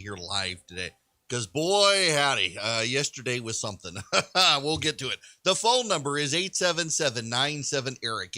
here live today. Because, boy, howdy, yesterday was something. We'll get to it. The phone number is 877-97-ERIC,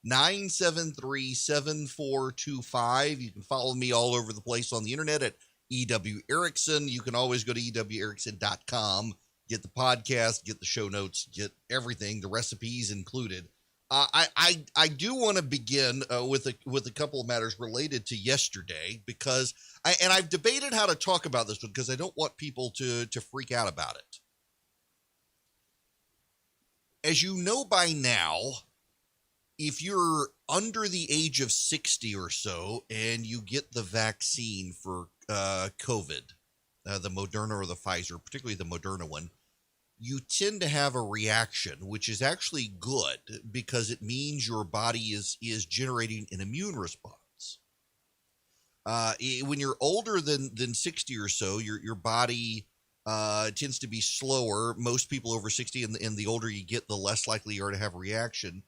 877-973-7425. You can follow me all over the place on the internet at EW Erickson. You can always go to ewerickson.com, get the podcast, get the show notes, get everything, the recipes included. I do want to begin with a couple of matters related to yesterday because I've debated how to talk about this one because I don't want people to freak out about it. As you know by now, if you're under the age of 60 or so and you get the vaccine for COVID, the Moderna or the Pfizer, particularly the Moderna one, you tend to have a reaction, which is actually good because it means your body is generating an immune response. When you're older than 60 or so, your body tends to be slower. Most people over 60, and the older you get, the less likely you are to have a reaction.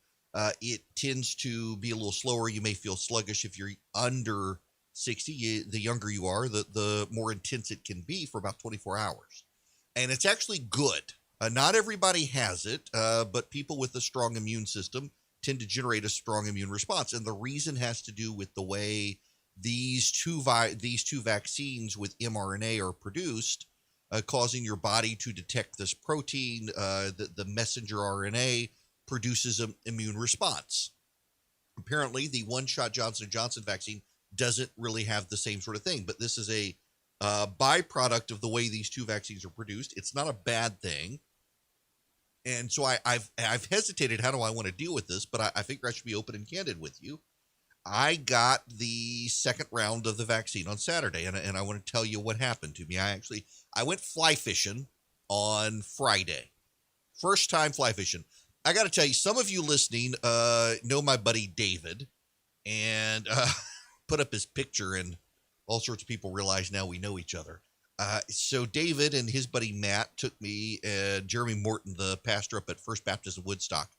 It tends to be a little slower. You may feel sluggish if you're under 60. The younger you are, the more intense it can be for about 24 hours. And it's actually good. Not everybody has it, but people with a strong immune system tend to generate a strong immune response. And the reason has to do with the way these two vaccines with mRNA are produced, causing your body to detect this protein. The messenger RNA produces an immune response. Apparently, the one-shot Johnson & Johnson vaccine doesn't really have the same sort of thing, but this is a byproduct of the way these two vaccines are produced. It's not a bad thing. And so I've hesitated. How do I want to deal with this? But I figure I should be open and candid with you. I got the second round of the vaccine on Saturday, and I want to tell you what happened to me. I went fly fishing on Friday. First time fly fishing. I got to tell you, some of you listening know my buddy David, and put up his picture, and all sorts of people realize now we know each other. So David and his buddy Matt took me and Jeremy Morton, the pastor up at First Baptist of Woodstock.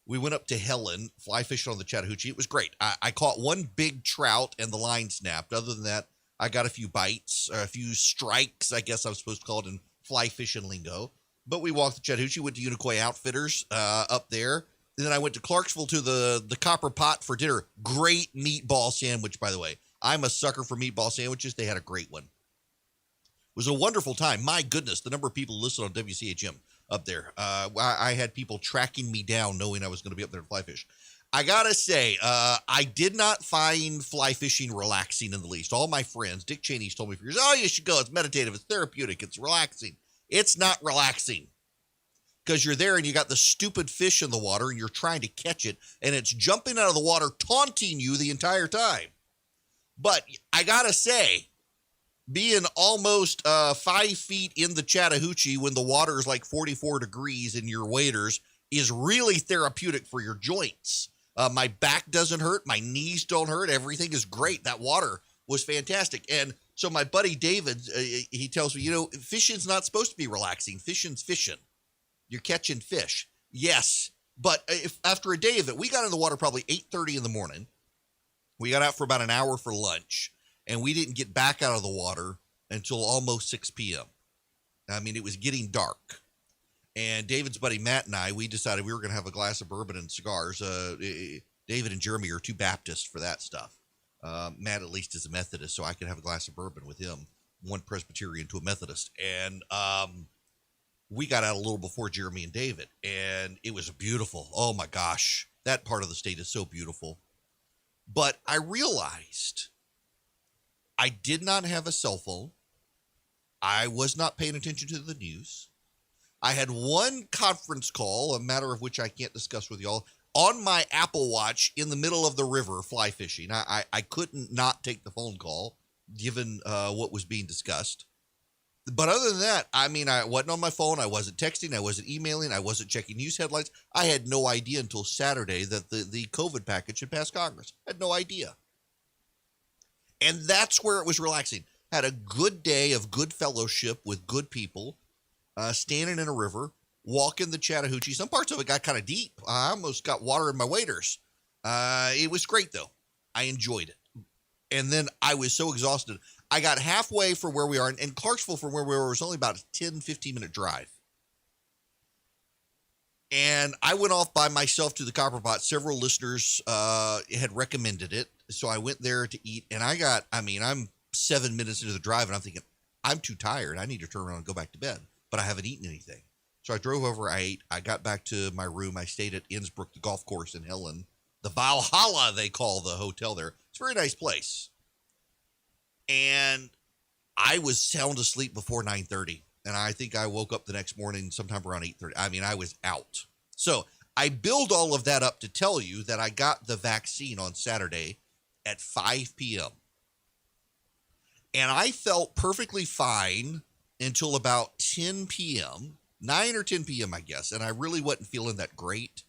We went up to Helen, fly fishing on the Chattahoochee. It was great. I caught one big trout and the line snapped. Other than that, I got a few bites, a few strikes, I guess I'm supposed to call it in fly fishing lingo. But we walked the Chattahoochee, went to Unicoi Outfitters up there. And then I went to Clarksville to the Copper Pot for dinner. Great meatball sandwich, by the way. I'm a sucker for meatball sandwiches. They had a great one. It was a wonderful time. My goodness, the number of people listed on WCHM up there. I had people tracking me down knowing I was going to be up there to fly fish. I got to say, I did not find fly fishing relaxing in the least. All my friends, Dick Cheney's told me for years, oh, you should go. It's meditative. It's therapeutic. It's relaxing. It's not relaxing because you're there and you got the stupid fish in the water and you're trying to catch it and it's jumping out of the water, taunting you the entire time. But I got to say, being almost 5 feet in the Chattahoochee when the water is like 44 degrees in your waders is really therapeutic for your joints. My back doesn't hurt. My knees don't hurt. Everything is great. That water was fantastic. And so my buddy David, he tells me, fishing's not supposed to be relaxing. Fishing's fishing. You're catching fish. Yes. But after a day of it, we got in the water probably 8:30 in the morning. We got out for about an hour for lunch. And we didn't get back out of the water until almost 6 p.m. I mean, it was getting dark. And David's buddy Matt and I, we decided we were going to have a glass of bourbon and cigars. David and Jeremy are two Baptists for that stuff. Matt at least is a Methodist, so I could have a glass of bourbon with him, one Presbyterian to a Methodist. And we got out a little before Jeremy and David, and it was beautiful. Oh, my gosh. That part of the state is so beautiful. But I realized I did not have a cell phone. I was not paying attention to the news. I had one conference call, a matter of which I can't discuss with y'all, on my Apple Watch in the middle of the river fly fishing. I couldn't not take the phone call given what was being discussed. But other than that, I mean, I wasn't on my phone. I wasn't texting. I wasn't emailing. I wasn't checking news headlines. I had no idea until Saturday that the COVID package had passed Congress. I had no idea. And that's where it was relaxing. Had a good day of good fellowship with good people, standing in a river, walking the Chattahoochee. Some parts of it got kind of deep. I almost got water in my waders. It was great, though. I enjoyed it. And then I was so exhausted. I got halfway from where we are, and Clarksville from where we were was only about a 10, 15-minute drive. And I went off by myself to the Copper Pot. Several listeners had recommended it. So I went there to eat, and I'm 7 minutes into the drive, and I'm thinking, I'm too tired. I need to turn around and go back to bed, but I haven't eaten anything. So I drove over, I ate, I got back to my room. I stayed at Innsbruck, the golf course in Helen, the Valhalla, they call the hotel there. It's a very nice place. And I was sound asleep before 9:30. And I think I woke up the next morning sometime around 8:30. I was out. So I build all of that up to tell you that I got the vaccine on Saturday at 5 p.m. And I felt perfectly fine until about 10 p.m., 9 or 10 p.m., I guess. And I really wasn't feeling that great.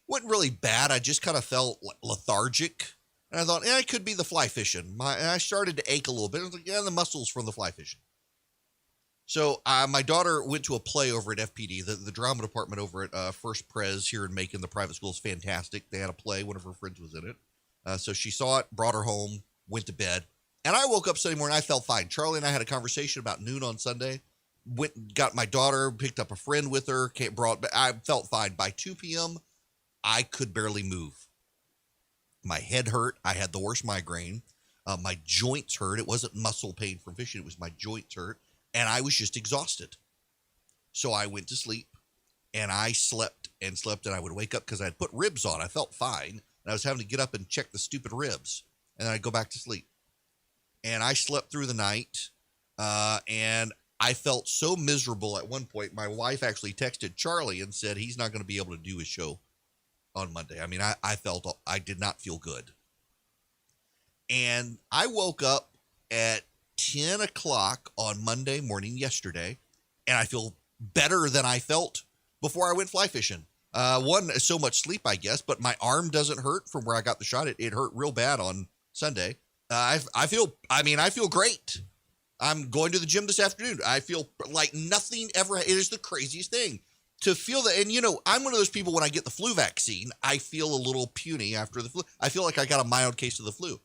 Wasn't really bad. I just kind of felt lethargic. And I thought, it could be the fly fishing. And I started to ache a little bit. I was like, the muscles from the fly fishing. So my daughter went to a play over at FPD, the drama department over at First Pres here in Macon. The private school is fantastic. They had a play. One of her friends was in it. So she saw it, brought her home, went to bed. And I woke up Sunday morning. I felt fine. Charlie and I had a conversation about noon on Sunday. Went and got my daughter, picked up a friend with her, I felt fine. By 2 p.m., I could barely move. My head hurt. I had the worst migraine. My joints hurt. It wasn't muscle pain from fishing. It was my joints hurt. And I was just exhausted. So I went to sleep, and I slept, and I would wake up because I had put ribs on. I felt fine, and I was having to get up and check the stupid ribs, and then I'd go back to sleep. And I slept through the night, and I felt so miserable at one point. My wife actually texted Charlie and said he's not going to be able to do his show on Monday. I felt I did not feel good. And I woke up at 10 o'clock on Monday morning yesterday, and I feel better than I felt before I went fly fishing. So much sleep, I guess, but my arm doesn't hurt from where I got the shot. It hurt real bad on Sunday. I feel great. I'm going to the gym this afternoon. I feel like nothing ever. It is the craziest thing to feel that. And I'm one of those people, when I get the flu vaccine, I feel a little puny after the flu. I feel like I got a mild case of the flu.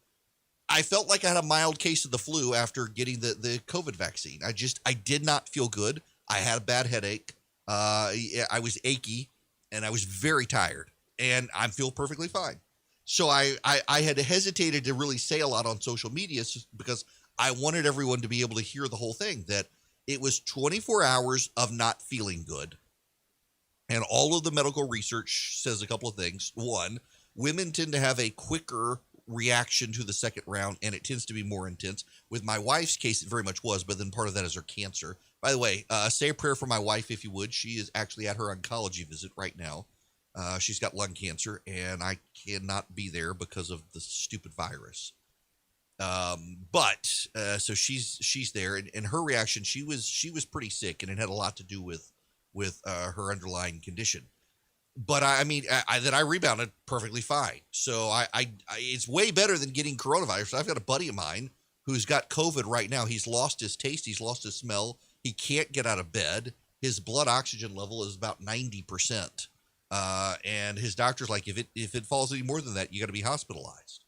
I felt like I had a mild case of the flu after getting the COVID vaccine. I did not feel good. I had a bad headache. I was achy, and I was very tired, and I feel perfectly fine. So I had hesitated to really say a lot on social media because I wanted everyone to be able to hear the whole thing, that it was 24 hours of not feeling good. And all of the medical research says a couple of things. One, women tend to have a quicker reaction to the second round, and it tends to be more intense. With my wife's case, it very much was, but then part of that is her cancer. By the way, say a prayer for my wife, if you would. She is actually at her oncology visit right now. She's got lung cancer, and I cannot be there because of the stupid virus. So she's there, and her reaction, she was pretty sick, and it had a lot to do with her underlying condition. But I rebounded perfectly fine. So it's way better than getting coronavirus. I've got a buddy of mine who's got COVID right now. He's lost his taste. He's lost his smell. He can't get out of bed. His blood oxygen level is about 90%. And his doctor's like, if it falls any more than that, you got to be hospitalized.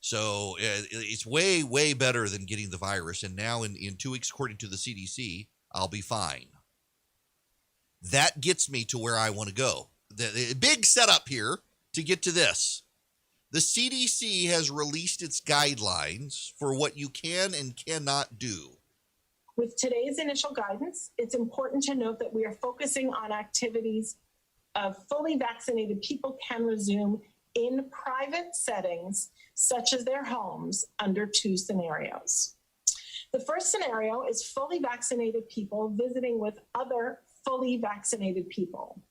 So it's way, way better than getting the virus. And now in 2 weeks, according to the CDC, I'll be fine. That gets me to where I want to go. The big setup here to get to this. The CDC has released its guidelines for what you can and cannot do. With today's initial guidance, it's important to note that we are focusing on activities of fully vaccinated people can resume in private settings, such as their homes, under two scenarios. The first scenario is fully vaccinated people visiting with other fully vaccinated people.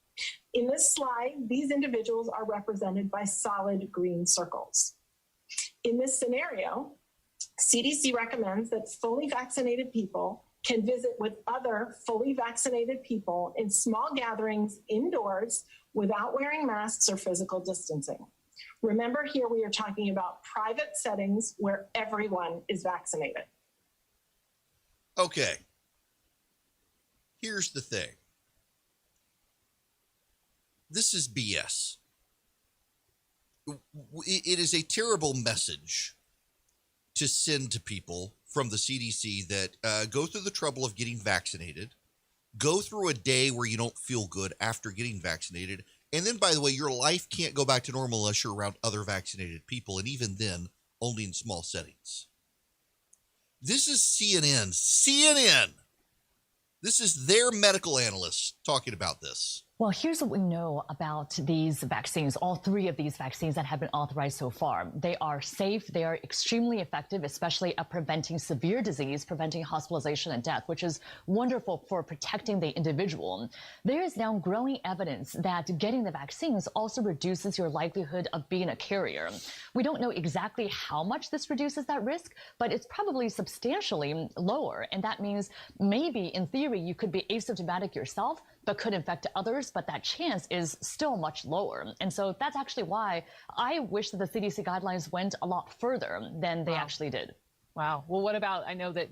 In this slide, these individuals are represented by solid green circles. In this scenario, CDC recommends that fully vaccinated people can visit with other fully vaccinated people in small gatherings indoors without wearing masks or physical distancing. Remember, here we are talking about private settings where everyone is vaccinated. Okay. Here's the thing. This is BS. It is a terrible message to send to people from the CDC that go through the trouble of getting vaccinated, go through a day where you don't feel good after getting vaccinated, and then, by the way, your life can't go back to normal unless you're around other vaccinated people, and even then, only in small settings. This is CNN. CNN. This is their medical analysts talking about this. Well, here's what we know about these vaccines, all three of these vaccines that have been authorized so far. They are safe. They are extremely effective, especially at preventing severe disease, preventing hospitalization and death, which is wonderful for protecting the individual. There is now growing evidence that getting the vaccines also reduces your likelihood of being a carrier. We don't know exactly how much this reduces that risk, but it's probably substantially lower. And that means maybe in theory, you could be asymptomatic yourself, but could infect others, but that chance is still much lower. And so that's actually why I wish that the CDC guidelines went a lot further than they actually did. Wow. Well, what about, I know that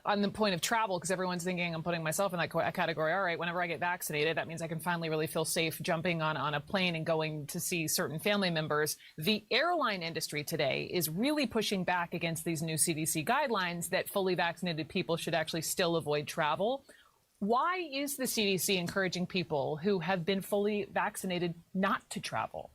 on the point of travel, because everyone's thinking I'm putting myself in that category. All right, whenever I get vaccinated, that means I can finally really feel safe jumping on a plane and going to see certain family members. The airline industry today is really pushing back against these new CDC guidelines that fully vaccinated people should actually still avoid travel. Why is the CDC encouraging people who have been fully vaccinated not to travel?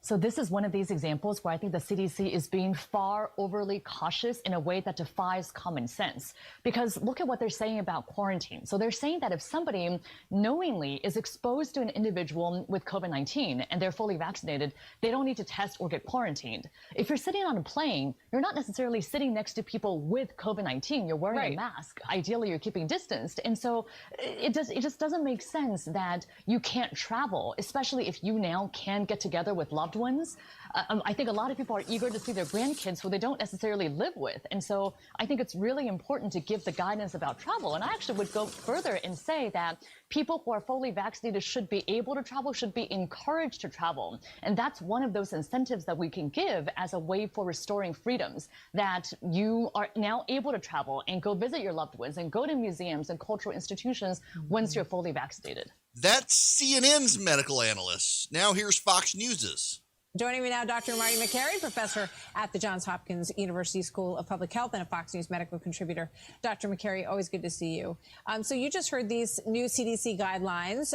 So this is one of these examples where I think the CDC is being far overly cautious in a way that defies common sense. Because look at what they're saying about quarantine. So they're saying that if somebody knowingly is exposed to an individual with COVID-19 and they're fully vaccinated, they don't need to test or get quarantined. If you're sitting on a plane, you're not necessarily sitting next to people with COVID-19. You're wearing a mask. Ideally, you're keeping distanced. And so it just doesn't make sense that you can't travel, especially if you now can get together with loved ones. I think a lot of people are eager to see their grandkids who they don't necessarily live with. And so I think it's really important to give the guidance about travel. And I actually would go further and say that people who are fully vaccinated should be able to travel, should be encouraged to travel. And that's one of those incentives that we can give as a way for restoring freedoms, that you are now able to travel and go visit your loved ones and go to museums and cultural institutions once you're fully vaccinated. That's CNN's medical analyst. Now here's Fox News's. Joining me now, Dr. Marty Makary, professor at the Johns Hopkins University School of Public Health and a Fox News medical contributor. Dr. Makary, always good to see you. So you just heard these new CDC guidelines.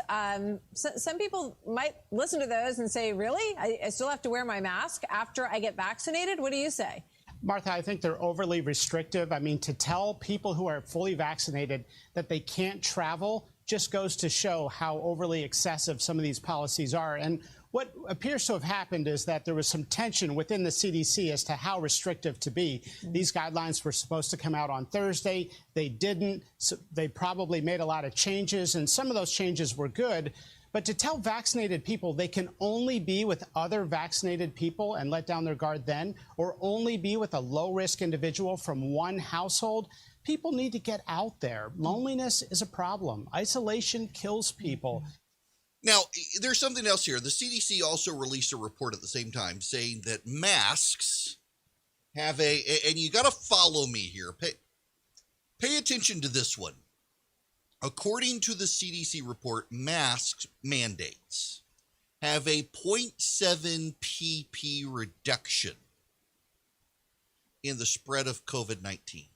Some people might listen to those and say, really? I still have to wear my mask after I get vaccinated? What do you say? Martha, I think they're overly restrictive. I mean, to tell people who are fully vaccinated that they can't travel just goes to show how overly excessive some of these policies are. And what appears to have happened is that there was some tension within the CDC as to how restrictive to be. These guidelines were supposed to come out on Thursday. They didn't. So they probably made a lot of changes, and some of those changes were good. But to tell vaccinated people they can only be with other vaccinated people and let down their guard then, or only be with a low-risk individual from one household, people need to get out there. Loneliness is a problem. Isolation kills people. Now, there's something else here. The CDC also released a report at the same time saying that masks have and you got to follow me here. Pay attention to this one. According to the CDC report, masks mandates have a 0.7 pp reduction in the spread of COVID-19.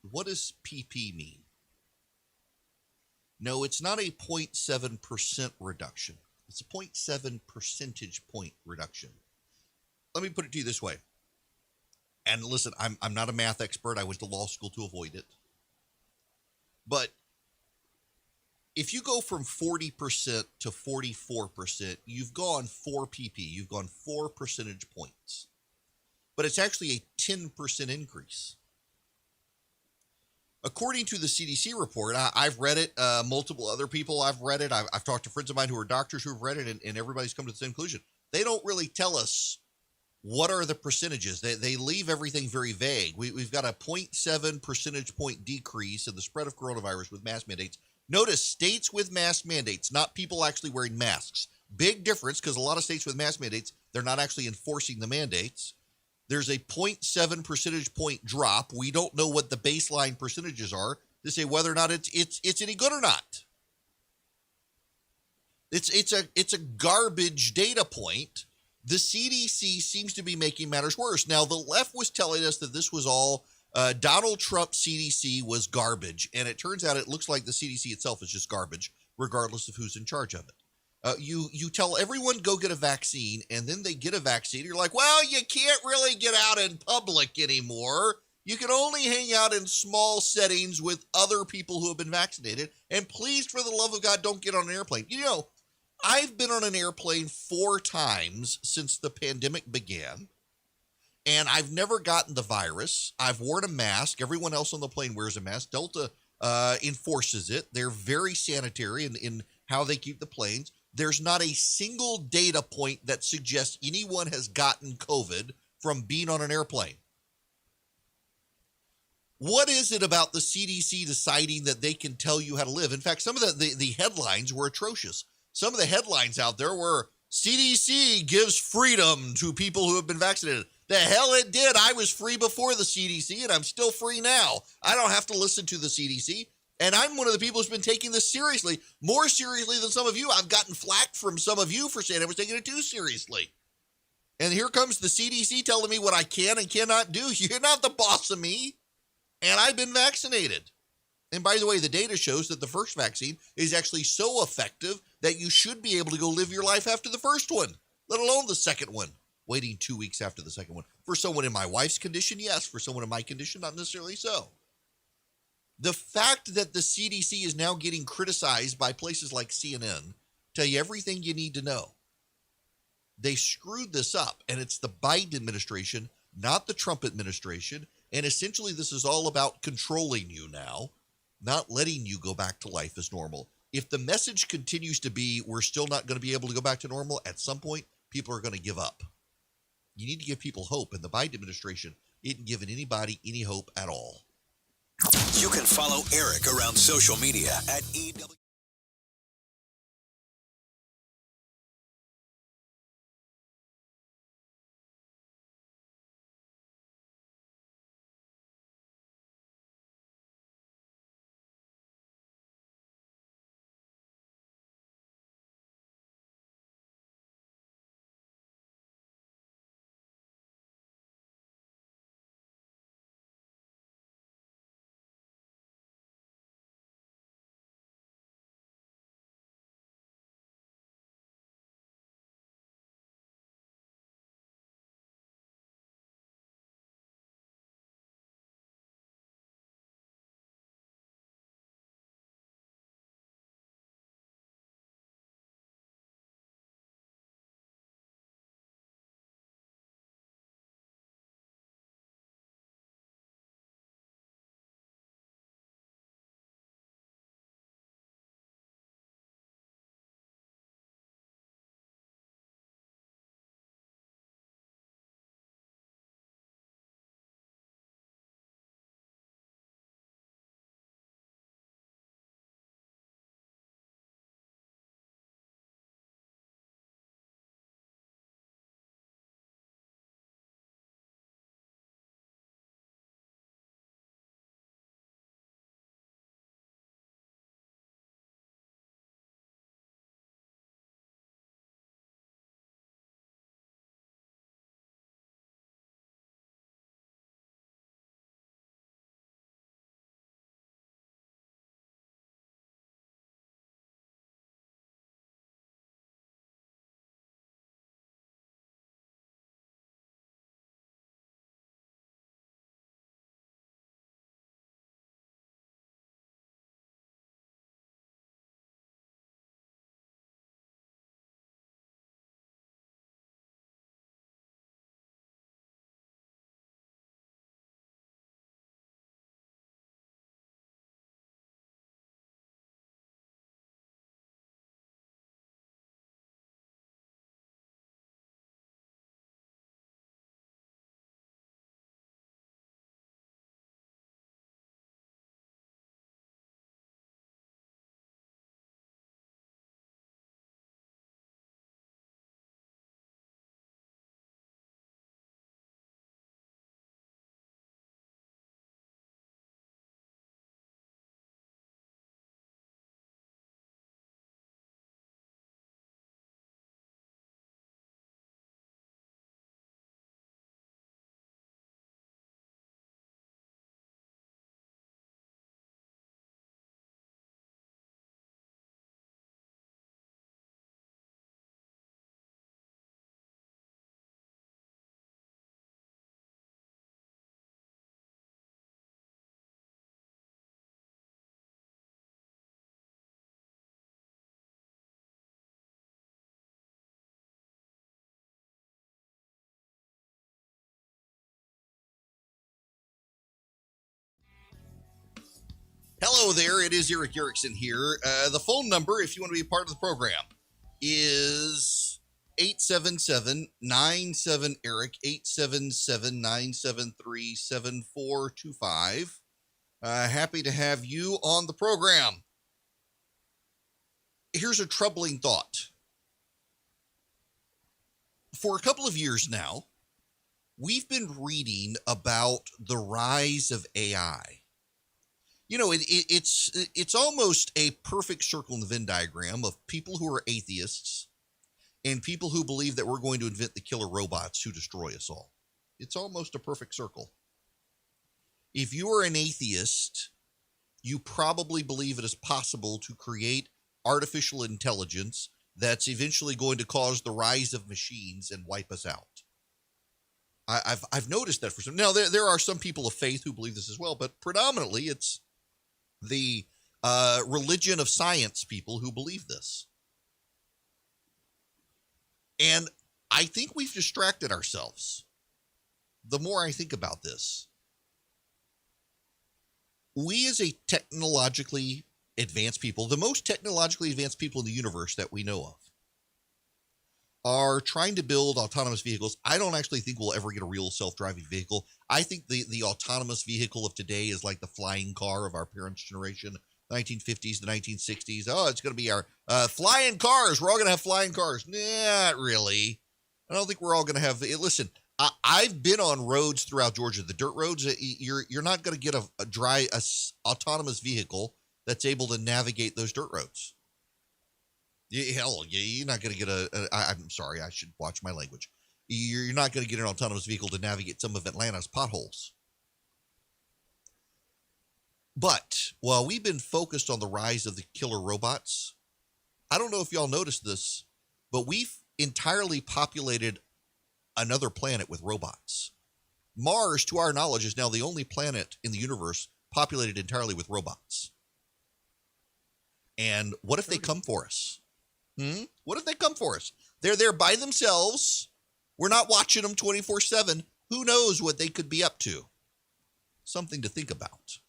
What does pp mean? No, it's not a 0.7% reduction. It's a 0.7 percentage point reduction. Let me put it to you this way. And listen, I'm not a math expert. I went to law school to avoid it. But if you go from 40% to 44%, you've gone 4 pp. You've gone 4 percentage points. But it's actually a 10% increase. According to the CDC report, I've read it, multiple other people I've read it. I've talked to friends of mine who are doctors who've read it, and everybody's come to the same conclusion. They don't really tell us what are the percentages. They leave everything very vague. We've got a 0.7 percentage point decrease in the spread of coronavirus with mask mandates. Notice states with mask mandates, not people actually wearing masks. Big difference, because a lot of states with mask mandates, they're not actually enforcing the mandates. There's a 0.7 percentage point drop. We don't know what the baseline percentages are to say whether or not it's any good or not. It's a garbage data point the CDC seems to be making matters worse. Now, the left was telling us that this was all Donald Trump's CDC was garbage, and it turns out it looks like the CDC itself is just garbage, regardless of who's in charge of it. You tell everyone go get a vaccine, and then they get a vaccine. You're like, well, you can't really get out in public anymore. You can only hang out in small settings with other people who have been vaccinated. And please, for the love of God, don't get on an airplane. You know, I've been on an airplane 4 times since the pandemic began, and I've never gotten the virus. I've worn a mask. Everyone else on the plane wears a mask. Delta enforces it. They're very sanitary in how they keep the planes. There's not a single data point that suggests anyone has gotten COVID from being on an airplane. What is it about the CDC deciding that they can tell you how to live? In fact, some of the headlines were atrocious. Some of the headlines out there were, CDC gives freedom to people who have been vaccinated. The hell it did. I was free before the CDC, and I'm still free now. I don't have to listen to the CDC. And I'm one of the people who's been taking this seriously, more seriously than some of you. I've gotten flack from some of you for saying I was taking it too seriously. And here comes the CDC telling me what I can and cannot do. You're not the boss of me. And I've been vaccinated. And by the way, the data shows that the first vaccine is actually so effective that you should be able to go live your life after the first one, let alone the second one. Waiting 2 weeks after the second one. For someone in my wife's condition, yes. For someone in my condition, not necessarily so. The fact that the CDC is now getting criticized by places like CNN tell you everything you need to know. They screwed this up, and it's the Biden administration, not the Trump administration. And essentially, this is all about controlling you now, not letting you go back to life as normal. If the message continues to be we're still not going to be able to go back to normal, at some point, people are going to give up. You need to give people hope, and the Biden administration isn't giving anybody any hope at all. You can follow Erick around social media at EW. Hello there, it is Erick Erickson here. The phone number, if you want to be a part of the program, is 877-97-ERIC, 877-973-7425. Happy to have you on the program. Here's a troubling thought. For a couple of years now, we've been reading about the rise of AI. You know, it's almost a perfect circle in the Venn diagram of people who are atheists and people who believe that we're going to invent the killer robots who destroy us all. It's almost a perfect circle. If you are an atheist, you probably believe it is possible to create artificial intelligence that's eventually going to cause the rise of machines and wipe us out. I've noticed that for some. Now, there are some people of faith who believe this as well, but predominantly it's the religion of science people who believe this. And I think we've distracted ourselves. The more I think about this, we as a technologically advanced people, the most technologically advanced people in the universe that we know of, are trying to build autonomous vehicles. I don't actually think we'll ever get a real self-driving vehicle. I think the autonomous vehicle of today is like the flying car of our parents' generation, 1950s to 1960s. Oh, it's going to be our flying cars. We're all going to have flying cars. Not really. I don't think we're all going to have. Listen, I've been on roads throughout Georgia, the dirt roads. You're not going to get a autonomous vehicle that's able to navigate those dirt roads. Hell, you're not going to get I'm sorry, I should watch my language. You're not going to get an autonomous vehicle to navigate some of Atlanta's potholes. But while we've been focused on the rise of the killer robots, I don't know if y'all noticed this, but we've entirely populated another planet with robots. Mars, to our knowledge, is now the only planet in the universe populated entirely with robots. And what if they come for us? What if they come for us? They're there by themselves. We're not watching them 24/7. Who knows what they could be up to? Something to think about.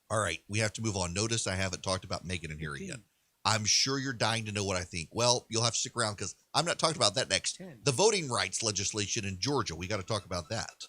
All right, we have to move on. Notice I haven't talked about Megan and Harry yet. I'm sure you're dying to know what I think. Well, you'll have to stick around because I'm not talking about that next. The voting rights legislation in Georgia. We got to talk about that.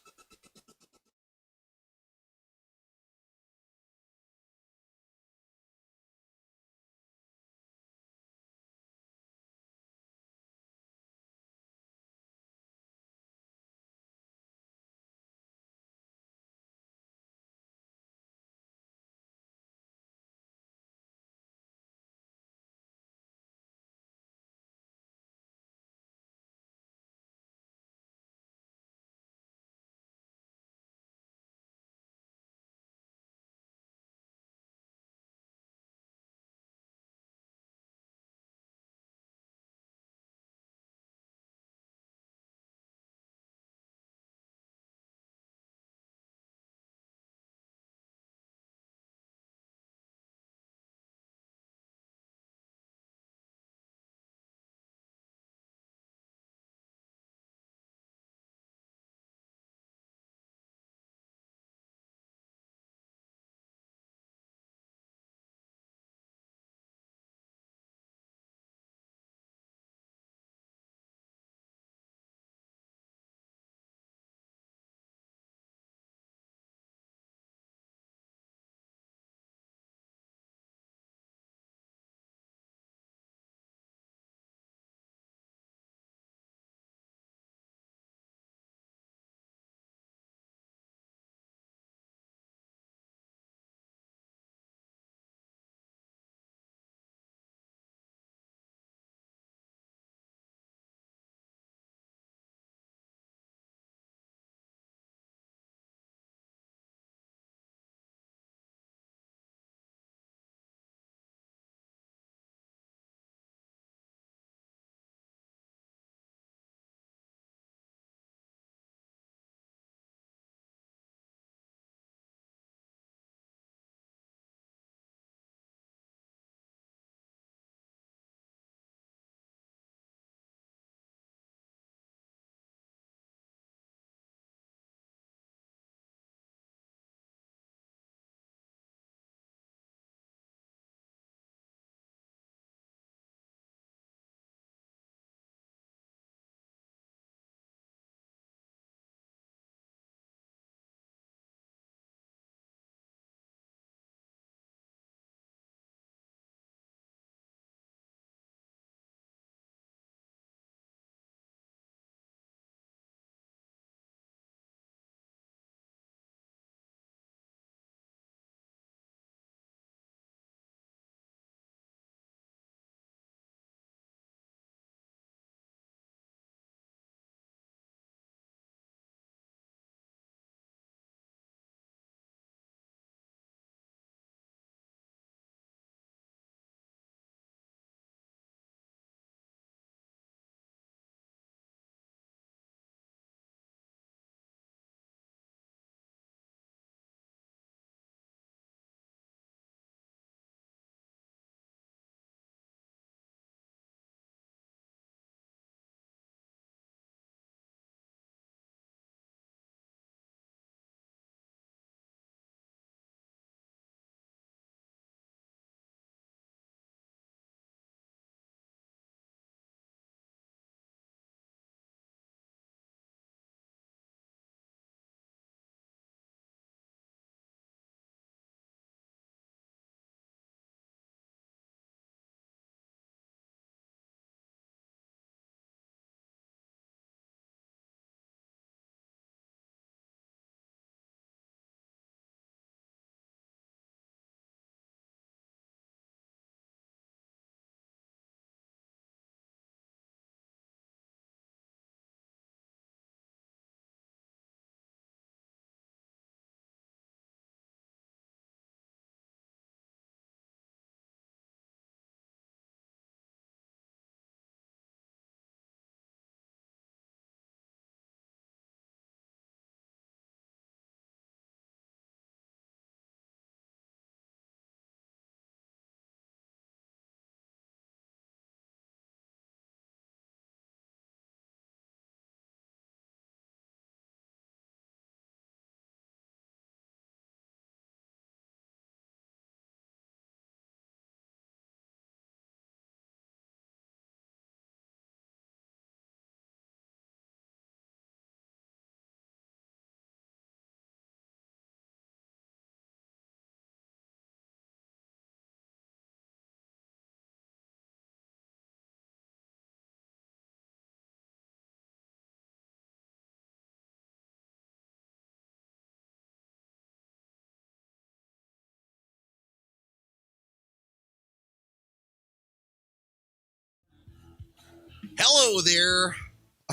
Hello there.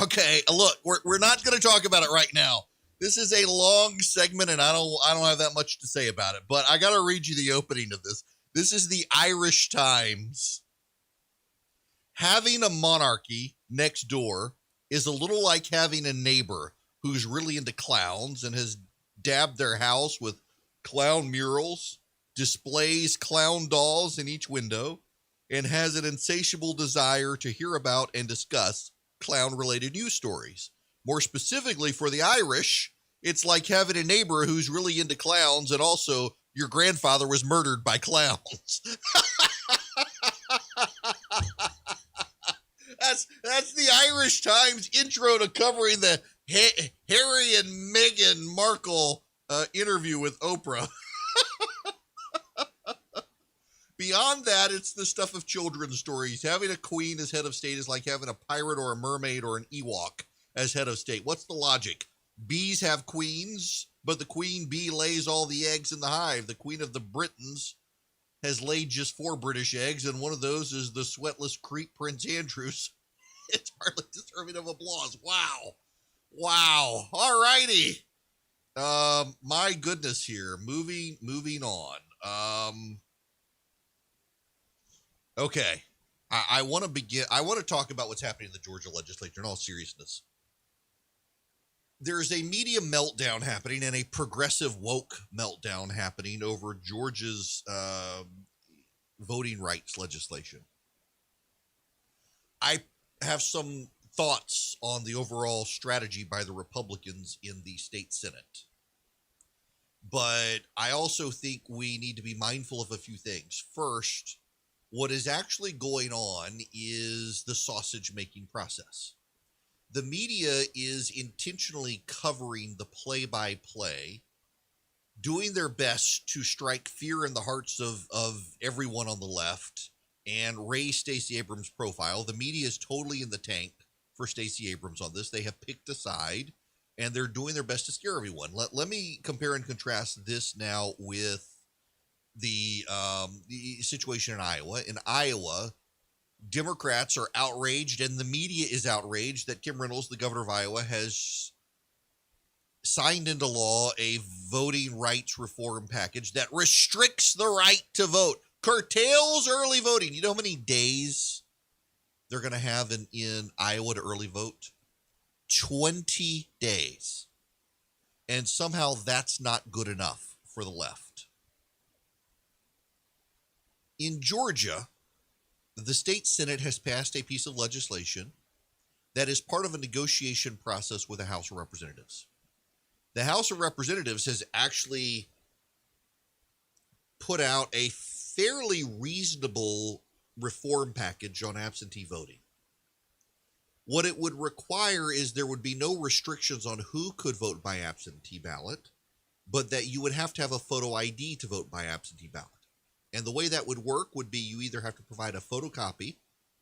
Okay, look, we're not going to talk about it right now. This is a long segment, and I don't have that much to say about it. But I got to read you the opening of this. This is the Irish Times. Having a monarchy next door is a little like having a neighbor who's really into clowns and has dabbed their house with clown murals, displays clown dolls in each window, and has an insatiable desire to hear about and discuss clown-related news stories. More specifically for the Irish, it's like having a neighbor who's really into clowns and also your grandfather was murdered by clowns. That's the Irish Times intro to covering the Harry and Meghan Markle interview with Oprah. Beyond that, it's the stuff of children's stories. Having a queen as head of state is like having a pirate or a mermaid or an Ewok as head of state. What's the logic? Bees have queens, but the queen bee lays all the eggs in the hive. The queen of the Britons has laid just 4 British eggs, and one of those is the sweatless creep Prince Andrews. It's hardly deserving of applause. Wow. All righty. My goodness here. Moving on. Okay. I want to begin. I want to talk about what's happening in the Georgia legislature in all seriousness. There's a media meltdown happening and a progressive woke meltdown happening over Georgia's voting rights legislation. I have some thoughts on the overall strategy by the Republicans in the state Senate. But I also think we need to be mindful of a few things. First, what is actually going on is the sausage-making process. The media is intentionally covering the play-by-play, doing their best to strike fear in the hearts of everyone on the left and raise Stacey Abrams' profile. The media is totally in the tank for Stacey Abrams on this. They have picked a side, and they're doing their best to scare everyone. Let me compare and contrast this now with the situation in Iowa. In Iowa, Democrats are outraged, and the media is outraged that Kim Reynolds, the governor of Iowa, has signed into law a voting rights reform package that restricts the right to vote, curtails early voting. You know how many days they're going to have in Iowa to early vote? 20 days. And somehow that's not good enough for the left. In Georgia, the state Senate has passed a piece of legislation that is part of a negotiation process with the House of Representatives. The House of Representatives has actually put out a fairly reasonable reform package on absentee voting. What it would require is there would be no restrictions on who could vote by absentee ballot, but that you would have to have a photo ID to vote by absentee ballot. And the way that would work would be you either have to provide a photocopy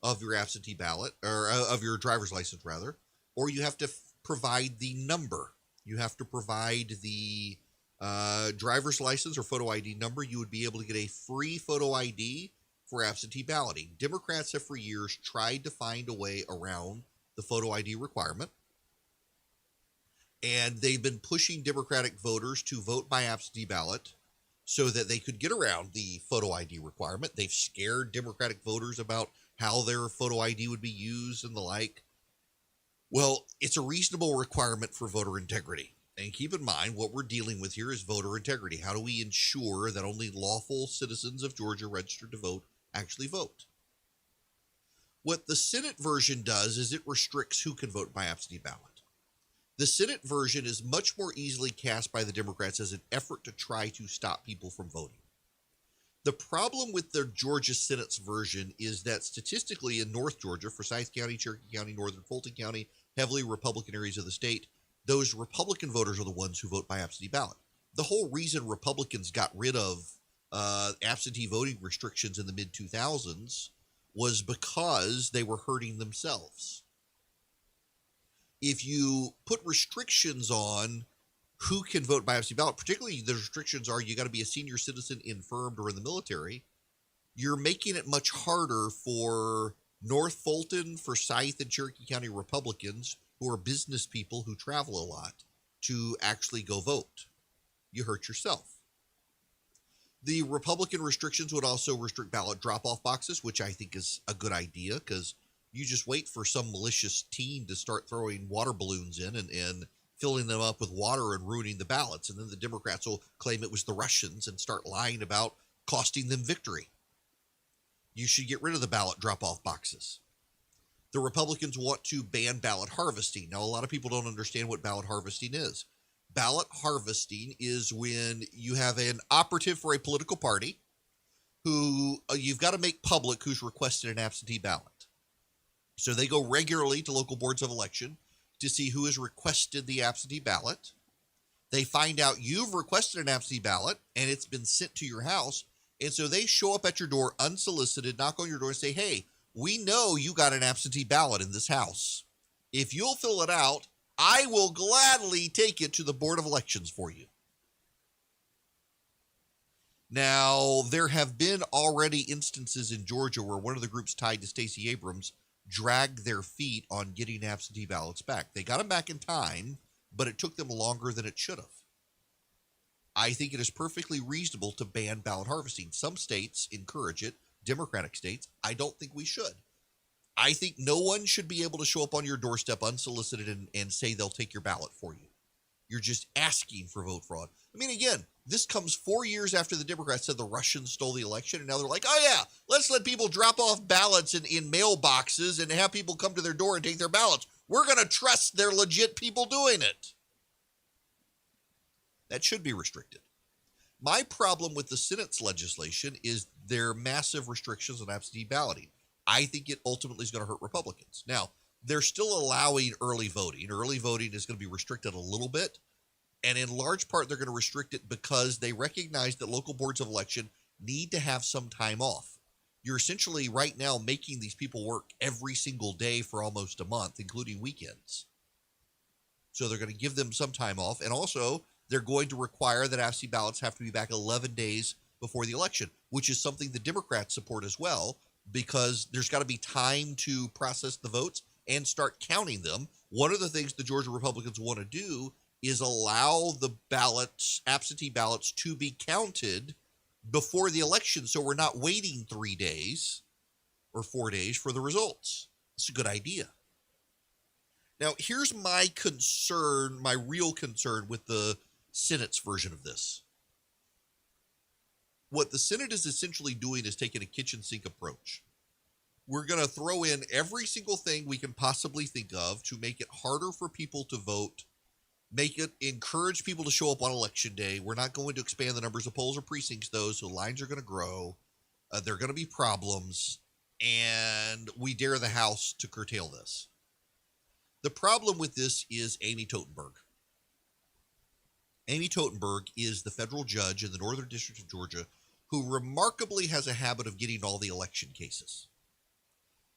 of your absentee ballot, or of your driver's license rather, or you have to provide the number. You have to provide the driver's license or photo ID number. You would be able to get a free photo ID for absentee balloting. Democrats have for years tried to find a way around the photo ID requirement, and they've been pushing Democratic voters to vote by absentee ballot so that they could get around the photo ID requirement. They've scared Democratic voters about how their photo ID would be used and the like. Well, it's a reasonable requirement for voter integrity. And keep in mind, what we're dealing with here is voter integrity. How do we ensure that only lawful citizens of Georgia registered to vote actually vote? What the Senate version does is it restricts who can vote by absentee ballot. The Senate version is much more easily cast by the Democrats as an effort to try to stop people from voting. The problem with the Georgia Senate's version is that statistically in North Georgia, Forsyth County, Cherokee County, Northern Fulton County, heavily Republican areas of the state, those Republican voters are the ones who vote by absentee ballot. The whole reason Republicans got rid of absentee voting restrictions in the mid-2000s was because they were hurting themselves. If you put restrictions on who can vote by absentee ballot, particularly the restrictions are you got to be a senior citizen, infirmed, or in the military, you're making it much harder for North Fulton, Forsyth, and Cherokee County Republicans, who are business people who travel a lot, to actually go vote. You hurt yourself. The Republican restrictions would also restrict ballot drop-off boxes, which I think is a good idea, because you just wait for some malicious teen to start throwing water balloons in and filling them up with water and ruining the ballots. And then the Democrats will claim it was the Russians and start lying about costing them victory. You should get rid of the ballot drop-off boxes. The Republicans want to ban ballot harvesting. Now, a lot of people don't understand what ballot harvesting is. Ballot harvesting is when you have an operative for a political party who you've got to make public who's requested an absentee ballot. So they go regularly to local boards of election to see who has requested the absentee ballot. They find out you've requested an absentee ballot and it's been sent to your house. And so they show up at your door unsolicited, knock on your door and say, hey, we know you got an absentee ballot in this house. If you'll fill it out, I will gladly take it to the Board of Elections for you. Now, there have been already instances in Georgia where one of the groups tied to Stacey Abrams dragged their feet on getting absentee ballots back. They got them back in time, but it took them longer than it should have. I think it is perfectly reasonable to ban ballot harvesting. Some states encourage it, Democratic states. I don't think we should. I think no one should be able to show up on your doorstep unsolicited and say they'll take your ballot for you. You're just asking for vote fraud. I mean, again, this comes 4 years after the Democrats said the Russians stole the election, and now they're like, oh yeah, let's let people drop off ballots in mailboxes and have people come to their door and take their ballots. We're going to trust they're legit people doing it. That should be restricted. My problem with the Senate's legislation is their massive restrictions on absentee balloting. I think it ultimately is going to hurt Republicans. Now, they're still allowing early voting. Early voting is going to be restricted a little bit. And in large part, they're going to restrict it because they recognize that local boards of election need to have some time off. You're essentially right now making these people work every single day for almost a month, including weekends. So they're going to give them some time off. And also, they're going to require that absentee ballots have to be back 11 days before the election, which is something the Democrats support as well, because there's got to be time to process the votes and start counting them. One of the things the Georgia Republicans want to do is allow the ballots, absentee ballots, to be counted before the election, so we're not waiting 3 days or 4 days for the results. It's a good idea. Now, here's my concern, my real concern with the Senate's version of this. What the Senate is essentially doing is taking a kitchen sink approach. We're going to throw in every single thing we can possibly think of to make it harder for people to vote, encourage people to show up on election day. We're not going to expand the numbers of polls or precincts, though, so lines are going to grow. There are going to be problems, and we dare the House to curtail this. The problem with this is Amy Totenberg. Amy Totenberg is the federal judge in the Northern District of Georgia who remarkably has a habit of getting all the election cases.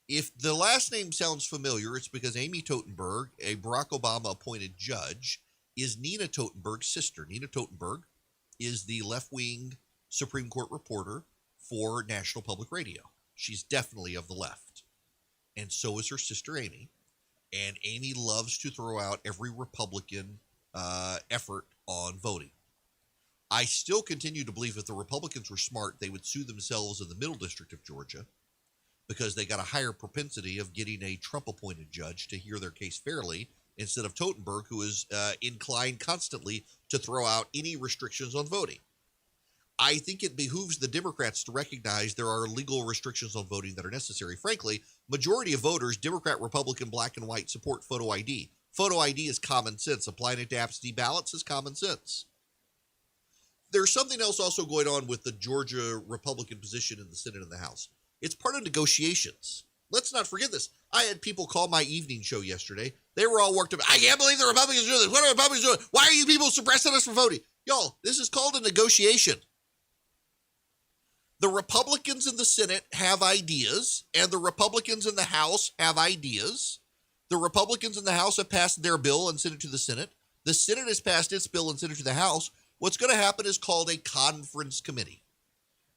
If the last name sounds familiar, it's because Amy Totenberg, a Barack Obama-appointed judge, is Nina Totenberg's sister. Nina Totenberg is the left-wing Supreme Court reporter for National Public Radio. She's definitely of the left. And so is her sister Amy. And Amy loves to throw out every Republican effort on voting. I still continue to believe if the Republicans were smart, they would sue themselves in the Middle District of Georgia because they got a higher propensity of getting a Trump-appointed judge to hear their case fairly instead of Totenberg, who is inclined constantly to throw out any restrictions on voting. I think it behooves the Democrats to recognize there are legal restrictions on voting that are necessary. Frankly, majority of voters, Democrat, Republican, black and white, support photo ID. Photo ID is common sense. Applying it to absentee ballots is common sense. There's something else also going on with the Georgia Republican position in the Senate and the House. It's part of negotiations. Let's not forget this. I had people call my evening show yesterday. They were all worked up. I can't believe the Republicans do this. What are the Republicans doing? Why are you people suppressing us from voting? Y'all, this is called a negotiation. The Republicans in the Senate have ideas, and the Republicans in the House have ideas. The Republicans in the House have passed their bill and sent it to the Senate. The Senate has passed its bill and sent it to the House. What's going to happen is called a conference committee.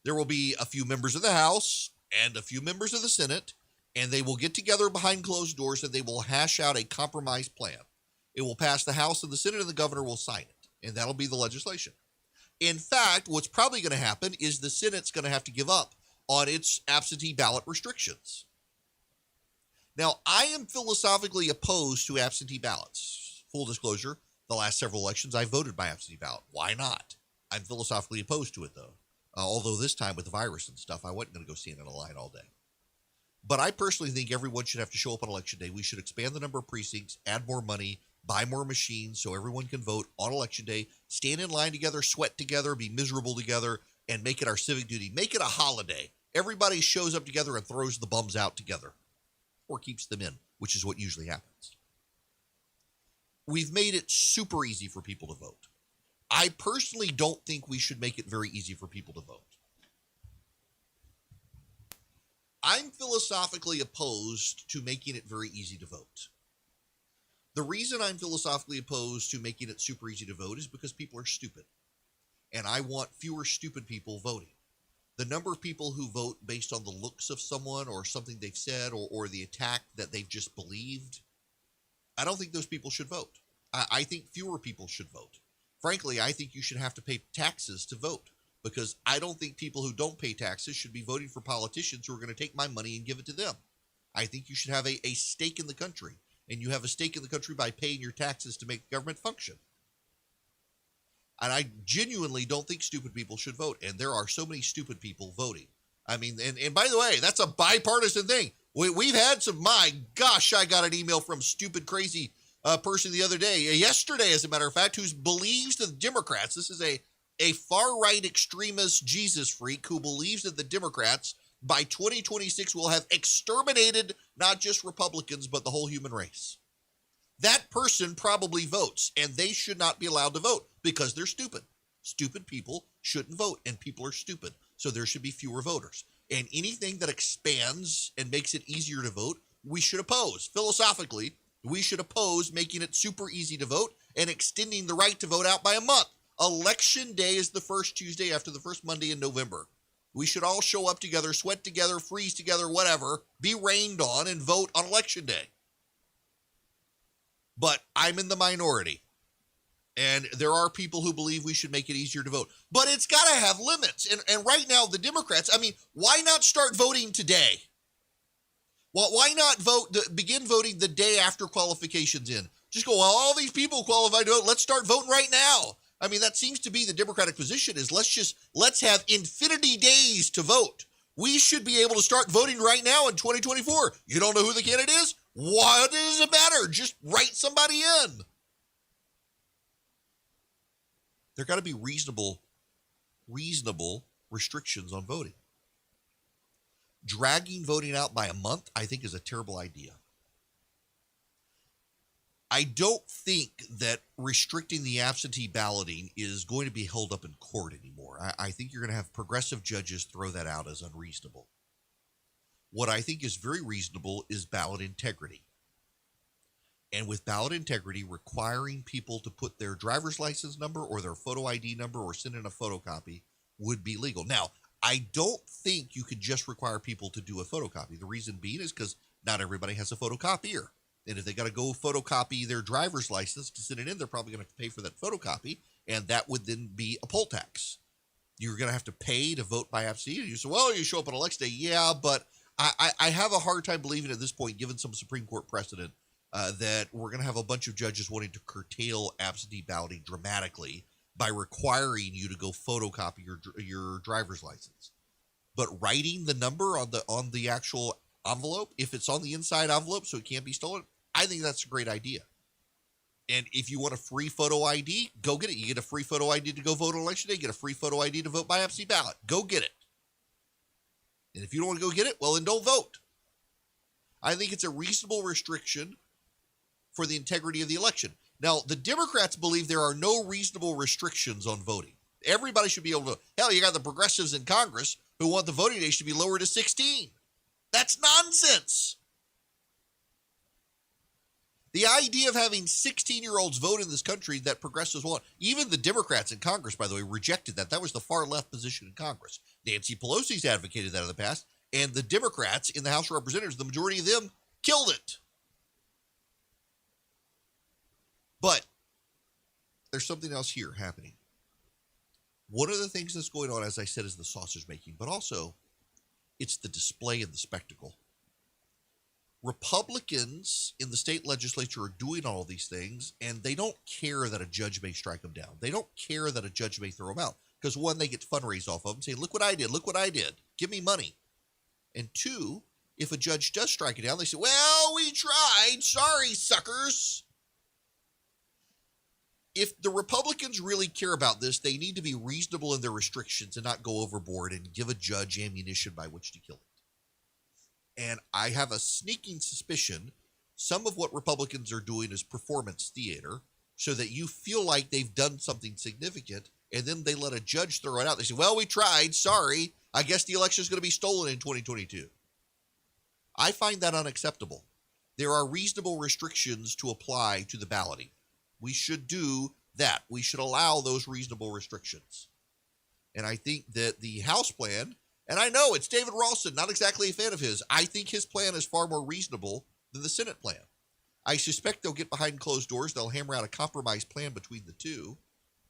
There will be a few members of the House and a few members of the Senate, And they will get together behind closed doors and they will hash out a compromise plan. It will pass the House and the Senate and the governor will sign it. And that'll be the legislation. In fact, what's probably going to happen is the Senate's going to have to give up on its absentee ballot restrictions. Now, I am philosophically opposed to absentee ballots. Full disclosure, the last several elections, I voted by absentee ballot. Why not? I'm philosophically opposed to it, though. Although this time with the virus and stuff, I wasn't going to go stand in a line all day. But I personally think everyone should have to show up on election day. We should expand the number of precincts, add more money, buy more machines so everyone can vote on election day, stand in line together, sweat together, be miserable together, and make it our civic duty. Make it a holiday. Everybody shows up together and throws the bums out together, or keeps them in, which is what usually happens. We've made it super easy for people to vote. I personally don't think we should make it very easy for people to vote. I'm philosophically opposed to making it very easy to vote. The reason I'm philosophically opposed to making it super easy to vote is because people are stupid. And I want fewer stupid people voting. The number of people who vote based on the looks of someone or something they've said or the attack that they've just believed, I don't think those people should vote. I think fewer people should vote. Frankly, I think you should have to pay taxes to vote, because I don't think people who don't pay taxes should be voting for politicians who are going to take my money and give it to them. I think you should have a stake in the country, and you have a stake in the country by paying your taxes to make the government function. And I genuinely don't think stupid people should vote, and there are so many stupid people voting. I mean, and by the way, that's a bipartisan thing. We've had some, my gosh, I got an email from stupid, crazy person the other day, yesterday, as a matter of fact, who believes the Democrats, this is a far-right extremist Jesus freak who believes that the Democrats by 2026 will have exterminated not just Republicans, but the whole human race. That person probably votes, and they should not be allowed to vote because they're stupid. Stupid people shouldn't vote, and people are stupid, so there should be fewer voters. And anything that expands and makes it easier to vote, we should oppose. Philosophically, we should oppose making it super easy to vote and extending the right to vote out by a month. Election day is the first Tuesday after the first Monday in November. We should all show up together, sweat together, freeze together, whatever, be rained on, and vote on election day. But I'm in the minority. And there are people who believe we should make it easier to vote. But it's got to have limits. And right now, the Democrats, I mean, why not start voting today? Well, why not begin voting the day after qualifications in? Just go, well, all these people qualified to vote, let's start voting right now. I mean, that seems to be the Democratic position is let's have infinity days to vote. We should be able to start voting right now in 2024. You don't know who the candidate is? What does it matter? Just write somebody in. There got to be reasonable restrictions on voting. Dragging voting out by a month, I think, is a terrible idea. I don't think that restricting the absentee balloting is going to be held up in court anymore. I think you're going to have progressive judges throw that out as unreasonable. What I think is very reasonable is ballot integrity. And with ballot integrity, requiring people to put their driver's license number or their photo ID number or send in a photocopy would be legal. Now, I don't think you could just require people to do a photocopy. The reason being is because not everybody has a photocopier. And if they got to go photocopy their driver's license to send it in, they're probably going to have to pay for that photocopy. And that would then be a poll tax. You're going to have to pay to vote by absentee. You say, well, you show up on election day. Yeah, but I have a hard time believing at this point, given some Supreme Court precedent, that we're going to have a bunch of judges wanting to curtail absentee balloting dramatically by requiring you to go photocopy your driver's license. But writing the number on the actual envelope, if it's on the inside envelope so it can't be stolen, I think that's a great idea. And if you want a free photo ID, go get it. You get a free photo ID to go vote on election day, get a free photo ID to vote by absentee ballot. Go get it. And if you don't want to go get it, well, then don't vote. I think it's a reasonable restriction for the integrity of the election. Now, the Democrats believe there are no reasonable restrictions on voting. Everybody should be able to vote. Hell, you got the progressives in Congress who want the voting age to be lowered to 16. That's nonsense. The idea of having 16-year-olds vote in this country that progressives want, even the Democrats in Congress, by the way, rejected that. That was the far left position in Congress. Nancy Pelosi's advocated that in the past. And the Democrats in the House of Representatives, the majority of them, killed it. But there's something else here happening. One of the things that's going on, as I said, is the sausage making, but also it's the display and the spectacle. Republicans in the state legislature are doing all these things, and they don't care that a judge may strike them down. They don't care that a judge may throw them out because, one, they get fundraised off of them, saying, look what I did, give me money. And two, if a judge does strike it down, they say, well, we tried, sorry, suckers. If the Republicans really care about this, they need to be reasonable in their restrictions and not go overboard and give a judge ammunition by which to kill it. And I have a sneaking suspicion some of what Republicans are doing is performance theater so that you feel like they've done something significant, and then they let a judge throw it out. They say, well, we tried. Sorry. I guess the election is going to be stolen in 2022. I find that unacceptable. There are reasonable restrictions to apply to the balloting. We should do that. We should allow those reasonable restrictions. And I think that the House plan, and I know it's David Ralston, not exactly a fan of his. I think his plan is far more reasonable than the Senate plan. I suspect they'll get behind closed doors. They'll hammer out a compromise plan between the two,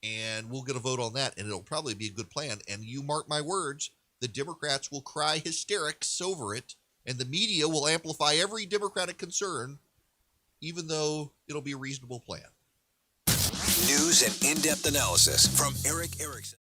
and we'll get a vote on that, and it'll probably be a good plan. And you mark my words, the Democrats will cry hysterics over it, and the media will amplify every Democratic concern, even though it'll be a reasonable plan. News and in-depth analysis from Erick Erickson.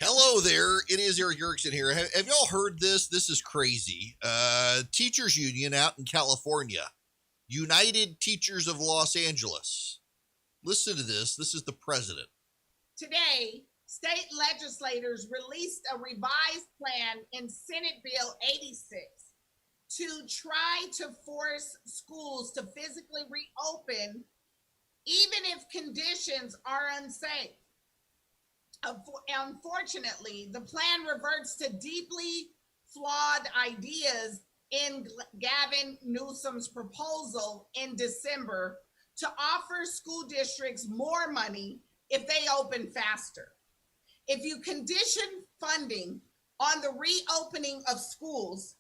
Hello there. It is Erick Erickson here. Have y'all heard this? This is crazy. Teachers union out in California. United Teachers of Los Angeles. Listen to this. This is the president. Today, state legislators released a revised plan in Senate Bill 86 to try to force schools to physically reopen even if conditions are unsafe. Unfortunately, the plan reverts to deeply flawed ideas in Gavin Newsom's proposal in December to offer school districts more money if they open faster. If you condition funding on the reopening of schools,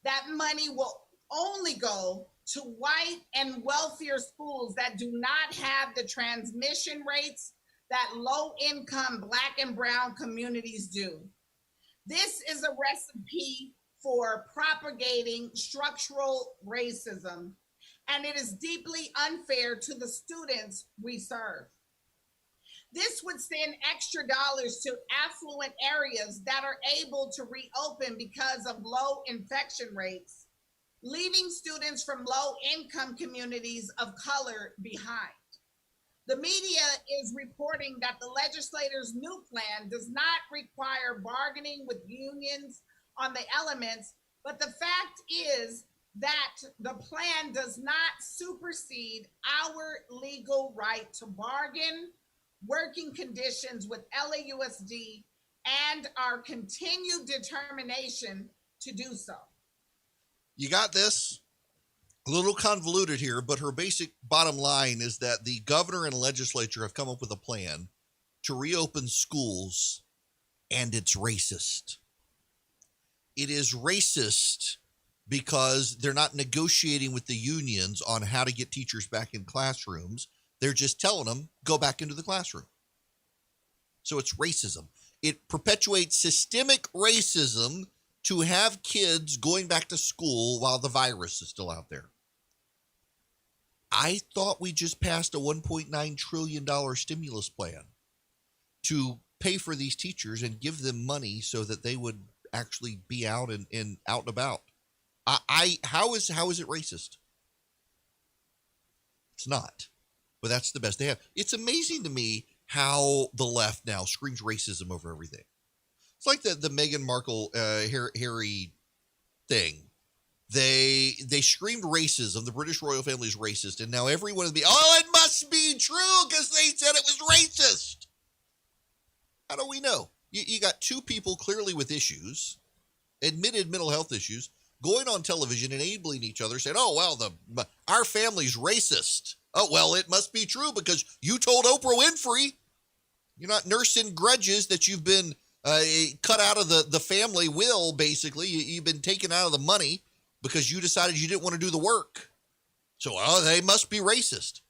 that money will only go to white and wealthier schools that do not have the transmission rates that low-income Black and brown communities do. This is a recipe for propagating structural racism, and it is deeply unfair to the students we serve. This would send extra dollars to affluent areas that are able to reopen because of low infection rates, leaving students from low-income communities of color behind. The media is reporting that the legislators' new plan does not require bargaining with unions on the elements, but the fact is that the plan does not supersede our legal right to bargain, working conditions with LAUSD, and our continued determination to do so. You got this? A little convoluted here, but her basic bottom line is that the governor and legislature have come up with a plan to reopen schools, and it's racist. It is racist because they're not negotiating with the unions on how to get teachers back in classrooms. They're just telling them, go back into the classroom. So it's racism. It perpetuates systemic racism to have kids going back to school while the virus is still out there. I thought we just passed a $1.9 trillion stimulus plan to pay for these teachers and give them money so that they would actually be out and out and about. How is it racist? It's not. But that's the best they have. It's amazing to me how the left now screams racism over everything. It's like the Meghan Markle Harry thing. They screamed racism. The British royal family is racist, and now everyone is it must be true because they said it was racist. How do we know? You got two people clearly with issues, admitted mental health issues, going on television enabling each other, saying, "Oh well, our family's racist." Oh well, it must be true because you told Oprah Winfrey. You're not nursing grudges that you've been cut out of the family will, basically. You've been taken out of the money because you decided you didn't want to do the work. So, they must be racist.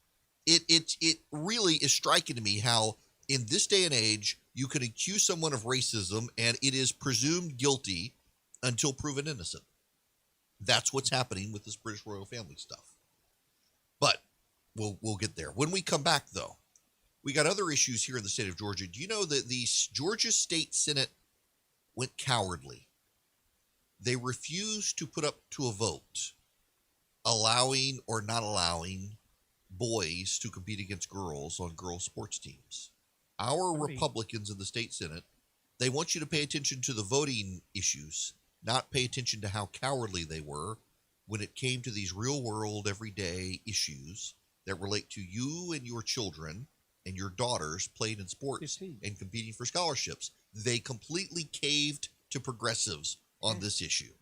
It really is striking to me how in this day and age, you can accuse someone of racism and it is presumed guilty until proven innocent. That's what's happening with this British royal family stuff. But we'll get there. When we come back, though, we got other issues here in the state of Georgia. Do you know that the Georgia State Senate went cowardly? They refused to put up to a vote allowing or not allowing boys to compete against girls on girls' sports teams. Our Republicans in the state Senate, they want you to pay attention to the voting issues, not pay attention to how cowardly they were when it came to these real-world, everyday issues that relate to you and your children and your daughters playing in sports and competing for scholarships. They completely caved to progressives on this issue.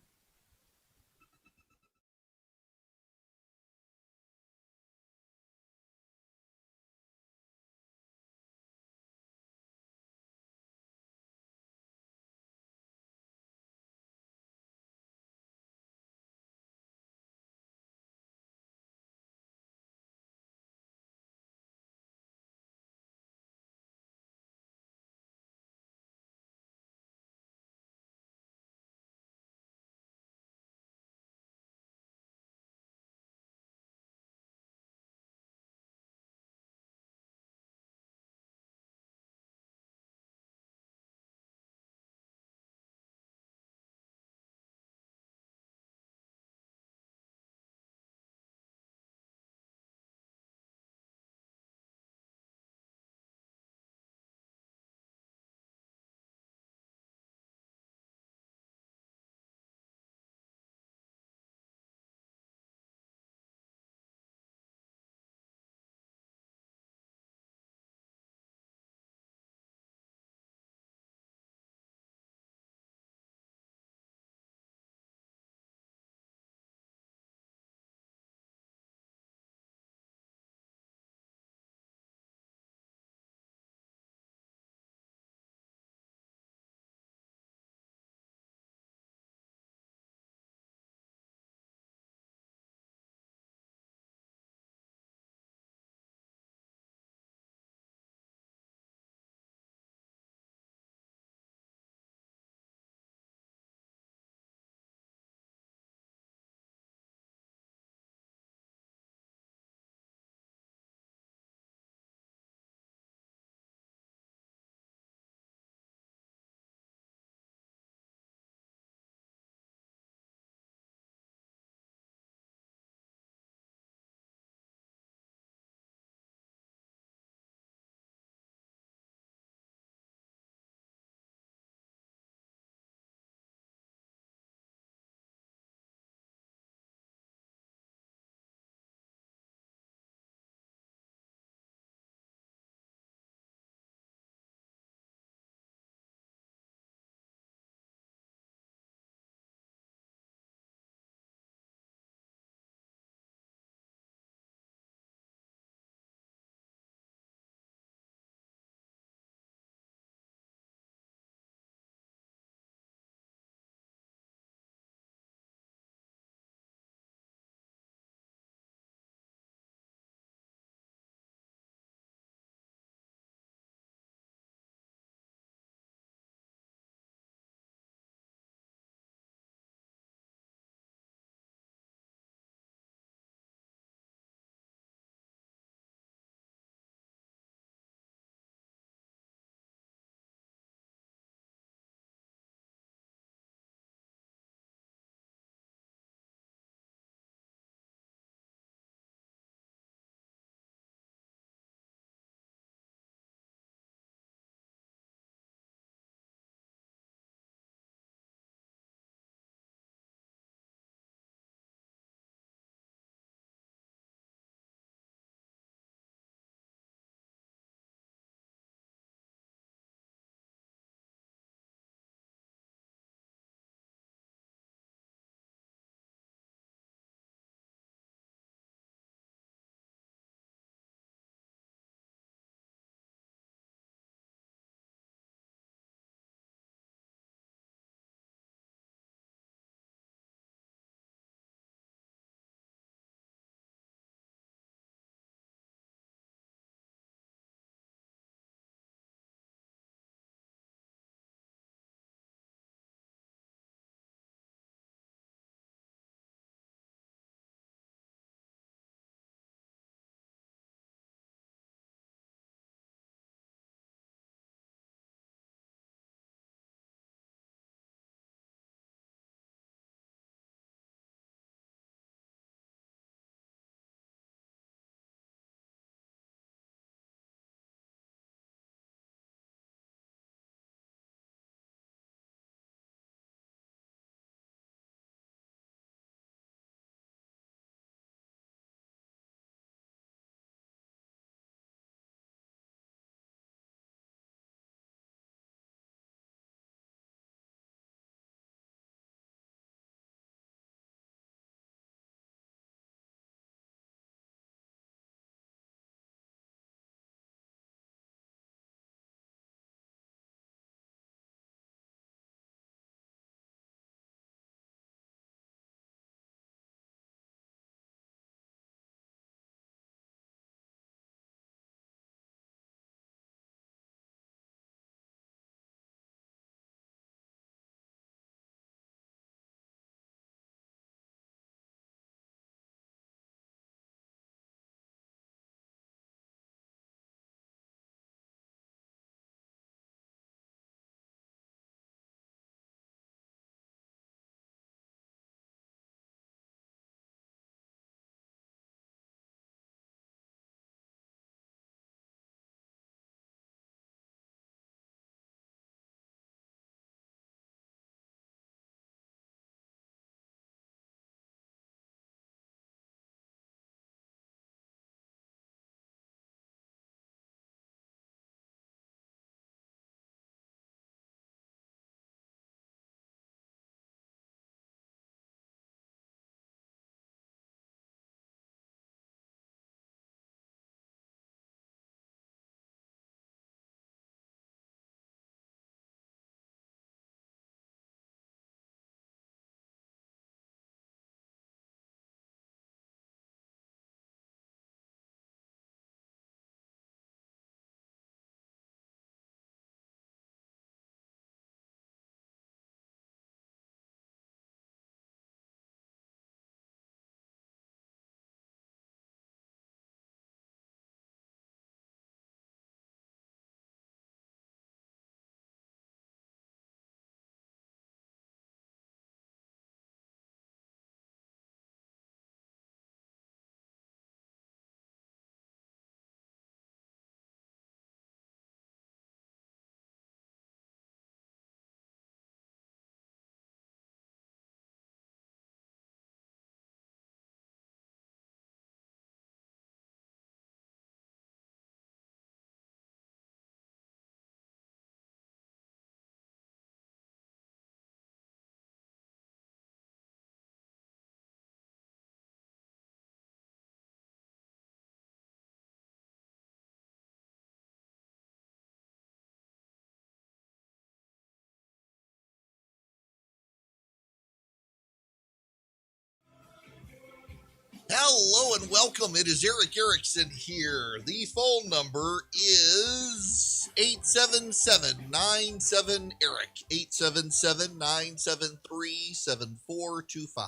Hello and welcome. It is Erick Erickson here. The phone number is 877-97-ERIC, 877-973-7425.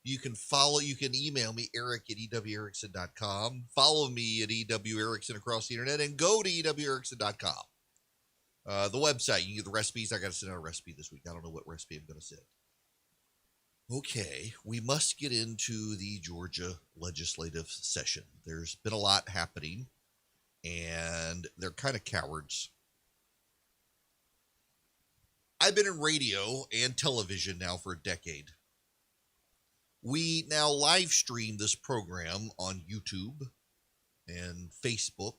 You can email me, eric@ewerickson.com. Follow me at ewerickson across the internet and go to ewerickson.com. The website, you can get the recipes. I got to send out a recipe this week. I don't know what recipe I'm going to send. Okay, we must get into the Georgia legislative session. There's been a lot happening, and they're kind of cowards. I've been in radio and television now for a decade. We now live stream this program on YouTube and Facebook,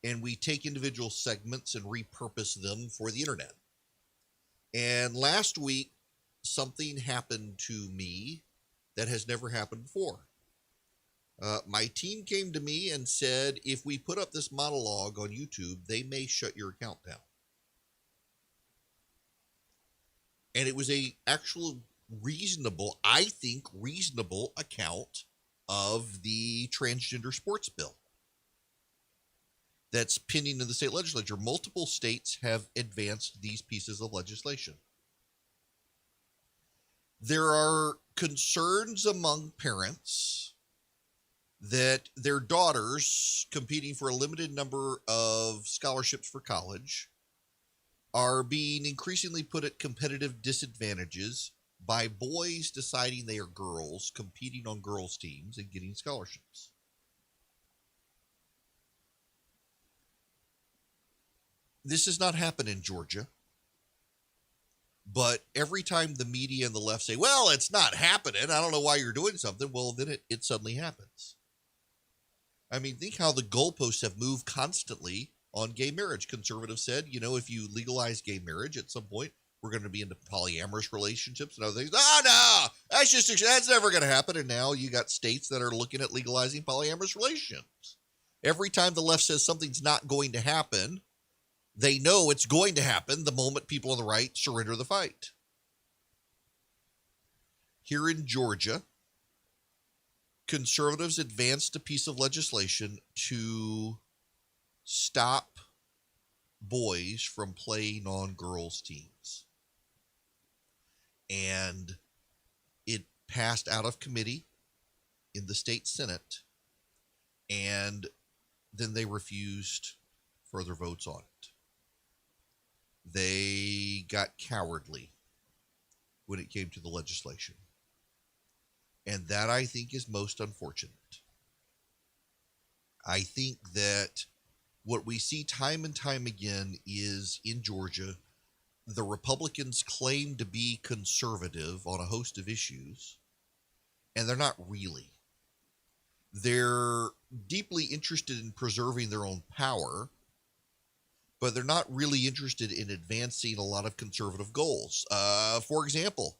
and we take individual segments and repurpose them for the internet. And last week, something happened to me that has never happened before. My team came to me and said, if we put up this monologue on YouTube, they may shut your account down. And it was a actual reasonable account of the transgender sports bill that's pending in the state legislature. Multiple states have advanced these pieces of legislation. There are concerns among parents that their daughters, competing for a limited number of scholarships for college, are being increasingly put at competitive disadvantages by boys deciding they are girls, competing on girls' teams and getting scholarships. This has not happened in Georgia. But every time the media and the left say, well, it's not happening, I don't know why you're doing something, well, then it suddenly happens. I mean, think how the goalposts have moved constantly on gay marriage. Conservatives said, if you legalize gay marriage at some point, we're going to be into polyamorous relationships and other things. No, that's never going to happen. And now you got states that are looking at legalizing polyamorous relationships. Every time the left says something's not going to happen, they know it's going to happen the moment people on the right surrender the fight. Here in Georgia, conservatives advanced a piece of legislation to stop boys from playing on girls' teams. And it passed out of committee in the state Senate, and then they refused further votes on it. They got cowardly when it came to the legislation. And that, I think, is most unfortunate. I think that what we see time and time again is in Georgia, the Republicans claim to be conservative on a host of issues, and they're not really. They're deeply interested in preserving their own power, but they're not really interested in advancing a lot of conservative goals. For example,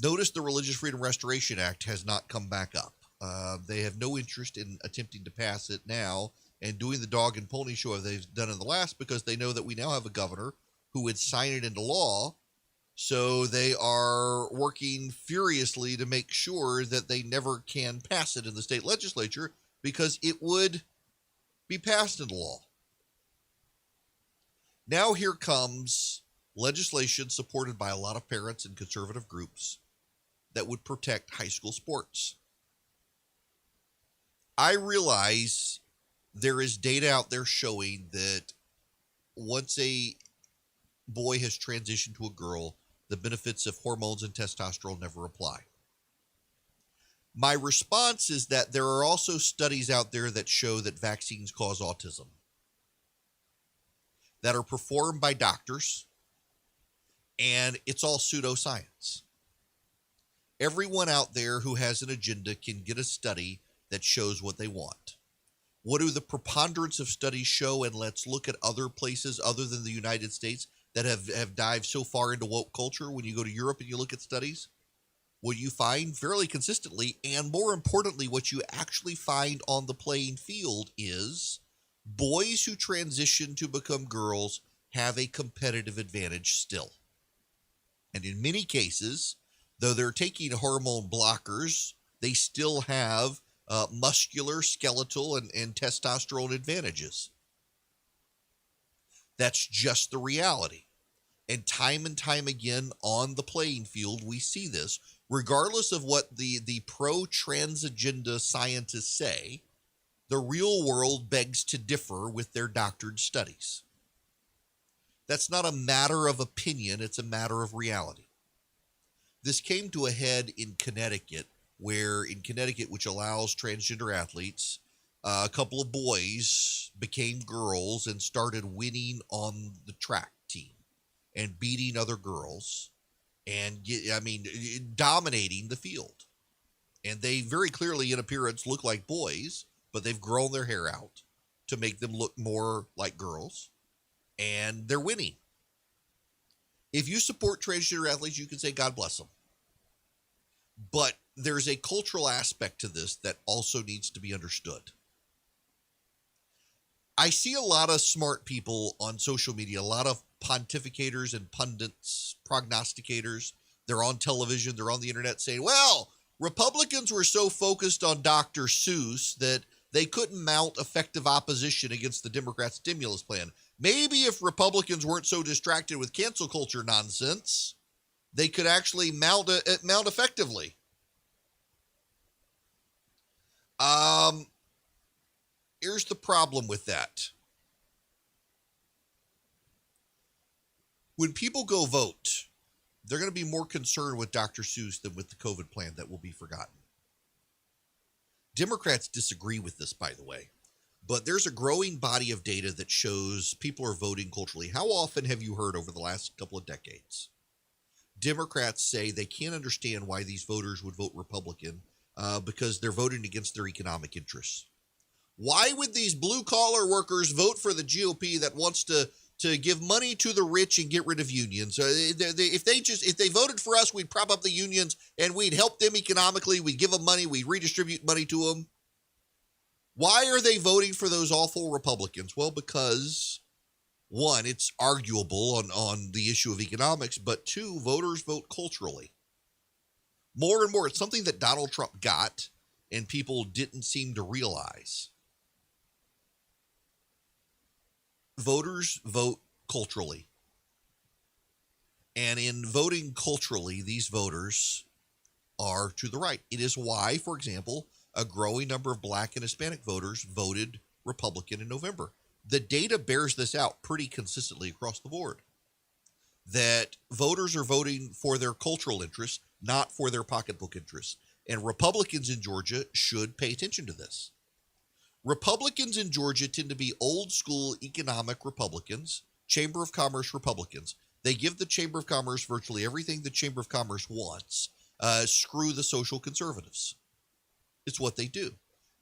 notice the Religious Freedom Restoration Act has not come back up. They have no interest in attempting to pass it now and doing the dog and pony show as they've done in the last, because they know that we now have a governor who would sign it into law. So they are working furiously to make sure that they never can pass it in the state legislature, because it would be passed into law. Now here comes legislation supported by a lot of parents and conservative groups that would protect high school sports. I realize there is data out there showing that once a boy has transitioned to a girl, the benefits of hormones and testosterone never apply. My response is that there are also studies out there that show that vaccines cause autism, that are performed by doctors, and it's all pseudoscience. Everyone out there who has an agenda can get a study that shows what they want. What do the preponderance of studies show? And let's look at other places other than the United States that have dived so far into woke culture. When you go to Europe and you look at studies, what you find fairly consistently, and more importantly, what you actually find on the playing field, is boys who transition to become girls have a competitive advantage still. And in many cases, though they're taking hormone blockers They still have muscular, skeletal, and testosterone advantages. That's just the reality. And time again on the playing field, we see this. Regardless of what the pro-trans agenda scientists say, the real world begs to differ with their doctored studies. That's not a matter of opinion, it's a matter of reality. This came to a head in Connecticut, which allows transgender athletes, a couple of boys became girls and started winning on the track team and beating other girls and, dominating the field. And they very clearly, in appearance, look like boys, but they've grown their hair out to make them look more like girls, and they're winning. If you support transgender athletes, you can say God bless them. But there's a cultural aspect to this that also needs to be understood. I see a lot of smart people on social media, a lot of pontificators and pundits, prognosticators. They're on television, they're on the internet saying, well, Republicans were so focused on Dr. Seuss that they couldn't mount effective opposition against the Democrat stimulus plan. Maybe if Republicans weren't so distracted with cancel culture nonsense, they could actually mount effectively. Here's the problem with that. When people go vote, they're going to be more concerned with Dr. Seuss than with the COVID plan that will be forgotten. Democrats disagree with this, by the way, but there's a growing body of data that shows people are voting culturally. How often have you heard over the last couple of decades Democrats say they can't understand why these voters would vote Republican because they're voting against their economic interests? Why would these blue-collar workers vote for the GOP that wants to give money to the rich and get rid of unions? If they voted for us, we'd prop up the unions and we'd help them economically. We'd give them money. We'd redistribute money to them. Why are they voting for those awful Republicans? Well, because, one, it's arguable on the issue of economics, but two, voters vote culturally. More and more, it's something that Donald Trump got and people didn't seem to realize. Voters vote culturally. And in voting culturally, these voters are to the right. It is why, for example, a growing number of Black and Hispanic voters voted Republican in November. The data bears this out pretty consistently across the board, that voters are voting for their cultural interests, not for their pocketbook interests. And Republicans in Georgia should pay attention to this. Republicans in Georgia tend to be old school economic Republicans, Chamber of Commerce Republicans. They give the Chamber of Commerce virtually everything the Chamber of Commerce wants. Screw the social conservatives. It's what they do.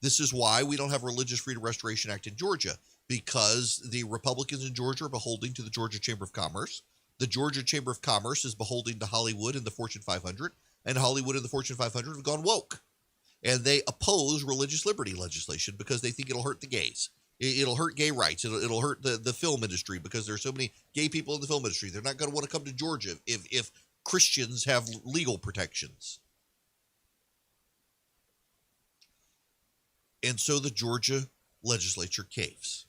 This is why we don't have a Religious Freedom Restoration Act in Georgia, because the Republicans in Georgia are beholden to the Georgia Chamber of Commerce. The Georgia Chamber of Commerce is beholden to Hollywood and the Fortune 500, and Hollywood and the Fortune 500 have gone woke. And they oppose religious liberty legislation because they think it'll hurt the gays. It'll hurt gay rights. It'll hurt the film industry because there's so many gay people in the film industry. They're not going to want to come to Georgia if Christians have legal protections. And so the Georgia legislature caves.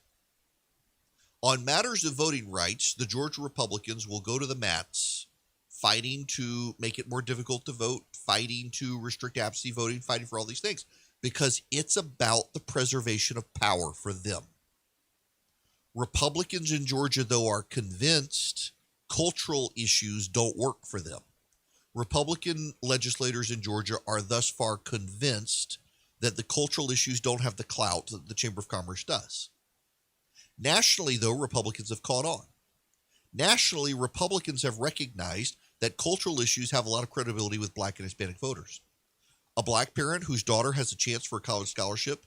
On matters of voting rights, the Georgia Republicans will go to the mats, fighting to make it more difficult to vote, fighting to restrict absentee voting, fighting for all these things, because it's about the preservation of power for them. Republicans in Georgia, though, are convinced cultural issues don't work for them. Republican legislators in Georgia are thus far convinced that the cultural issues don't have the clout that the Chamber of Commerce does. Nationally, though, Republicans have caught on. Nationally, Republicans have recognized that cultural issues have a lot of credibility with Black and Hispanic voters. A Black parent whose daughter has a chance for a college scholarship,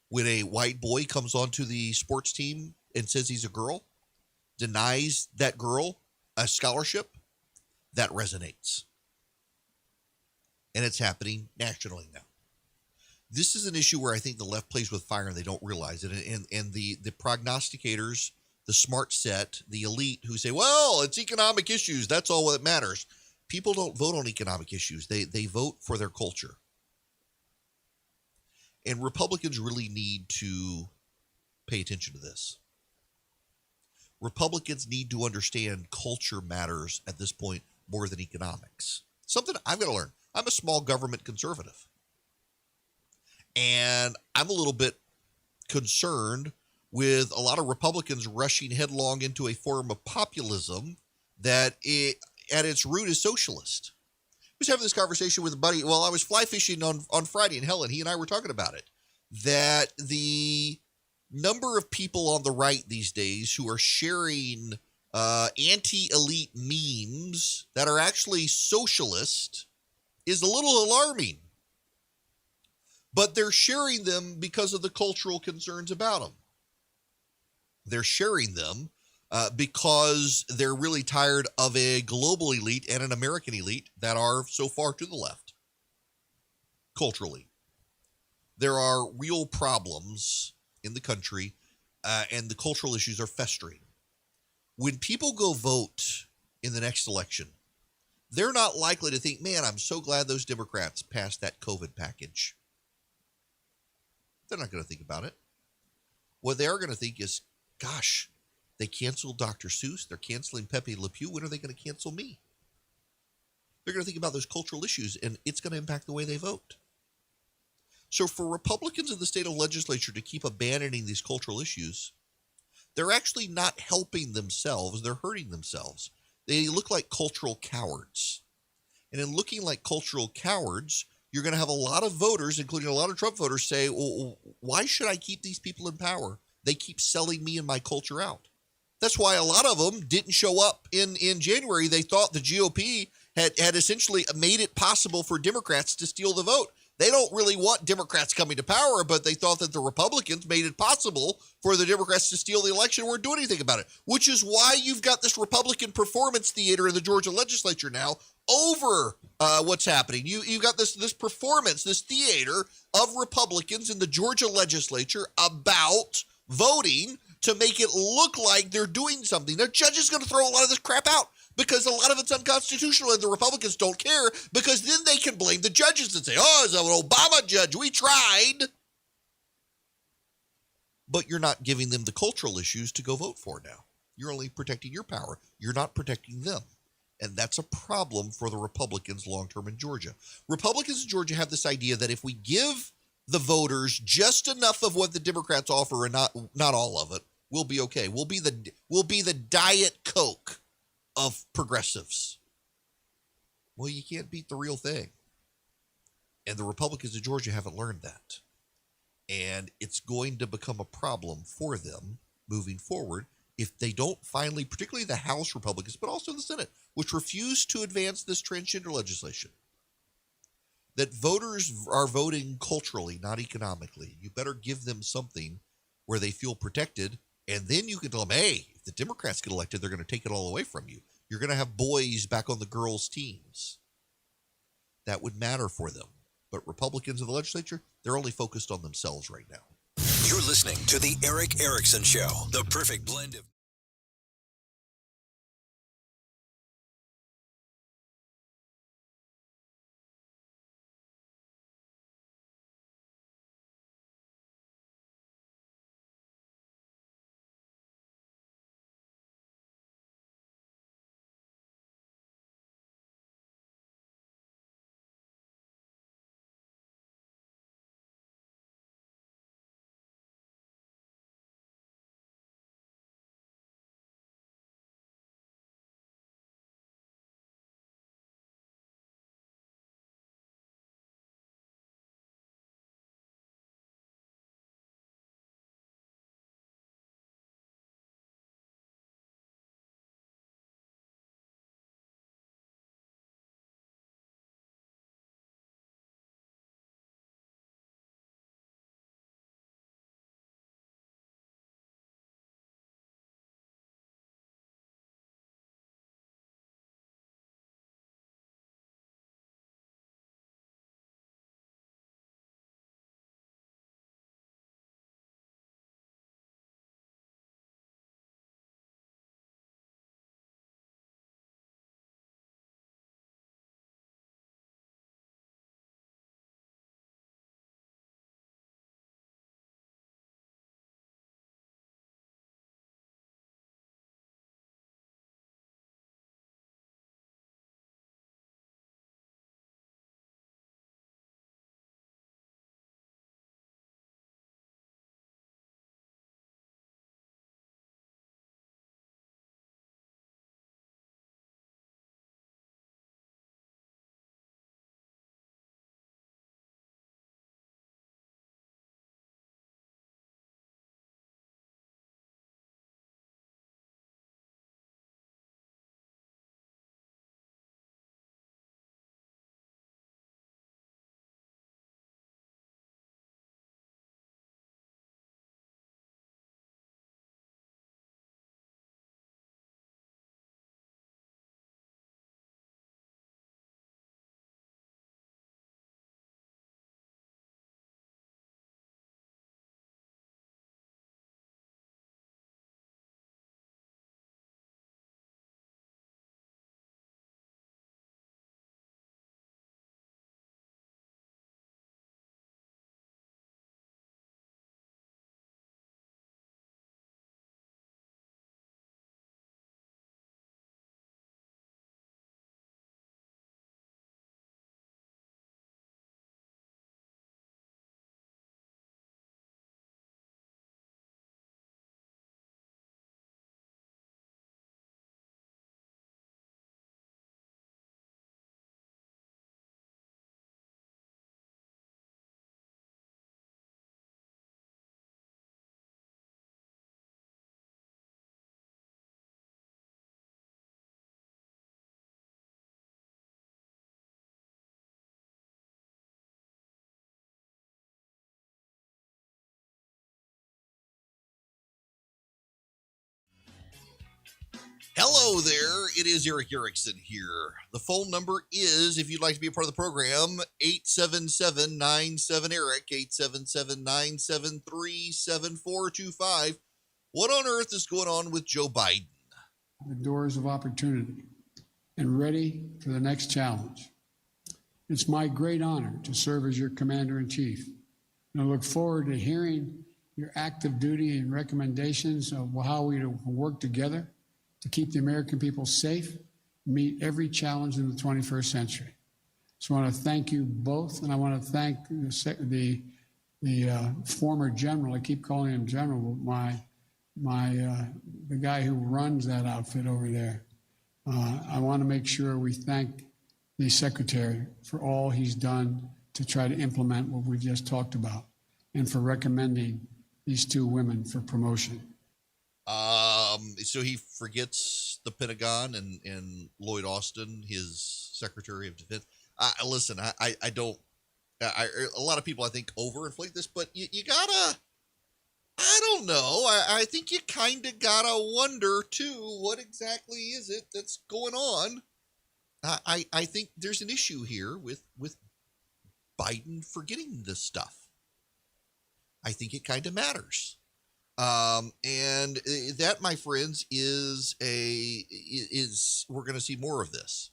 when a white boy comes onto the sports team and says he's a girl, denies that girl a scholarship, that resonates. And it's happening nationally now. This is an issue where I think the left plays with fire and they don't realize it. And the prognosticators, the smart set, the elite who say, well, it's economic issues, that's all that matters. People don't vote on economic issues. They vote for their culture. And Republicans really need to pay attention to this. Republicans need to understand culture matters at this point more than economics. Something I've got to learn. I'm a small government conservative. And I'm a little bit concerned with a lot of Republicans rushing headlong into a form of populism that at its root is socialist. I was having this conversation with a buddy while I was fly fishing on Friday in Helen. He and I were talking about it, that the number of people on the right these days who are sharing anti-elite memes that are actually socialist is a little alarming. But they're sharing them because of the cultural concerns about them. They're sharing them because they're really tired of a global elite and an American elite that are so far to the left culturally. There are real problems in the country, and the cultural issues are festering. When people go vote in the next election, they're not likely to think, man, I'm so glad those Democrats passed that COVID package. They're not going to think about it. What they are going to think is, gosh, they canceled Dr. Seuss. They're canceling Pepe Le Pew. When are they going to cancel me? They're going to think about those cultural issues, and it's going to impact the way they vote. So for Republicans in the state legislature to keep abandoning these cultural issues, they're actually not helping themselves. They're hurting themselves. They look like cultural cowards. And in looking like cultural cowards, you're going to have a lot of voters, including a lot of Trump voters, say, well, why should I keep these people in power? They keep selling me and my culture out. That's why a lot of them didn't show up in January. They thought the GOP had essentially made it possible for Democrats to steal the vote. They don't really want Democrats coming to power, but they thought that the Republicans made it possible for the Democrats to steal the election and weren't doing anything about it, which is why you've got this Republican performance theater in the Georgia legislature now over what's happening. You've got this performance, this theater of Republicans in the Georgia legislature about voting to make it look like they're doing something. The judge is going to throw a lot of this crap out because a lot of it's unconstitutional, and the Republicans don't care because then they can blame the judges and say, oh, it's an Obama judge. We tried. But you're not giving them the cultural issues to go vote for now. You're only protecting your power. You're not protecting them. And that's a problem for the Republicans long-term in Georgia. Republicans in Georgia have this idea that if we give the voters just enough of what the Democrats offer and not all of it, we'll be okay. We'll be the Diet Coke of progressives. Well, you can't beat the real thing. And the Republicans of Georgia haven't learned that. And it's going to become a problem for them moving forward if they don't finally, particularly the House Republicans, but also the Senate, which refuse to advance this transgender legislation. That voters are voting culturally, not economically. You better give them something where they feel protected, and then you can tell them, hey, if the Democrats get elected, they're going to take it all away from you. You're going to have boys back on the girls' teams. That would matter for them. But Republicans in the legislature, they're only focused on themselves right now. You're listening to the Erick Erickson Show, the perfect blend of Hello there. It is Erick Erickson here. The phone number is, if you'd like to be a part of the program, 877-97-ERIC, 877-973-7425. What on earth is going on with Joe Biden? The doors of opportunity and ready for the next challenge. It's my great honor to serve as your commander-in-chief, and I look forward to hearing your active duty and recommendations of how we work together to keep the American people safe, meet every challenge in the 21st century. So I want to thank you both, and I want to thank the former general. I keep calling him general, but the guy who runs that outfit over there. I want to make sure we thank the secretary for all he's done to try to implement what we just talked about, and for recommending these two women for promotion. So he forgets the Pentagon and Lloyd Austin, his Secretary of Defense. Listen, I don't. A lot of people, I think, overinflate this, but you gotta. I don't know. I think you kind of gotta wonder too. What exactly is it that's going on? I think there's an issue here with Biden forgetting this stuff. I think it kind of matters. And that, my friends, is we're going to see more of this.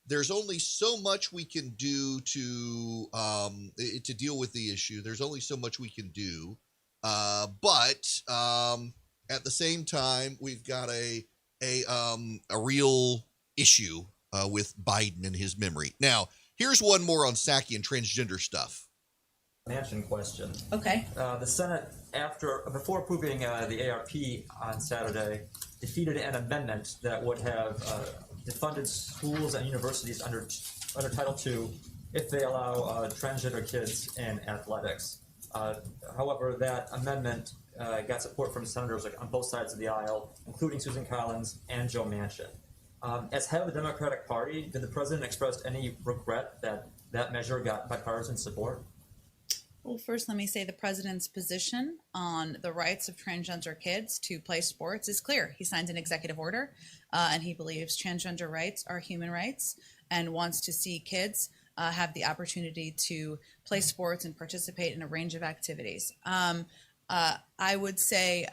There's only so much we can do to deal with the issue. There's only so much we can do. But at the same time, we've got a real issue with Biden and his memory. Now, here's one more on Psaki and transgender stuff. Manchin question. Okay. The Senate, before approving the ARP on Saturday, defeated an amendment that would have defunded schools and universities under Title II if they allow transgender kids in athletics. However, that amendment got support from senators on both sides of the aisle, including Susan Collins and Joe Manchin. As head of the Democratic Party, did the president express any regret that that measure got bipartisan support? Well, first, let me say the president's position on the rights of transgender kids to play sports is clear. He signed an executive order, and he believes transgender rights are human rights and wants to see kids have the opportunity to play sports and participate in a range of activities. I would say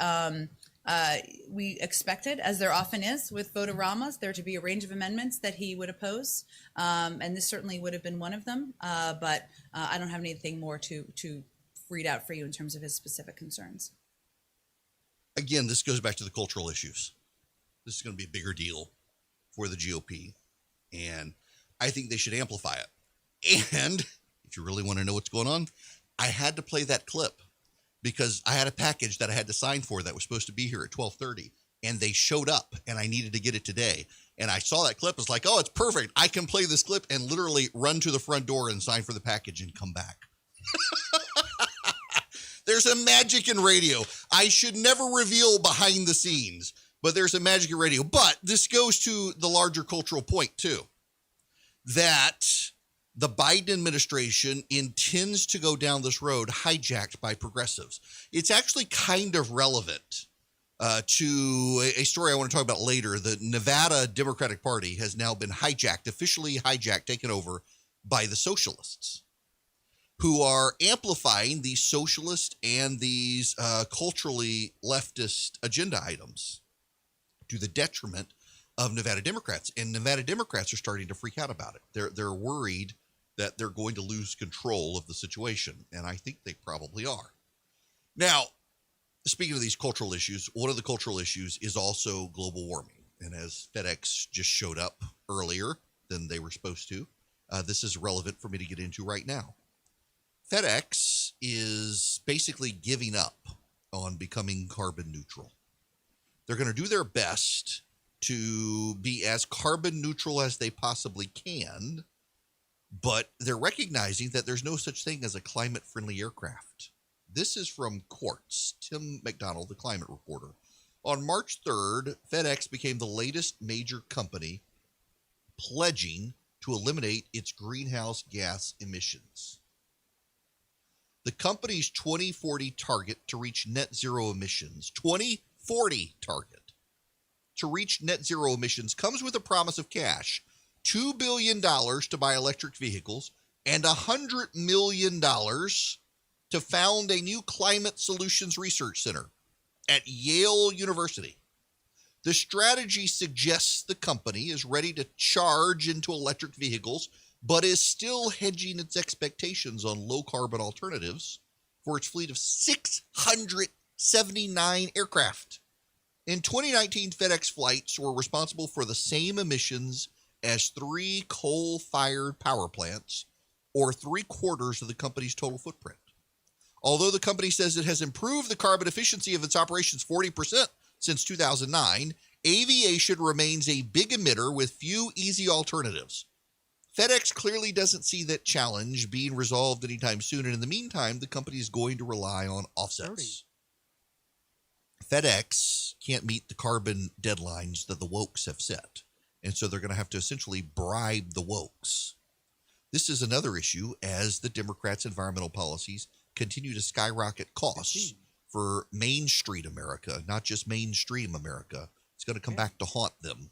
we expected, as there often is with vote-a-ramas, there to be a range of amendments that he would oppose, and this certainly would have been one of them, but I don't have anything more to read out for you in terms of his specific concerns. Again, this goes back to the cultural issues. This is going to be a bigger deal for the GOP, and I think they should amplify it. And if you really want to know what's going on, I had to play that clip because I had a package that I had to sign for that was supposed to be here at 12:30, and they showed up, and I needed to get it today. And I saw that clip. It's like, oh, it's perfect. I can play this clip and literally run to the front door and sign for the package and come back. There's a magic in radio. I should never reveal behind the scenes, but there's a magic in radio. But this goes to the larger cultural point, too, that the Biden administration intends to go down this road hijacked by progressives. It's actually kind of relevant to a story I want to talk about later. The Nevada Democratic Party has now been officially hijacked, taken over by the socialists, who are amplifying these socialist and these culturally leftist agenda items to the detriment of Nevada Democrats. And Nevada Democrats are starting to freak out about it. They're worried that they're going to lose control of the situation, and I think they probably are. Now, speaking of these cultural issues, one of the cultural issues is also global warming. And as FedEx just showed up earlier than they were supposed to, this is relevant for me to get into right now. FedEx is basically giving up on becoming carbon neutral. They're going to do their best to be as carbon neutral as they possibly can, but they're recognizing that there's no such thing as a climate-friendly aircraft. This is from Quartz, Tim McDonald, the climate reporter. On March 3rd, FedEx became the latest major company pledging to eliminate its greenhouse gas emissions. The company's 2040 target to reach net zero emissions, 2040 target, to reach net zero emissions comes with a promise of cash, $2 billion to buy electric vehicles and $100 million to found a new climate solutions research center at Yale University. The strategy suggests the company is ready to charge into electric vehicles, but is still hedging its expectations on low-carbon alternatives for its fleet of 679 aircraft. In 2019, FedEx flights were responsible for the same emissions as 3 coal-fired power plants, or 3/4 of the company's total footprint. Although the company says it has improved the carbon efficiency of its operations 40% since 2009, aviation remains a big emitter with few easy alternatives. FedEx clearly doesn't see that challenge being resolved anytime soon, and in the meantime, the company is going to rely on offsets. FedEx can't meet the carbon deadlines that the wokes have set, and so they're going to have to essentially bribe the wokes. This is another issue as the Democrats' environmental policies continue to skyrocket costs for Main Street America, not just mainstream America. It's going to come back to haunt them.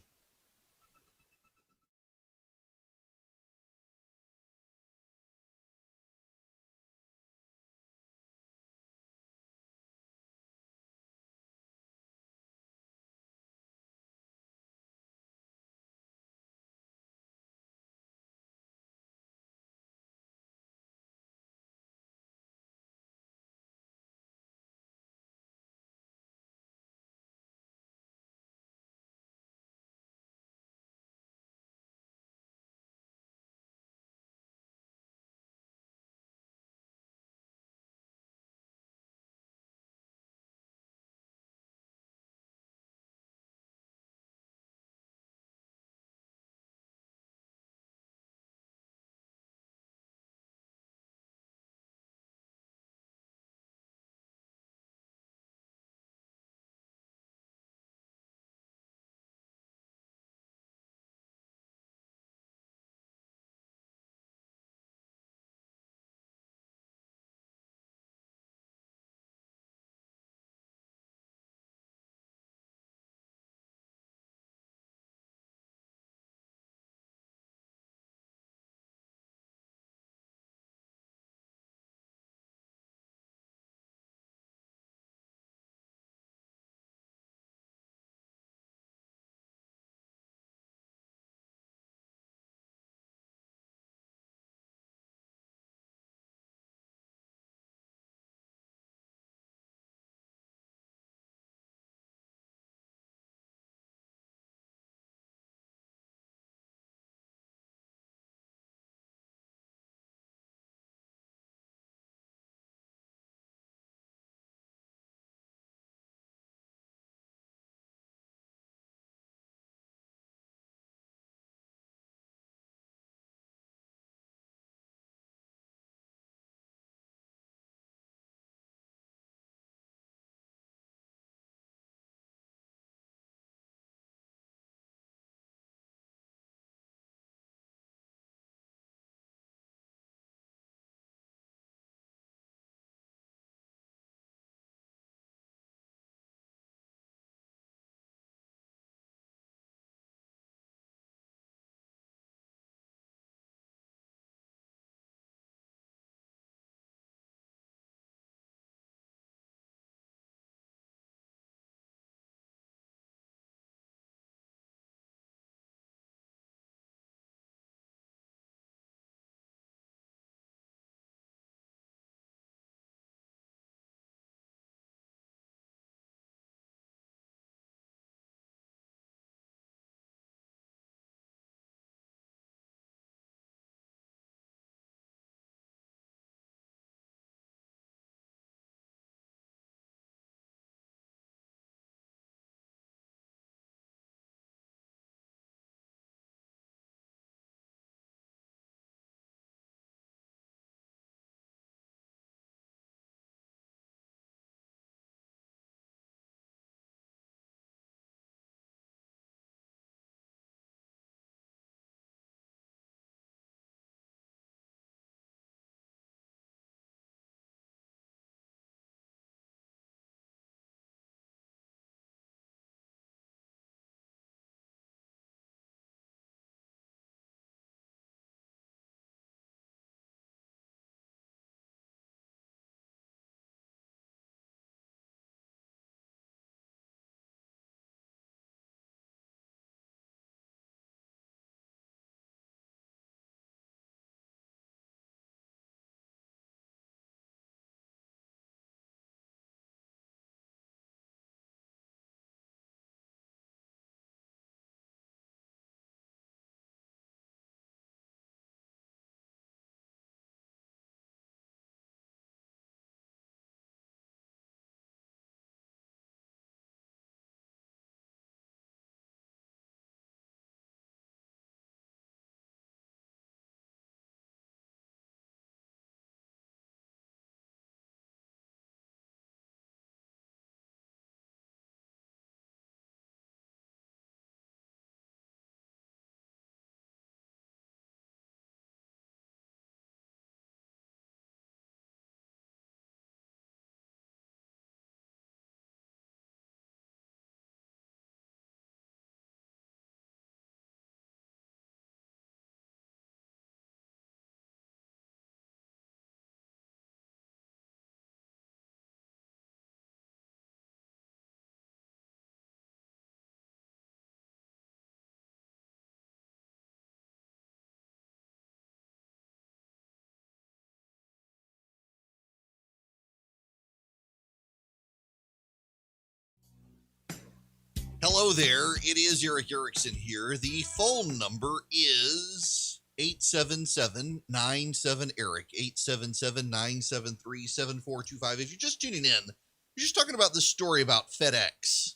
Hello there. It is Erick Erickson here. The phone number is 877-97-ERIC, 877-973-7425. If you're just tuning in, you're just talking about this story about FedEx.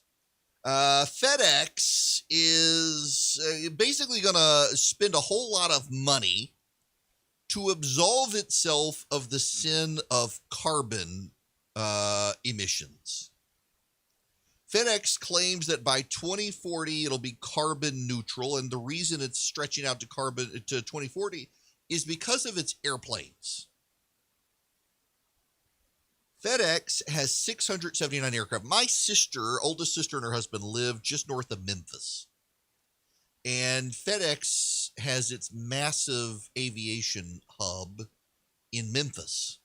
FedEx is basically going to spend a whole lot of money to absolve itself of the sin of carbon emissions. FedEx claims that by 2040 it'll be carbon neutral, and the reason it's stretching out to 2040 is because of its airplanes. FedEx has 679 aircraft. My sister, oldest sister, and her husband live just north of Memphis. And FedEx has its massive aviation hub in Memphis.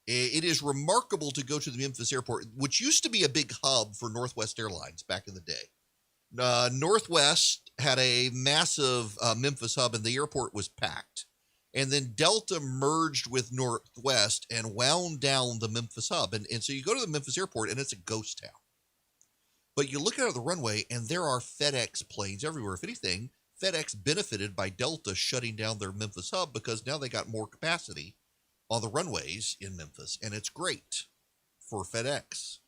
It is remarkable to go to the Memphis airport, which used to be a big hub for Northwest Airlines back in the day. Northwest had a massive Memphis hub, and the airport was packed. And then Delta merged with Northwest and wound down the Memphis hub. And so you go to the Memphis airport, and it's a ghost town. But you look out of the runway, and there are FedEx planes everywhere. If anything, FedEx benefited by Delta shutting down their Memphis hub because now they got more capacity on the runways in Memphis, and it's great for FedEx.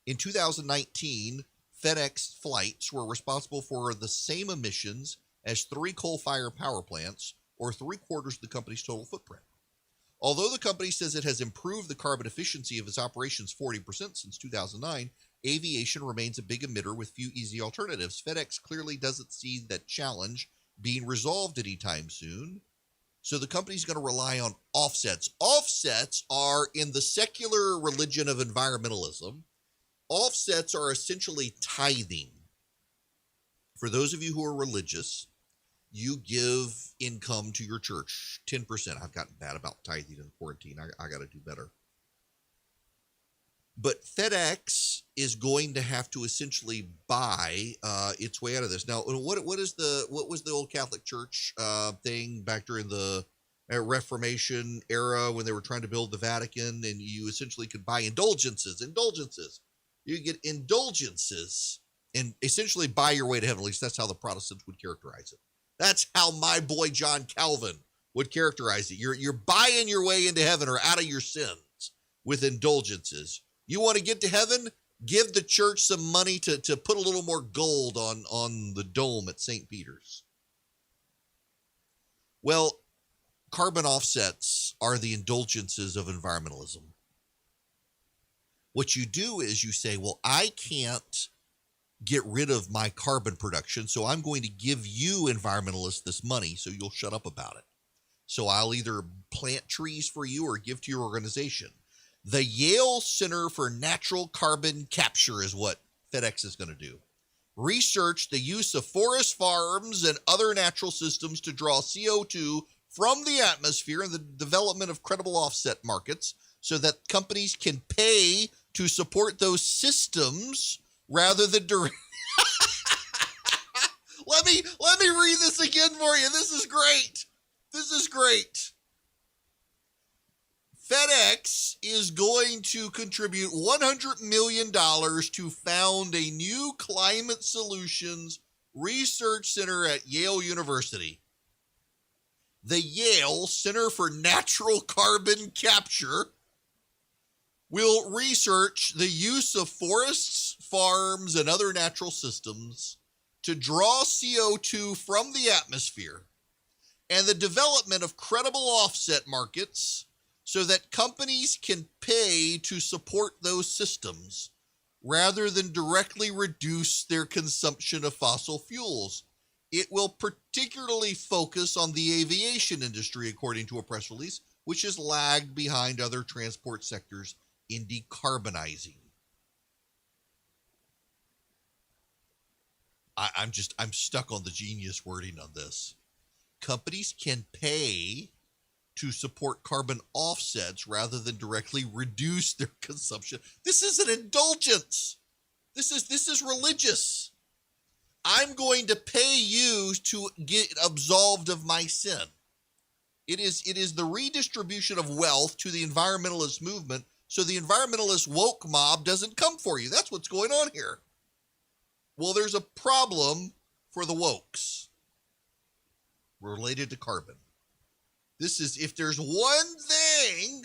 In 2019, FedEx flights were responsible for the same emissions as 3 coal-fired power plants, or 3/4 of the company's total footprint. Although the company says it has improved the carbon efficiency of its operations 40% since 2009, aviation remains a big emitter with few easy alternatives. FedEx clearly doesn't see that challenge being resolved anytime soon. So the company's going to rely on offsets. Offsets are in the secular religion of environmentalism. Offsets are essentially tithing. For those of you who are religious, you give income to your church, 10%. I've gotten bad about tithing in quarantine. I got to do better. But FedEx is going to have to essentially buy its way out of this. Now, what was the old Catholic Church thing back during the Reformation era when they were trying to build the Vatican, and you essentially could buy indulgences. You get indulgences and essentially buy your way to heaven. At least that's how the Protestants would characterize it. That's how my boy John Calvin would characterize it. You're buying your way into heaven or out of your sins with indulgences. You want to get to heaven? Give the church some money to put a little more gold on the dome at St. Peter's. Well, carbon offsets are the indulgences of environmentalism. What you do is you say, well, I can't get rid of my carbon production, so I'm going to give you environmentalists this money so you'll shut up about it. So I'll either plant trees for you or give to your organization. The Yale Center for Natural Carbon Capture is what FedEx is going to do. Research the use of forest farms and other natural systems to draw CO2 from the atmosphere and the development of credible offset markets so that companies can pay to support those systems rather than direct. Let me read this again for you. This is great. FedEx is going to contribute $100 million to found a new climate solutions research center at Yale University. The Yale Center for Natural Carbon Capture will research the use of forests, farms, and other natural systems to draw CO2 from the atmosphere and the development of credible offset markets so that companies can pay to support those systems rather than directly reduce their consumption of fossil fuels. It will particularly focus on the aviation industry, according to a press release, which has lagged behind other transport sectors in decarbonizing. I'm stuck on the genius wording on this. Companies can pay to support carbon offsets rather than directly reduce their consumption. This is an indulgence. This is religious. I'm going to pay you to get absolved of my sin. It is the redistribution of wealth to the environmentalist movement so the environmentalist woke mob doesn't come for you. That's what's going on here. Well, there's a problem for the wokes related to carbon. This is, if there's one thing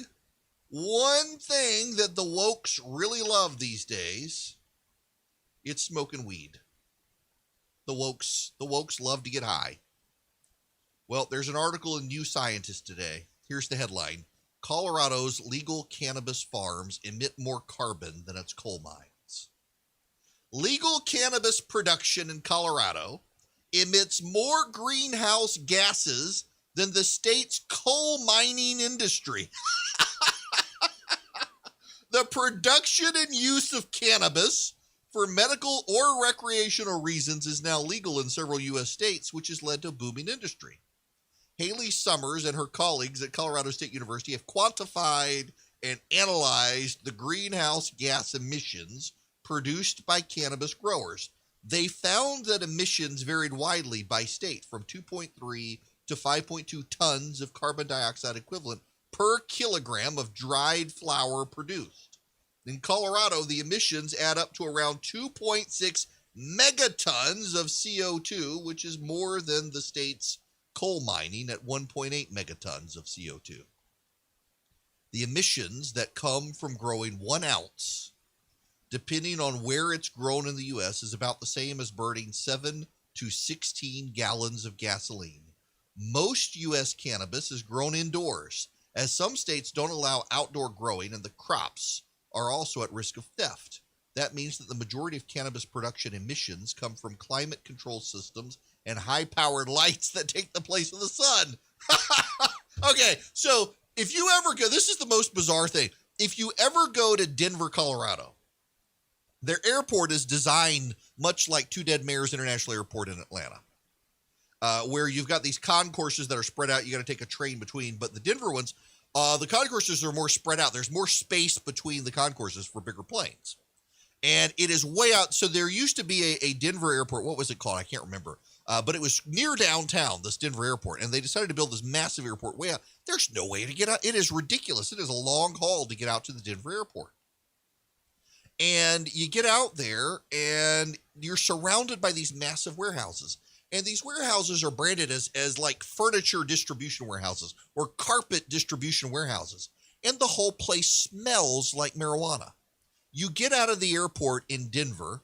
that the wokes really love these days, it's smoking weed. The wokes love to get high. Well, there's an article in New Scientist today. Here's the headline. Colorado's legal cannabis farms emit more carbon than its coal mines. Legal cannabis production in Colorado emits more greenhouse gases than the state's coal mining industry. The production and use of cannabis for medical or recreational reasons is now legal in several U.S. states, which has led to a booming industry. Haley Summers and her colleagues at Colorado State University have quantified and analyzed the greenhouse gas emissions produced by cannabis growers. They found that emissions varied widely by state, from 2.3 to 5.2 tons of carbon dioxide equivalent per kilogram of dried flower produced. In Colorado, the emissions add up to around 2.6 megatons of CO2, which is more than the state's coal mining at 1.8 megatons of CO2. The emissions that come from growing 1 ounce, depending on where it's grown in the U.S., is about the same as burning 7 to 16 gallons of gasoline. Most U.S. cannabis is grown indoors, as some states don't allow outdoor growing, and the crops are also at risk of theft. That means that the majority of cannabis production emissions come from climate control systems and high-powered lights that take the place of the sun. Okay, so if you ever go, this is the most bizarre thing. If you ever go to Denver, Colorado, their airport is designed much like Two Dead Mayors International Airport in Atlanta, where you've got these concourses that are spread out. You got to take a train between, but the Denver ones, the concourses are more spread out. There's more space between the concourses for bigger planes. And it is way out. So there used to be a Denver airport. What was it called? I can't remember. But it was near downtown, this Denver airport. And they decided to build this massive airport way out. There's no way to get out. It is ridiculous. It is a long haul to get out to the Denver airport. And you get out there and you're surrounded by these massive warehouses. And these warehouses are branded as like furniture distribution warehouses or carpet distribution warehouses. And the whole place smells like marijuana. You get out of the airport in Denver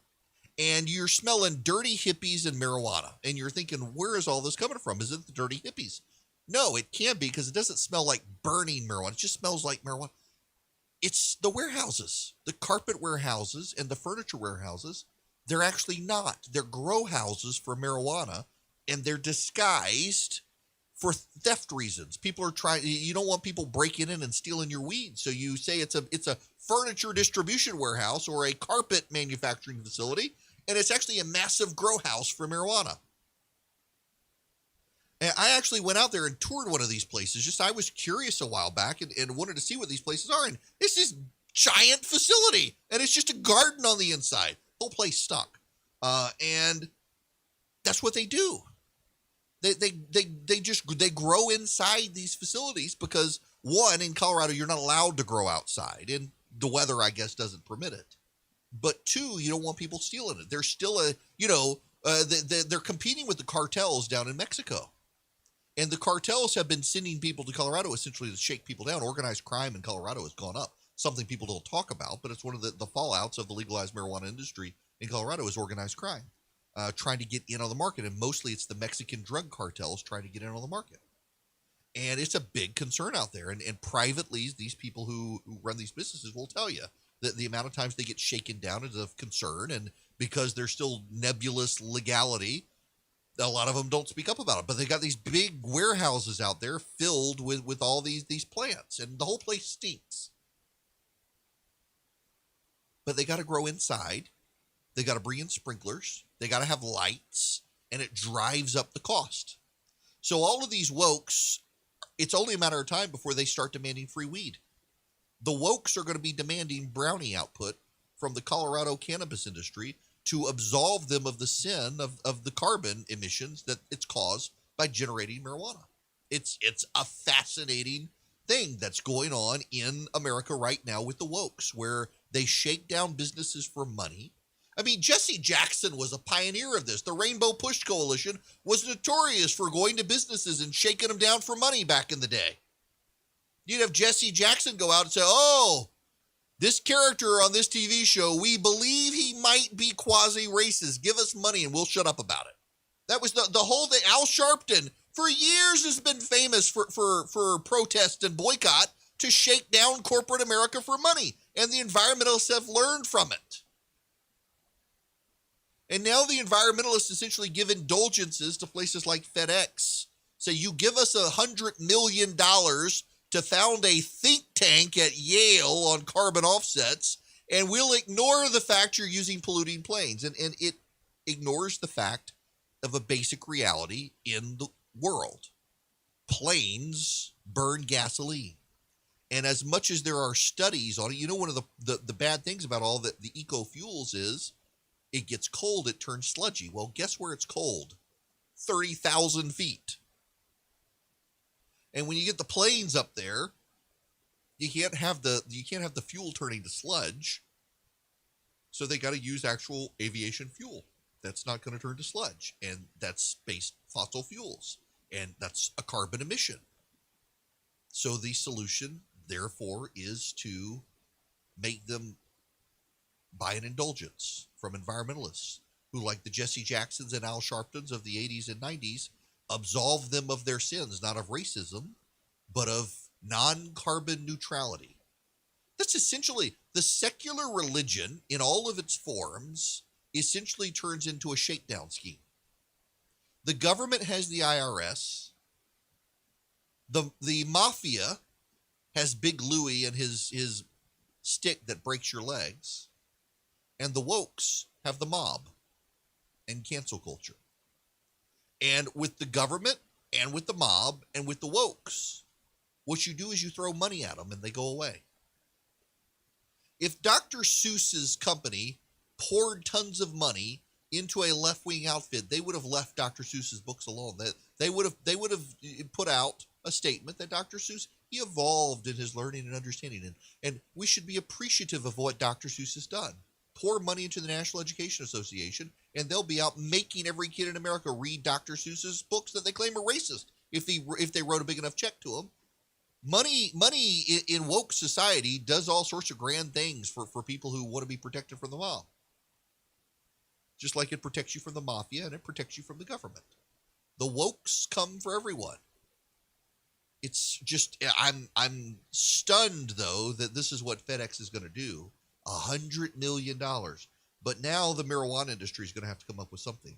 and you're smelling dirty hippies and marijuana. And you're thinking, where is all this coming from? Is it the dirty hippies? No, it can't be, because it doesn't smell like burning marijuana. It just smells like marijuana. It's the warehouses, the carpet warehouses and the furniture warehouses. They're actually not. They're grow houses for marijuana, and they're disguised for theft reasons. People are trying, you don't want people breaking in and stealing your weed. So you say it's a furniture distribution warehouse or a carpet manufacturing facility, and it's actually a massive grow house for marijuana. And I actually went out there and toured one of these places. I was curious a while back and wanted to see what these places are. And it's this giant facility, and it's just a garden on the inside. The whole place stunk. And that's what they do. They grow inside these facilities because, one, in Colorado, you're not allowed to grow outside, and the weather, I guess, doesn't permit it. But two, you don't want people stealing it. There's still they're competing with the cartels down in Mexico. And the cartels have been sending people to Colorado essentially to shake people down. Organized crime in Colorado has gone up. Something people don't talk about, but it's one of the fallouts of the legalized marijuana industry in Colorado is organized crime, trying to get in on the market. And mostly it's the Mexican drug cartels trying to get in on the market. And it's a big concern out there. And privately, these people who run these businesses will tell you that the amount of times they get shaken down is of concern. And because there's still nebulous legality, a lot of them don't speak up about it. But they got these big warehouses out there filled with all these plants. And the whole place stinks. But they got to grow inside. They got to bring in sprinklers. They got to have lights. And it drives up the cost. So all of these wokes, it's only a matter of time before they start demanding free weed. The wokes are going to be demanding brownie output from the Colorado cannabis industry to absolve them of the sin of the carbon emissions that it's caused by generating marijuana. It's a fascinating thing that's going on in America right now with the wokes, where they shake down businesses for money. I mean, Jesse Jackson was a pioneer of this. The Rainbow Push Coalition was notorious for going to businesses and shaking them down for money back in the day. You'd have Jesse Jackson go out and say, oh, this character on this TV show, we believe he might be quasi-racist. Give us money and we'll shut up about it. That was the whole thing. Al Sharpton, for years, has been famous for protest and boycott to shake down corporate America for money. And the environmentalists have learned from it. And now the environmentalists essentially give indulgences to places like FedEx. So you give us $100 million to found a think tank at Yale on carbon offsets, and we'll ignore the fact you're using polluting planes. And it ignores the fact of a basic reality in the world. Planes burn gasoline. And as much as there are studies on it, you know, one of the bad things about all the eco-fuels is it gets cold, it turns sludgy. Well, guess where it's cold? 30,000 feet. And when you get the planes up there, you can't have the fuel turning to sludge. So they got to use actual aviation fuel. That's not going to turn to sludge, and that's based fossil fuels, and that's a carbon emission. So the solution, therefore, is to make them buy an indulgence from environmentalists who, like the Jesse Jacksons and Al Sharptons of the 80s and 90s, absolve them of their sins, not of racism, but of non-carbon neutrality. That's essentially the secular religion in all of its forms essentially turns into a shakedown scheme. The government has the IRS. The mafia has Big Louie and his stick that breaks your legs. And the wokes have the mob and cancel culture. And with the government and with the mob and with the wokes, what you do is you throw money at them and they go away. If Dr. Seuss's company poured tons of money into a left-wing outfit, they would have left Dr. Seuss's books alone. They would have put out a statement that Dr. Seuss, he evolved in his learning and understanding, and we should be appreciative of what Dr. Seuss has done. Pour money into the National Education Association, and they'll be out making every kid in America read Dr. Seuss's books that they claim are racist if they wrote a big enough check to them. Money in woke society does all sorts of grand things for people who want to be protected from the mob. Just like it protects you from the mafia and it protects you from the government. The wokes come for everyone. It's just, I'm stunned, though, that this is what FedEx is going to do. $100 million. But now the marijuana industry is going to have to come up with something.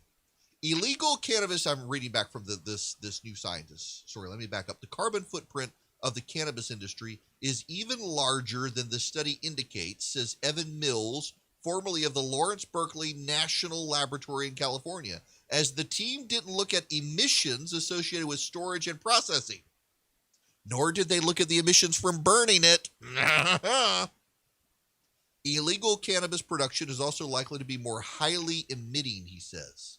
Illegal cannabis, I'm reading back from this New Scientist. Sorry, let me back up. The carbon footprint of the cannabis industry is even larger than the study indicates, says Evan Mills, formerly of the Lawrence Berkeley National Laboratory in California, as the team didn't look at emissions associated with storage and processing. Nor did they look at the emissions from burning it. Illegal cannabis production is also likely to be more highly emitting, he says.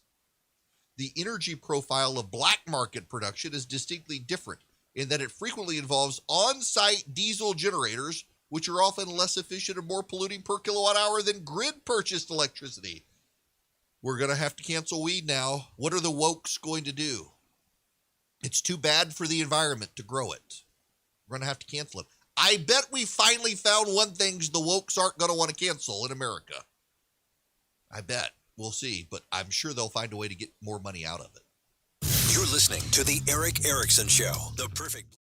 The energy profile of black market production is distinctly different in that it frequently involves on-site diesel generators, which are often less efficient and more polluting per kilowatt hour than grid-purchased electricity. We're going to have to cancel weed now. What are the wokes going to do? It's too bad for the environment to grow it. We're going to have to cancel it. I bet we finally found one thing the wokes aren't going to want to cancel in America. I bet. We'll see. But I'm sure they'll find a way to get more money out of it. You're listening to The Erick Erickson Show, the perfect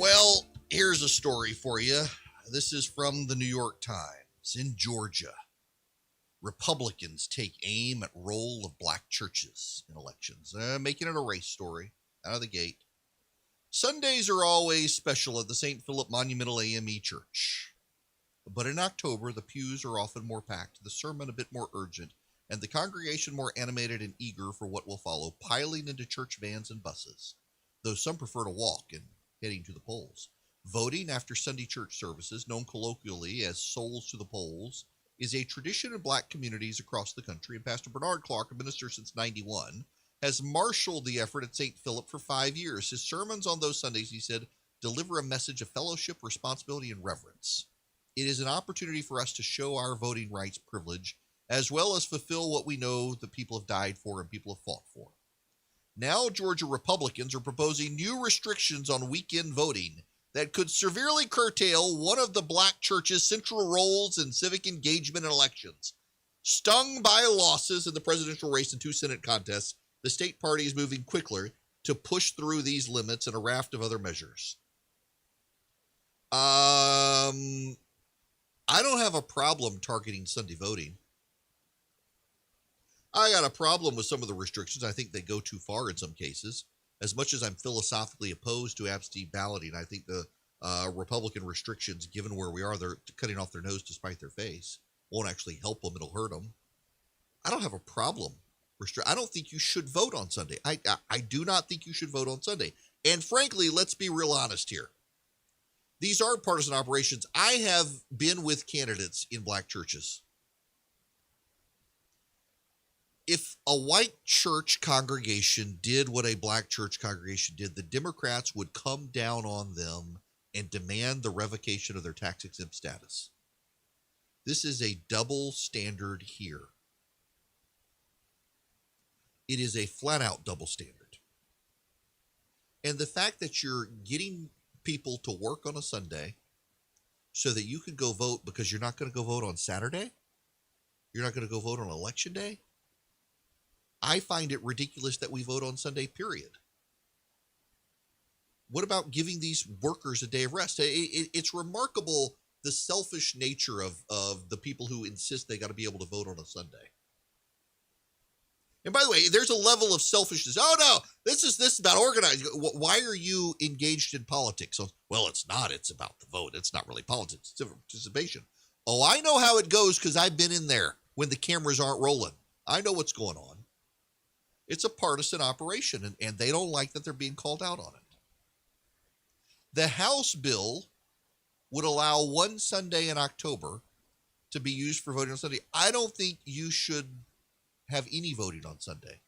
Well, here's a story for you. This is from the New York Times. In Georgia, Republicans take aim at role of black churches in elections, making it a race story out of the gate. Sundays are always special at the St. Philip Monumental AME Church. But in October, the pews are often more packed, the sermon a bit more urgent, and the congregation more animated and eager for what will follow, piling into church vans and buses, though some prefer to walk and heading to the polls. Voting after Sunday church services, known colloquially as souls to the polls, is a tradition in black communities across the country, and Pastor Bernard Clark, a minister since 91, has marshaled the effort at St. Philip for 5 years. His sermons on those Sundays, he said, deliver a message of fellowship, responsibility, and reverence. It is an opportunity for us to show our voting rights privilege, as well as fulfill what we know the people have died for and people have fought for. Now, Georgia Republicans are proposing new restrictions on weekend voting that could severely curtail one of the black church's central roles in civic engagement in elections. Stung by losses in the presidential race and 2 Senate contests, the state party is moving quickly to push through these limits and a raft of other measures. I don't have a problem targeting Sunday voting. I got a problem with some of the restrictions. I think they go too far in some cases. As much as I'm philosophically opposed to absentee balloting, I think the Republican restrictions, given where we are, they're cutting off their nose to spite their face, won't actually help them. It'll hurt them. I don't have a problem. I don't think you should vote on Sunday. I do not think you should vote on Sunday. And frankly, let's be real honest here. These are partisan operations. I have been with candidates in black churches. If a white church congregation did what a black church congregation did, the Democrats would come down on them and demand the revocation of their tax-exempt status. This is a double standard here. It is a flat-out double standard. And the fact that you're getting people to work on a Sunday so that you can go vote because you're not going to go vote on Saturday, you're not going to go vote on Election Day, I find it ridiculous that we vote on Sunday, period. What about giving these workers a day of rest? It's remarkable the selfish nature of the people who insist they got to be able to vote on a Sunday. And by the way, there's a level of selfishness. Oh, no, this is about organizing. Why are you engaged in politics? So, well, it's not. It's about the vote. It's not really politics. It's participation. Oh, I know how it goes because I've been in there when the cameras aren't rolling. I know what's going on. It's a partisan operation, and they don't like that they're being called out on it. The House bill would allow one Sunday in October to be used for voting on Sunday. I don't think you should have any voting on Sunday.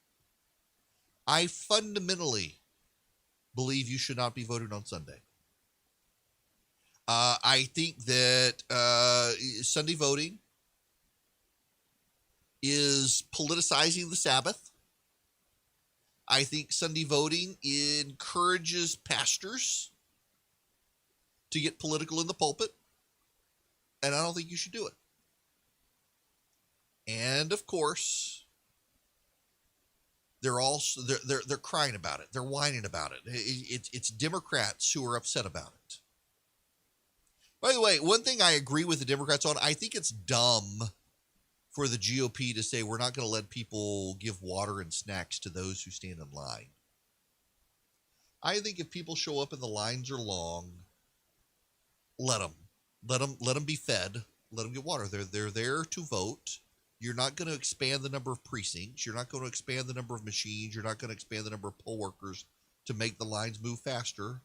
I fundamentally believe you should not be voting on Sunday. I think that Sunday voting is politicizing the Sabbath. I think Sunday voting encourages pastors to get political in the pulpit, and I don't think you should do it. And of course, they're crying about it. They're whining about it. It's Democrats who are upset about it. By the way, one thing I agree with the Democrats on, I think it's dumb for the GOP to say we're not going to let people give water and snacks to those who stand in line. I think if people show up and the lines are long, let them be fed, let them get water. They're there to vote. You're not going to expand the number of precincts. You're not going to expand the number of machines. You're not going to expand the number of poll workers to make the lines move faster.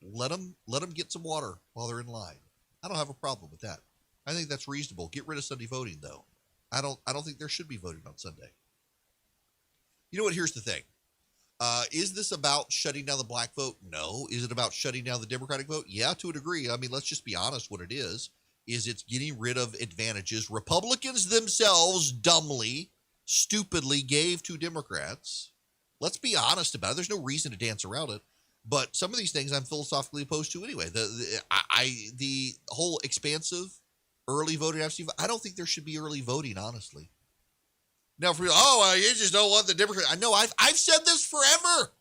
Let them get some water while they're in line. I don't have a problem with that. I think that's reasonable. Get rid of Sunday voting, though. I don't think there should be voting on Sunday. You know what? Here's the thing. Is this about shutting down the black vote? No. Is it about shutting down the Democratic vote? Yeah, to a degree. I mean, let's just be honest what it is it's getting rid of advantages Republicans themselves dumbly, stupidly gave to Democrats. Let's be honest about it. There's no reason to dance around it. But some of these things I'm philosophically opposed to anyway. The whole expansive early voting, I don't think there should be early voting, honestly. Now, you just don't want the Democrats. I know I've said this forever.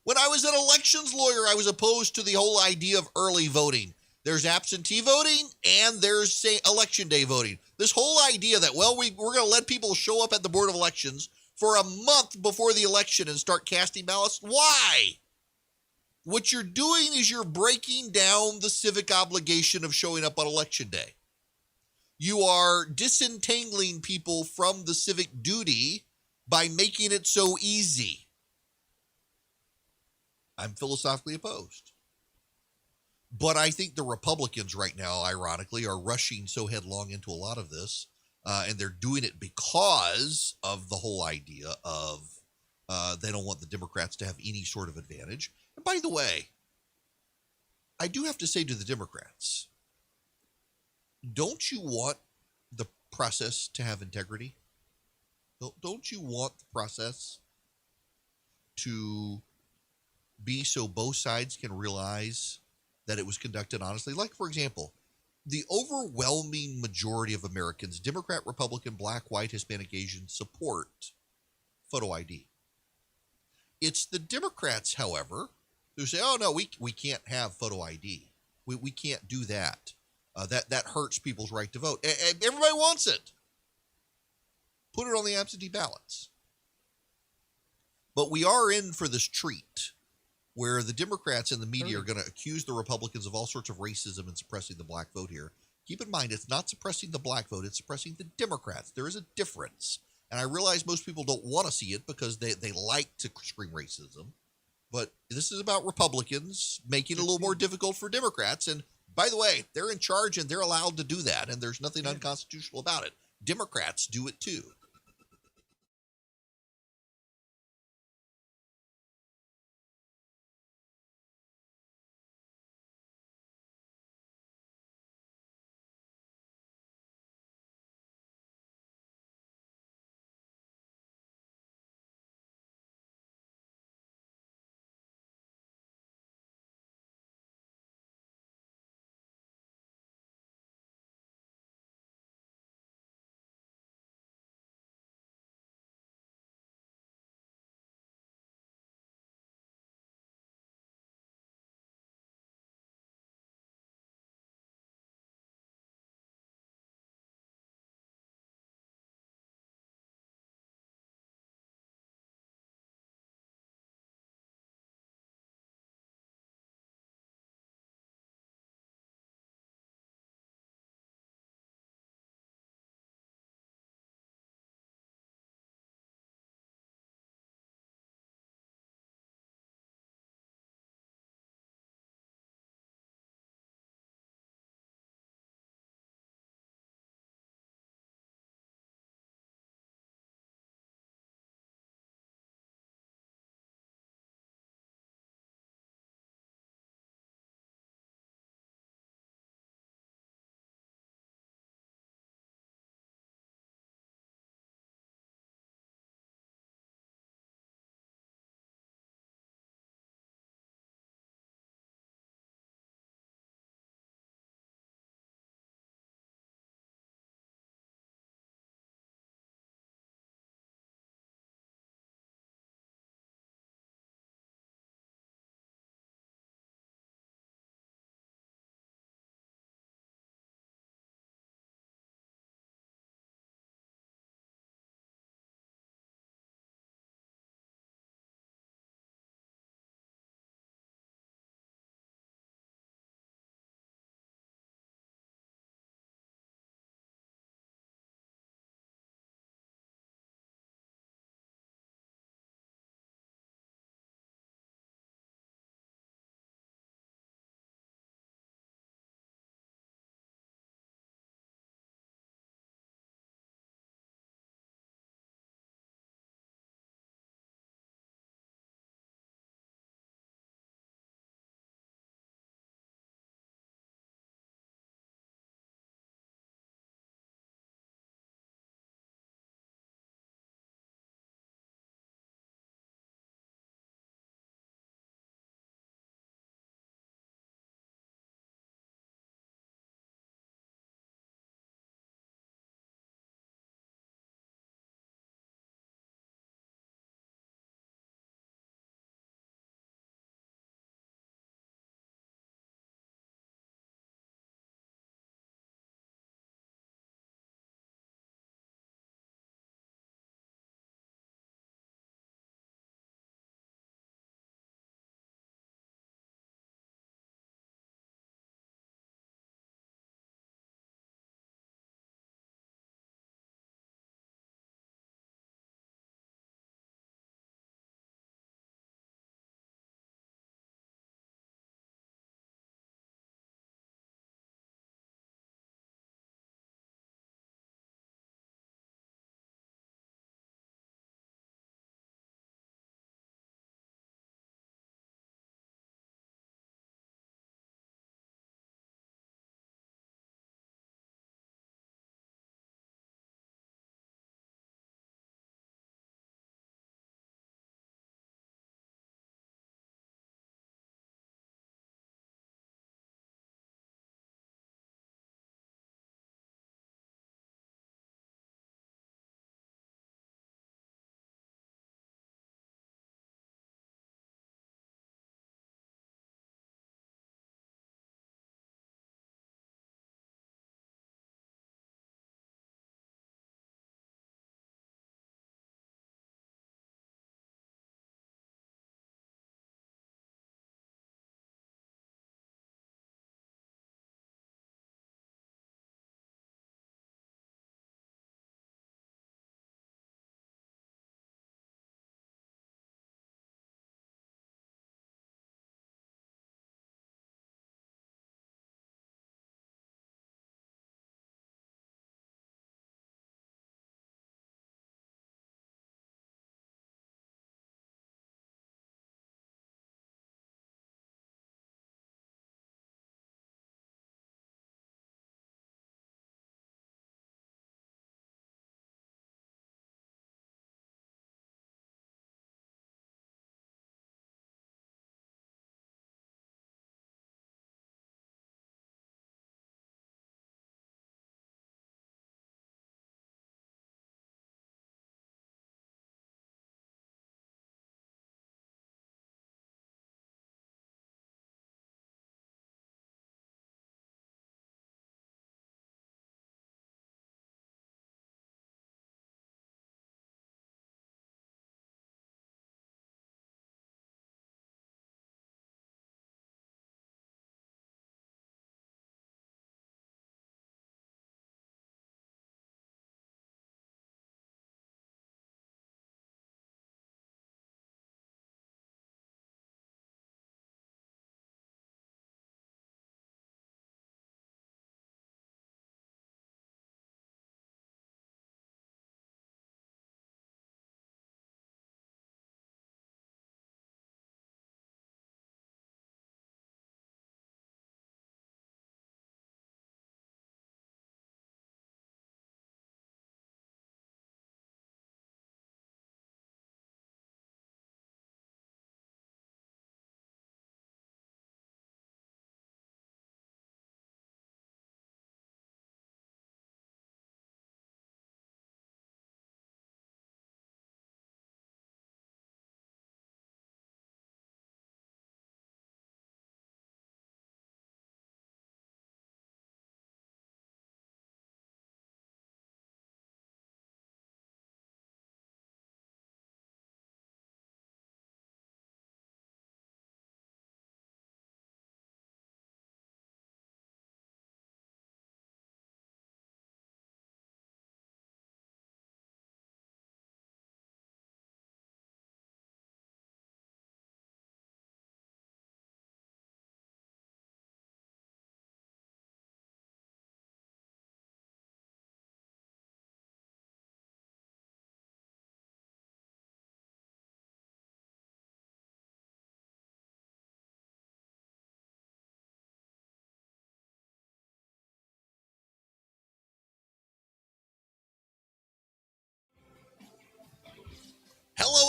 When I was an elections lawyer, I was opposed to the whole idea of early voting. There's absentee voting and there's, say, election day voting. This whole idea that, well, we're going to let people show up at the Board of Elections for a month before the election and start casting ballots. Why? What you're doing is you're breaking down the civic obligation of showing up on election day. You are disentangling people from the civic duty by making it so easy. I'm philosophically opposed. But I think the Republicans right now, ironically, are rushing so headlong into a lot of this, and they're doing it because of the whole idea of they don't want the Democrats to have any sort of advantage. And by the way, I do have to say to the Democrats, don't you want the process to have integrity? Don't you want the process to be so both sides can realize that it was conducted honestly? Like, for example, the overwhelming majority of Americans, Democrat, Republican, Black, White, Hispanic, Asian, support photo ID. It's the Democrats, however, who say, oh, no, we can't have photo ID. We can't do that. That hurts people's right to vote. Everybody wants it. Put it on the absentee ballots. But we are in for this treat where the Democrats and the media are going to accuse the Republicans of all sorts of racism and suppressing the black vote here. Keep in mind, it's not suppressing the black vote, it's suppressing the Democrats. There is a difference. And I realize most people don't want to see it because they like to scream racism. But this is about Republicans making it a little more difficult for Democrats. And by the way, they're in charge and they're allowed to do that. And there's nothing unconstitutional about it. Democrats do it too.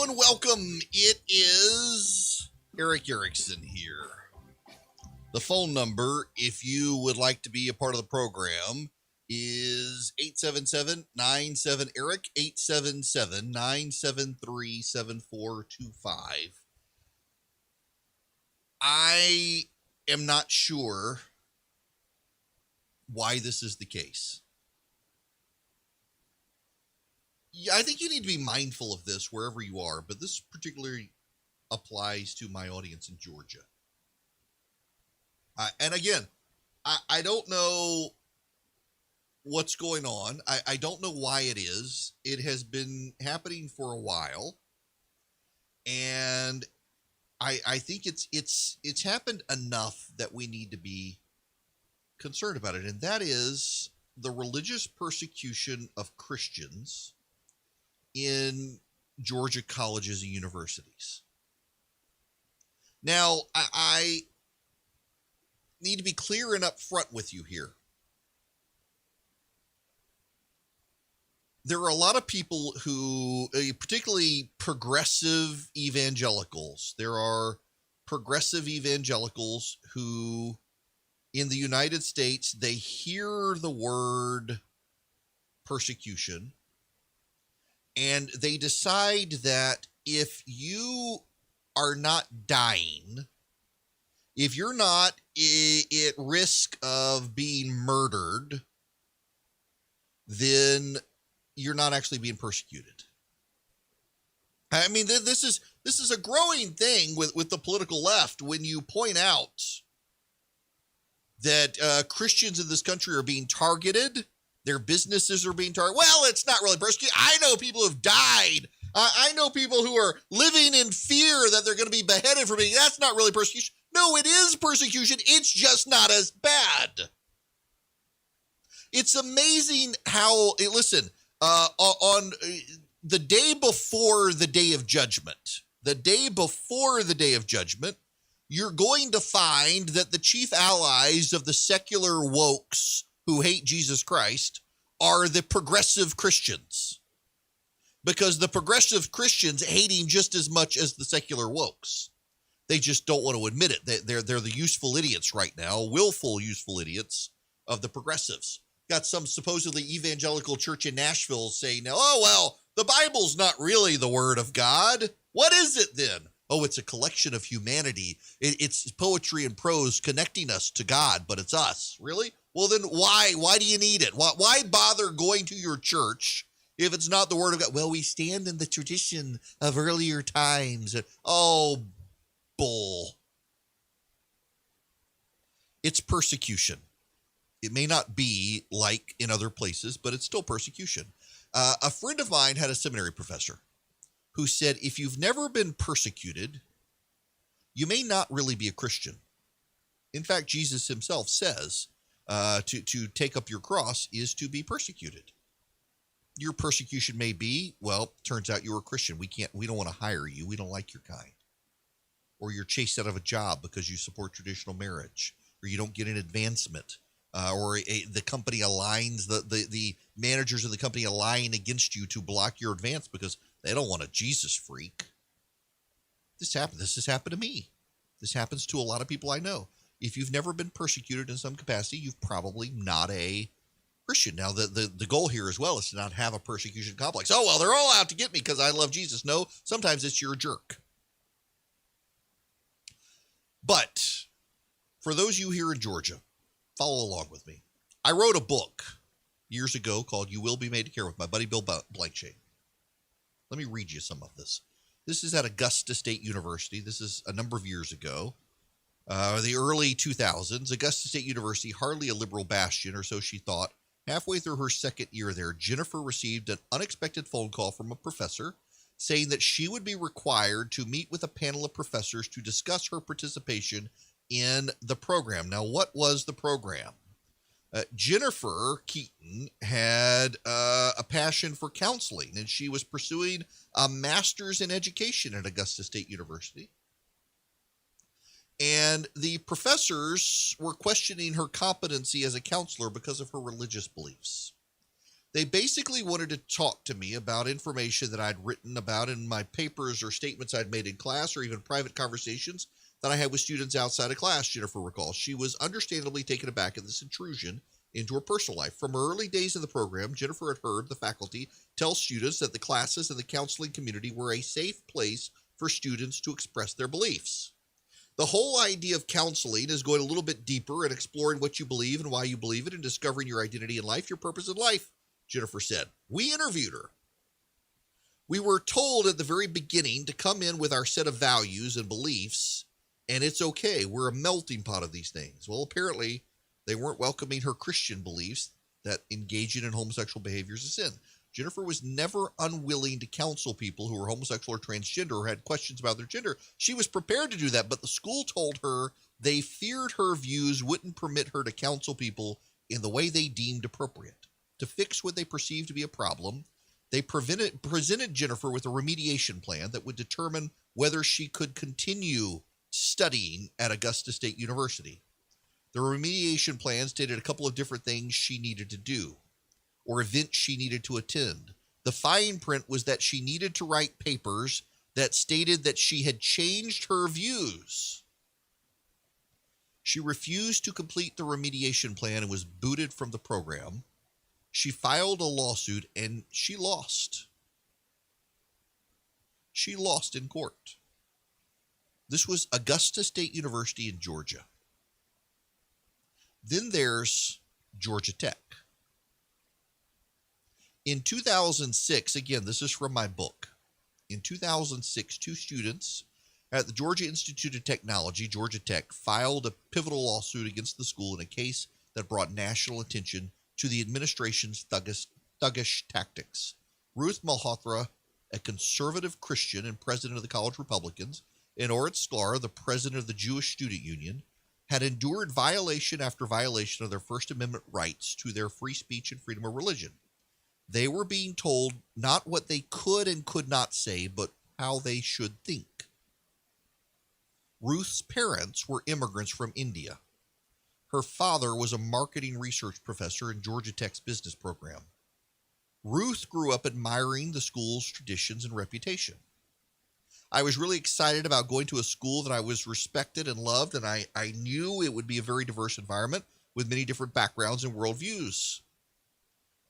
Hello and welcome. It is Erick Erickson here. The phone number, if you would like to be a part of the program, is 877-97-ERIC, 877-973-7425. I am not sure why this is the case. Yeah, I think you need to be mindful of this wherever you are, but this particularly applies to my audience in Georgia. And again, I don't know what's going on. I don't know why it is. It has been happening for a while, and I think it's happened enough that we need to be concerned about it, and that is the religious persecution of Christians in Georgia colleges and universities. Now, I need to be clear and upfront with you here. There are a lot of people who, particularly progressive evangelicals, there are progressive evangelicals who, in the United States, they hear the word persecution and they decide that if you are not dying, if you're not at risk of being murdered, then you're not actually being persecuted. I mean, this is a growing thing with the political left when you point out that Christians in this country are being targeted, their businesses are being targeted. Well, it's not really persecution. I know people who've died. I know people who are living in fear that they're going to be beheaded for being. That's not really persecution. No, it is persecution. It's just not as bad. It's amazing how, listen, on the day before the day of judgment, you're going to find that the chief allies of the secular wokes who hate Jesus Christ are the progressive Christians. Because the progressive Christians hate him just as much as the secular wokes. They just don't want to admit it. They're the useful idiots right now, willful useful idiots of the progressives. Got some supposedly evangelical church in Nashville saying, oh, well, the Bible's not really the word of God. What is it then? Oh, it's a collection of humanity. It's poetry and prose connecting us to God, but it's us. Really? Well, then why? Why do you need it? Why bother going to your church if it's not the word of God? Well, we stand in the tradition of earlier times. Oh, bull. It's persecution. It may not be like in other places, but it's still persecution. A friend of mine had a seminary professor who said, if you've never been persecuted, you may not really be a Christian. In fact, Jesus himself says to take up your cross is to be persecuted. Your persecution may be, well, turns out you're a Christian. We don't want to hire you. We don't like your kind. Or you're chased out of a job because you support traditional marriage, or you don't get an advancement. Or the company aligns, the managers of the company align against you to block your advance because they don't want a Jesus freak. This has happened to me. This happens to a lot of people I know. If you've never been persecuted in some capacity, you've probably not a Christian. Now, the goal here as well is to not have a persecution complex. Oh, well, they're all out to get me because I love Jesus. No, sometimes it's you're a jerk. But for those of you here in Georgia, follow along with me. I wrote a book years ago called You Will Be Made to Care with my buddy Bill Blankshade. Let me read you some of this. This is at Augusta State University. This is a number of years ago, the early 2000s. Augusta State University, hardly a liberal bastion, or so she thought. Halfway through her second year there, Jennifer received an unexpected phone call from a professor saying that she would be required to meet with a panel of professors to discuss her participation in the program. Now, what was the program? Jennifer Keaton had a passion for counseling, and she was pursuing a master's in education at Augusta State University. And the professors were questioning her competency as a counselor because of her religious beliefs. They basically wanted to talk to me about information that I'd written about in my papers or statements I'd made in class or even private conversations that I had with students outside of class, Jennifer recalls. She was understandably taken aback at this intrusion into her personal life. From her early days in the program, Jennifer had heard the faculty tell students that the classes and the counseling community were a safe place for students to express their beliefs. The whole idea of counseling is going a little bit deeper and exploring what you believe and why you believe it and discovering your identity in life, your purpose in life, Jennifer said. We interviewed her. We were told at the very beginning to come in with our set of values and beliefs, and it's okay. We're a melting pot of these things. Well, apparently, they weren't welcoming her Christian beliefs that engaging in homosexual behavior is a sin. Jennifer was never unwilling to counsel people who were homosexual or transgender or had questions about their gender. She was prepared to do that, but the school told her they feared her views wouldn't permit her to counsel people in the way they deemed appropriate. To fix what they perceived to be a problem, they presented Jennifer with a remediation plan that would determine whether she could continue studying at Augusta State University. The remediation plan stated a couple of different things she needed to do or events she needed to attend. The fine print was that she needed to write papers that stated that she had changed her views. She refused to complete the remediation plan and was booted from the program. She filed a lawsuit and she lost. She lost in court. This was Augusta State University in Georgia. Then there's Georgia Tech. In 2006, again, this is from my book. In 2006, two students at the Georgia Institute of Technology, Georgia Tech, filed a pivotal lawsuit against the school in a case that brought national attention to the administration's thuggish tactics. Ruth Malhotra, a conservative Christian and president of the College Republicans, and Orit Sklar, the president of the Jewish Student Union, had endured violation after violation of their First Amendment rights to their free speech and freedom of religion. They were being told not what they could and could not say, but how they should think. Ruth's parents were immigrants from India. Her father was a marketing research professor in Georgia Tech's business program. Ruth grew up admiring the school's traditions and reputation. I was really excited about going to a school that I was respected and loved, and I knew it would be a very diverse environment with many different backgrounds and worldviews.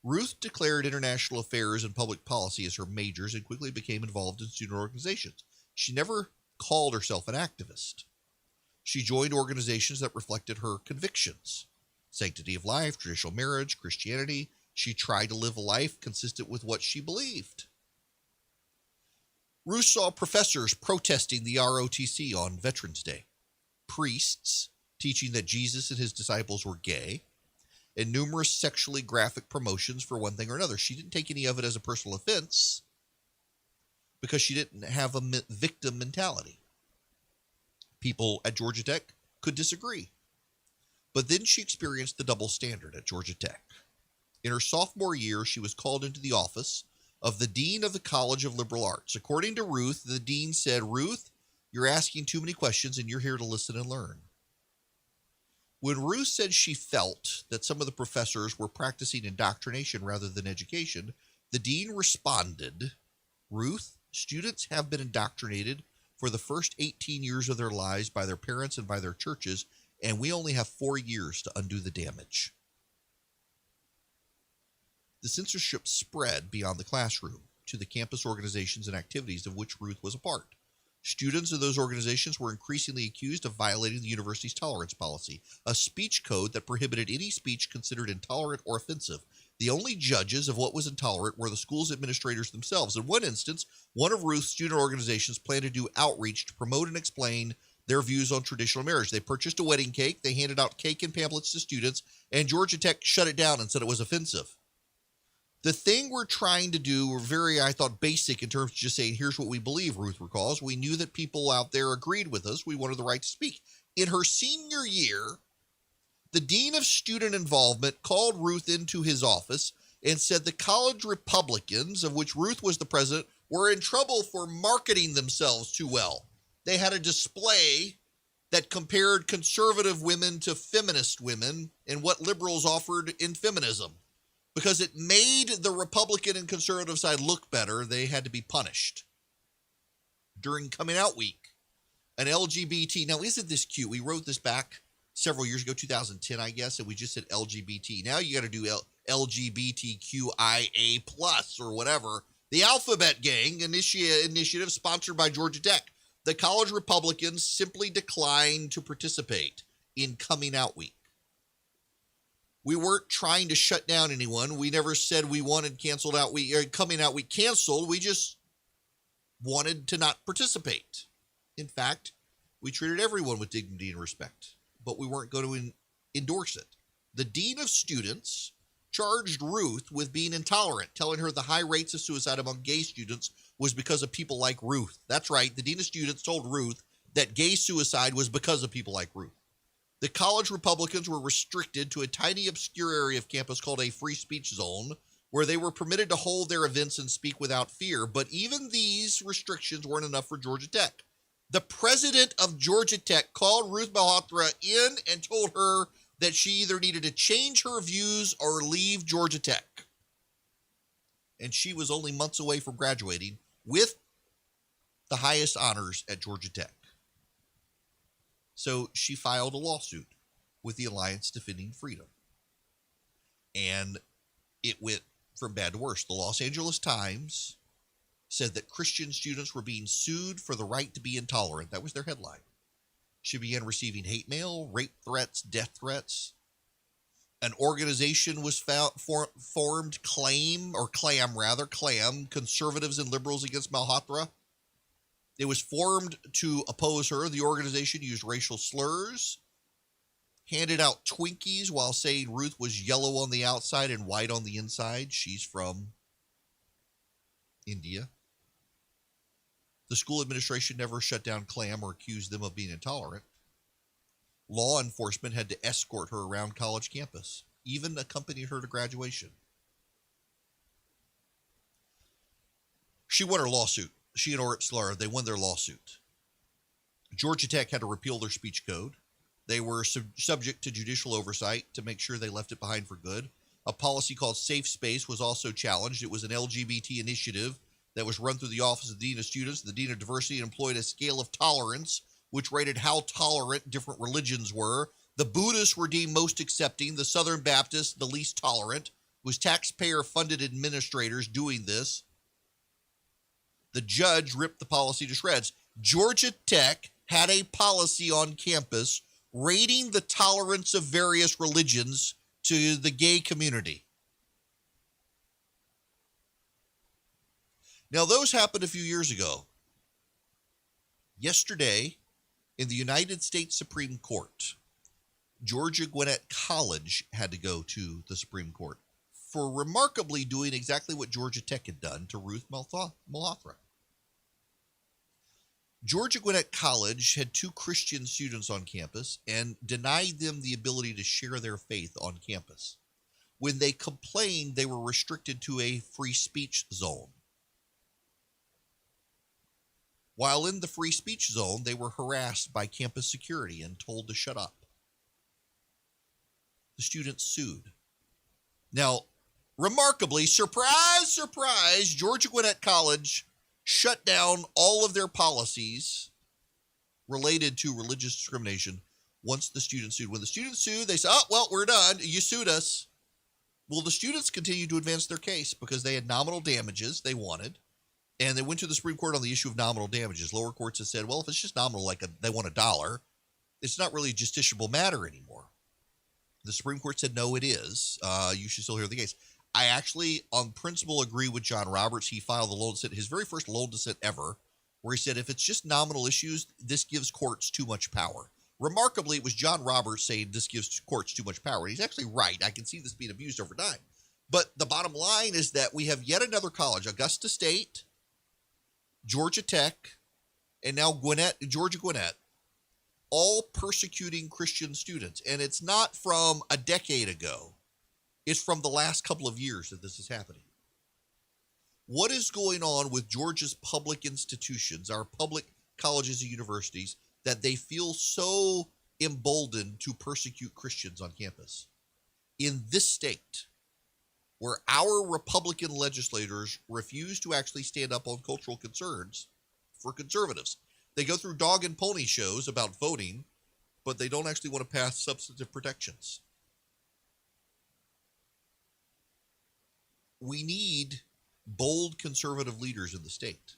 Ruth declared international affairs and public policy as her majors and quickly became involved in student organizations. She never called herself an activist. She joined organizations that reflected her convictions: sanctity of life, traditional marriage, Christianity. She tried to live a life consistent with what she believed. Ruth saw professors protesting the ROTC on Veterans Day, priests teaching that Jesus and his disciples were gay, and numerous sexually graphic promotions for one thing or another. She didn't take any of it as a personal offense because she didn't have a victim mentality. People at Georgia Tech could disagree. But then she experienced the double standard at Georgia Tech. In her sophomore year, she was called into the office of the Dean of the College of Liberal Arts. According to Ruth, the dean said, "Ruth, you're asking too many questions and you're here to listen and learn." When Ruth said she felt that some of the professors were practicing indoctrination rather than education, the dean responded, "Ruth, students have been indoctrinated for the first 18 years of their lives by their parents and by their churches, and we only have 4 years to undo the damage." The censorship spread beyond the classroom to the campus organizations and activities of which Ruth was a part. Students of those organizations were increasingly accused of violating the university's tolerance policy, a speech code that prohibited any speech considered intolerant or offensive. The only judges of what was intolerant were the school's administrators themselves. In one instance, one of Ruth's student organizations planned to do outreach to promote and explain their views on traditional marriage. They purchased a wedding cake, they handed out cake and pamphlets to students, and Georgia Tech shut it down and said it was offensive. The thing we're trying to do were very, I thought, basic in terms of just saying, here's what we believe, Ruth recalls. We knew that people out there agreed with us. We wanted the right to speak. In her senior year, the Dean of Student Involvement called Ruth into his office and said the college Republicans, of which Ruth was the president, were in trouble for marketing themselves too well. They had a display that compared conservative women to feminist women and what liberals offered in feminism. because it made the Republican and conservative side look better. They had to be punished during coming out week. An LGBT, now isn't this cute? We wrote this back several years ago, 2010, I guess, and we just said LGBT. Now you got to do LGBTQIA plus or whatever. The Alphabet Gang initiative sponsored by Georgia Tech. The college Republicans simply declined to participate in coming out week. We weren't trying to shut down anyone. We never said we wanted canceled out week or coming out week canceled. We just wanted to not participate. In fact, we treated everyone with dignity and respect, but we weren't going to endorse it. The dean of students charged Ruth with being intolerant, telling her the high rates of suicide among gay students was because of people like Ruth. That's right. The dean of students told Ruth that gay suicide was because of people like Ruth. The college Republicans were restricted to a tiny, obscure area of campus called a free speech zone, where they were permitted to hold their events and speak without fear. But even these restrictions weren't enough for Georgia Tech. The president of Georgia Tech called Ruth Malhotra in and told her that she either needed to change her views or leave Georgia Tech. And she was only months away from graduating with the highest honors at Georgia Tech. So she filed a lawsuit with the Alliance Defending Freedom. And it went from bad to worse. The Los Angeles Times said that Christian students were being sued for the right to be intolerant. That was their headline. She began receiving hate mail, rape threats, death threats. An organization was formed, CLAM, Conservatives and Liberals Against Malhotra. It was formed to oppose her. The organization used racial slurs, handed out Twinkies while saying Ruth was yellow on the outside and white on the inside. She's from India. The school administration never shut down CLAM or accused them of being intolerant. Law enforcement had to escort her around college campus, even accompanied her to graduation. She won her lawsuit. She and Orit Slur, they won their lawsuit. Georgia Tech had to repeal their speech code. They were subject to judicial oversight to make sure they left it behind for good. A policy called Safe Space was also challenged. It was an LGBT initiative that was run through the Office of the Dean of Students. The Dean of Diversity employed a scale of tolerance, which rated how tolerant different religions were. The Buddhists were deemed most accepting, the Southern Baptists the least tolerant. It was taxpayer-funded administrators doing this. The judge ripped the policy to shreds. Georgia Tech had a policy on campus rating the tolerance of various religions to the gay community. Now, those happened a few years ago. Yesterday, in the United States Supreme Court, Georgia Gwinnett College had to go to the Supreme Court for remarkably doing exactly what Georgia Tech had done to Ruth Malhotra. Georgia Gwinnett College had 2 Christian students on campus and denied them the ability to share their faith on campus. When they complained, they were restricted to a free speech zone. While in the free speech zone, they were harassed by campus security and told to shut up. The students sued. Now, remarkably, surprise, surprise, Georgia Gwinnett College shut down all of their policies related to religious discrimination once the students sued. When the students sued, they said, oh, well, we're done. You sued us. Well, the students continued to advance their case because they had nominal damages they wanted. And they went to the Supreme Court on the issue of nominal damages. Lower courts have said, well, if it's just nominal, like they want $1, it's not really a justiciable matter anymore. The Supreme Court said, no, it is. You should still hear the case. I actually, on principle, agree with John Roberts. He filed the lone dissent, his very first lone dissent ever, where he said, if it's just nominal issues, this gives courts too much power. Remarkably, it was John Roberts saying this gives courts too much power. And he's actually right. I can see this being abused over time. But the bottom line is that we have yet another college, Augusta State, Georgia Tech, and now Georgia Gwinnett, all persecuting Christian students. And it's not from a decade ago. It's from the last couple of years that this is happening. What is going on with Georgia's public institutions, our public colleges and universities, that they feel so emboldened to persecute Christians on campus? In this state, where our Republican legislators refuse to actually stand up on cultural concerns for conservatives. They go through dog and pony shows about voting, but they don't actually want to pass substantive protections. We need bold conservative leaders in the state.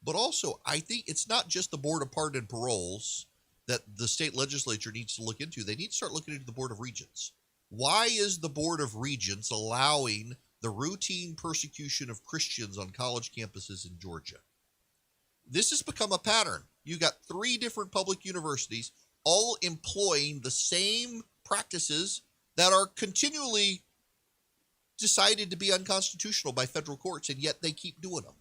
But also, I think it's not just the Board of Pardon and Paroles that the state legislature needs to look into. They need to start looking into the Board of Regents. Why is the Board of Regents allowing the routine persecution of Christians on college campuses in Georgia? This has become a pattern. You got 3 different public universities all employing the same practices that are continually decided to be unconstitutional by federal courts, and yet they keep doing them.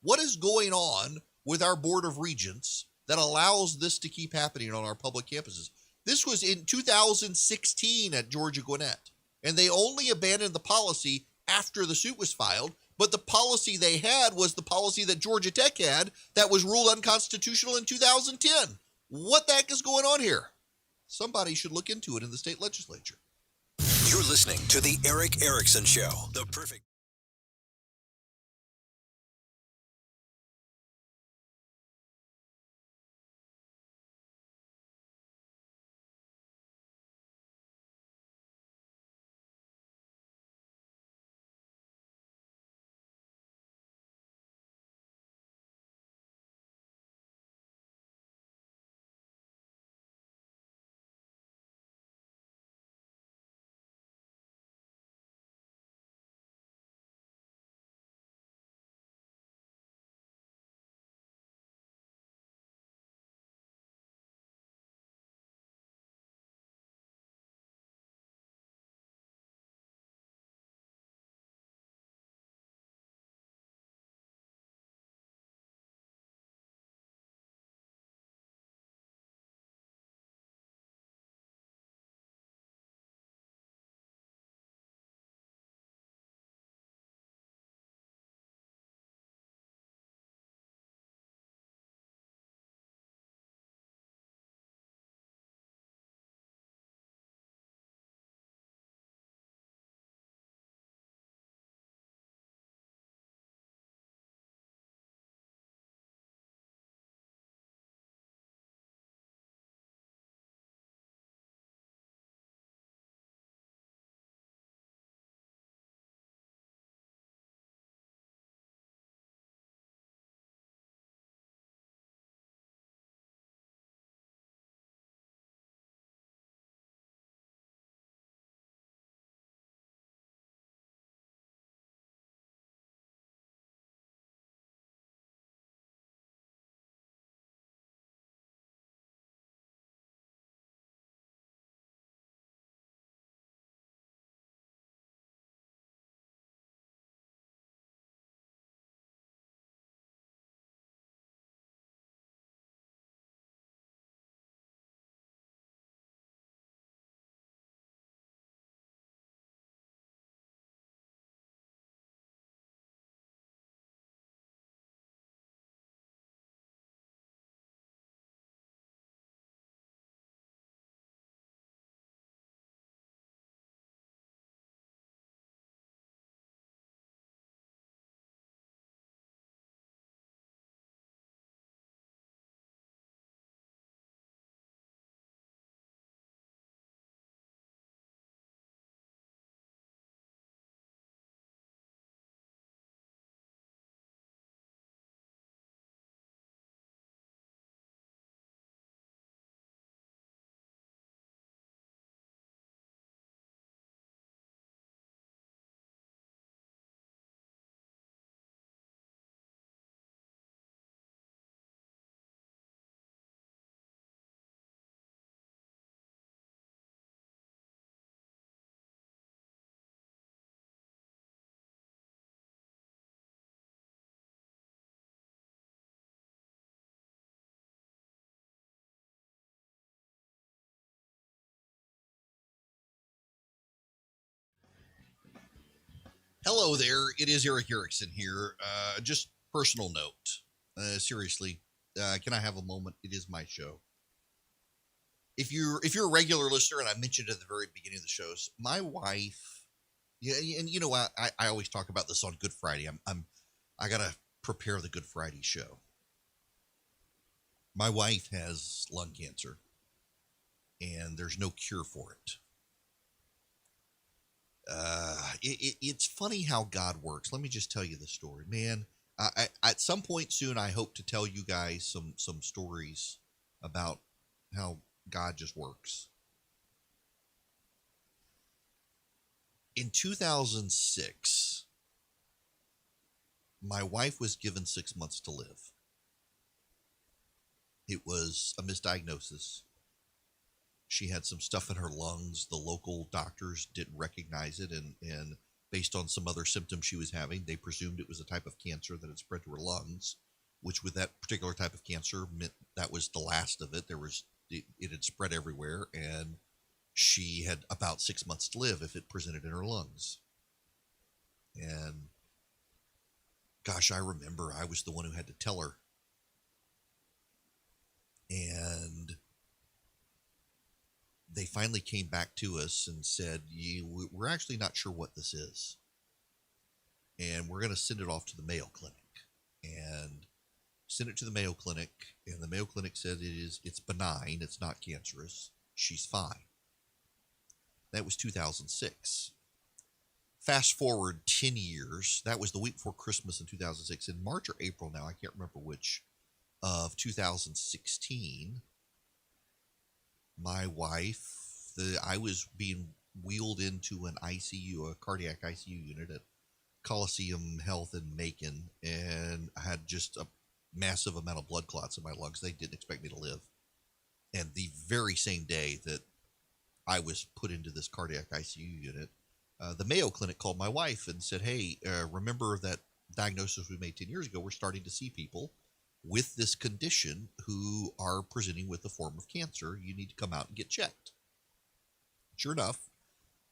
What is going on with our Board of Regents that allows this to keep happening on our public campuses? This was in 2016 at Georgia Gwinnett, and they only abandoned the policy after the suit was filed, but the policy they had was the policy that Georgia Tech had that was ruled unconstitutional in 2010. What the heck is going on here? Somebody should look into it in the state legislature. You're listening to the Erick Erickson Show, the perfect... Hello there. It is Erick Erickson here. Just personal note. Seriously, can I have a moment? It is my show. If you're a regular listener, and I mentioned at the very beginning of the shows, my wife Yeah, and you know, I always talk about this on Good Friday. I gotta prepare the Good Friday show. My wife has lung cancer, and there's no cure for it. It's funny how God works. Let me just tell you the story, man. At some point soon, I hope to tell you guys some stories about how God just works. In 2006, my wife was given 6 months to live. It was a misdiagnosis. She had some stuff in her lungs. The local doctors didn't recognize it, and based on some other symptoms she was having, they presumed it was a type of cancer that had spread to her lungs, which with that particular type of cancer meant that was the last of it. It had spread everywhere, and she had about 6 months to live if it presented in her lungs. And gosh, I remember I was the one who had to tell her. And they finally came back to us and said, we're actually not sure what this is. And we're going to send it off to the Mayo Clinic. And send it to the Mayo Clinic. And the Mayo Clinic said it's benign. It's not cancerous. She's fine. That was 2006. Fast forward 10 years. That was the week before Christmas in 2006. In March or April now, I can't remember which, of 2016, my wife, I was being wheeled into an ICU, a cardiac ICU unit at Coliseum Health in Macon, and I had just a massive amount of blood clots in my lungs. They didn't expect me to live. And the very same day that I was put into this cardiac ICU unit, the Mayo Clinic called my wife and said, hey, remember that diagnosis we made 10 years ago? We're starting to see people with this condition who are presenting with a form of cancer. You need to come out and get checked. Sure enough,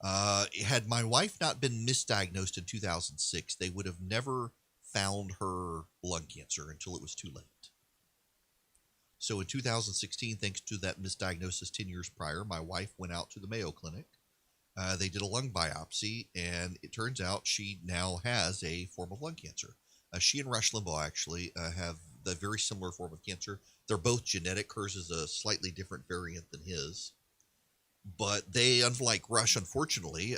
had my wife not been misdiagnosed in 2006, they would have never found her lung cancer until it was too late. So in 2016, thanks to that misdiagnosis 10 years prior, my wife went out to the Mayo Clinic. They did a lung biopsy, and it turns out she now has a form of lung cancer. She and Rush Limbaugh actually have the very similar form of cancer. They're both genetic. Hers is a slightly different variant than his. But they, unlike Rush, unfortunately,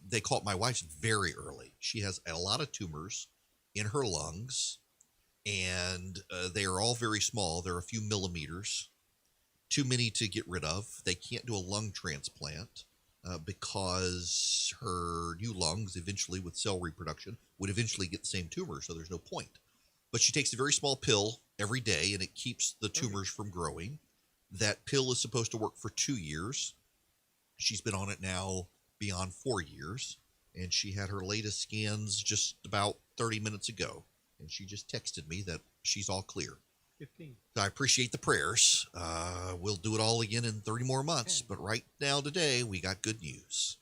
they caught my wife's very early. She has a lot of tumors in her lungs, and they are all very small. They're a few millimeters, too many to get rid of. They can't do a lung transplant because her new lungs, eventually with cell reproduction, would eventually get the same tumor, so there's no point. But she takes a very small pill every day, and it keeps the tumors from growing. That pill is supposed to work for 2 years. She's been on it now beyond 4 years, and she had her latest scans just about 30 minutes ago, and she just texted me that she's all clear. 15. So I appreciate the prayers. We'll do it all again in 30 more months, but right now today we got good news.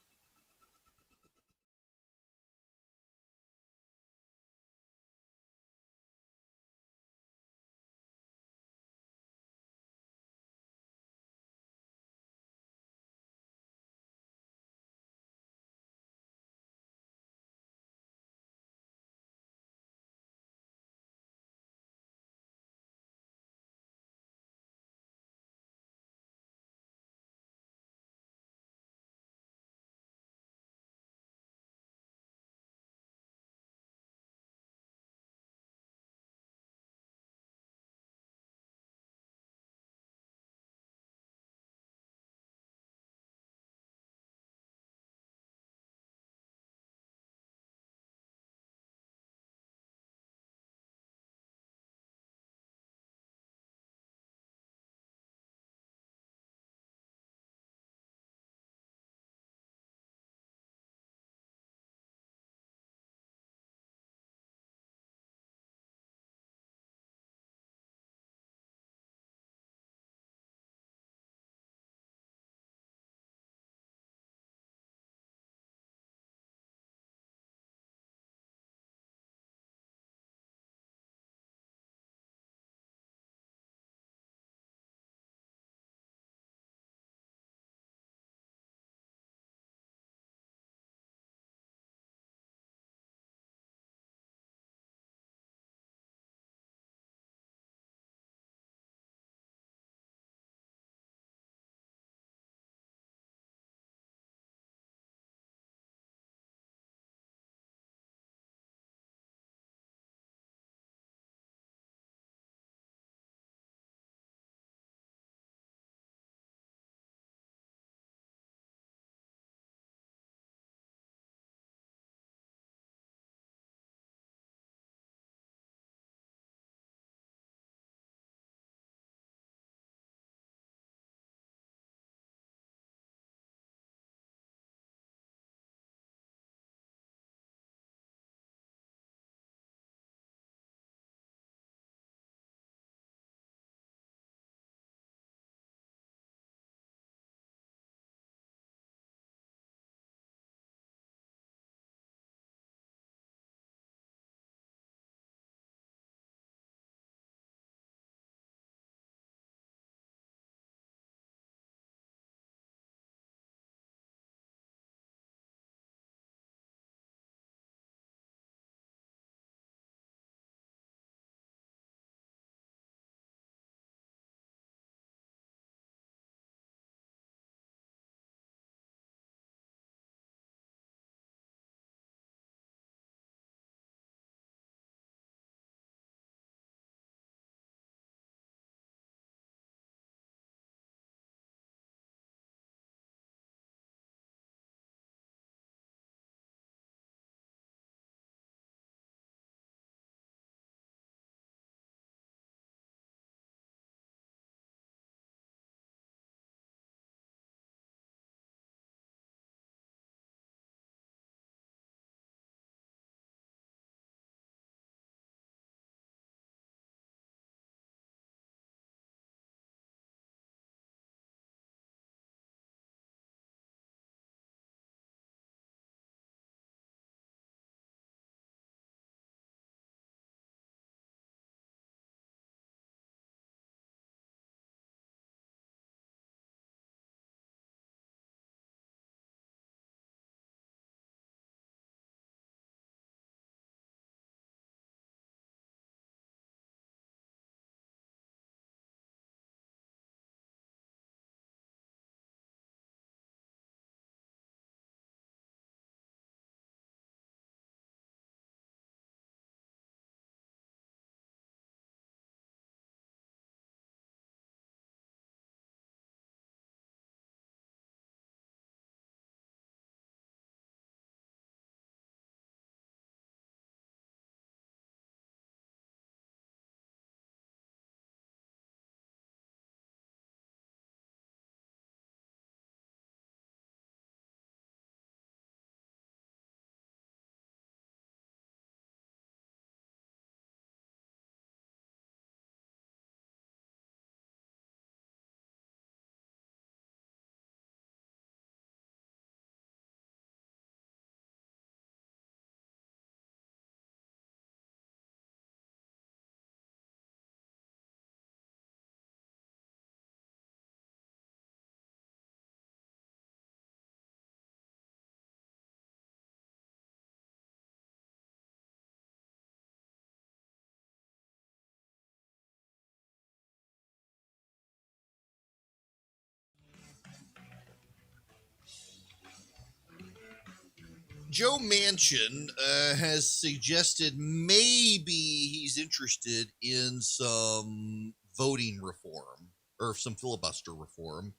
Joe Manchin has suggested maybe he's interested in some voting reform or some filibuster reform.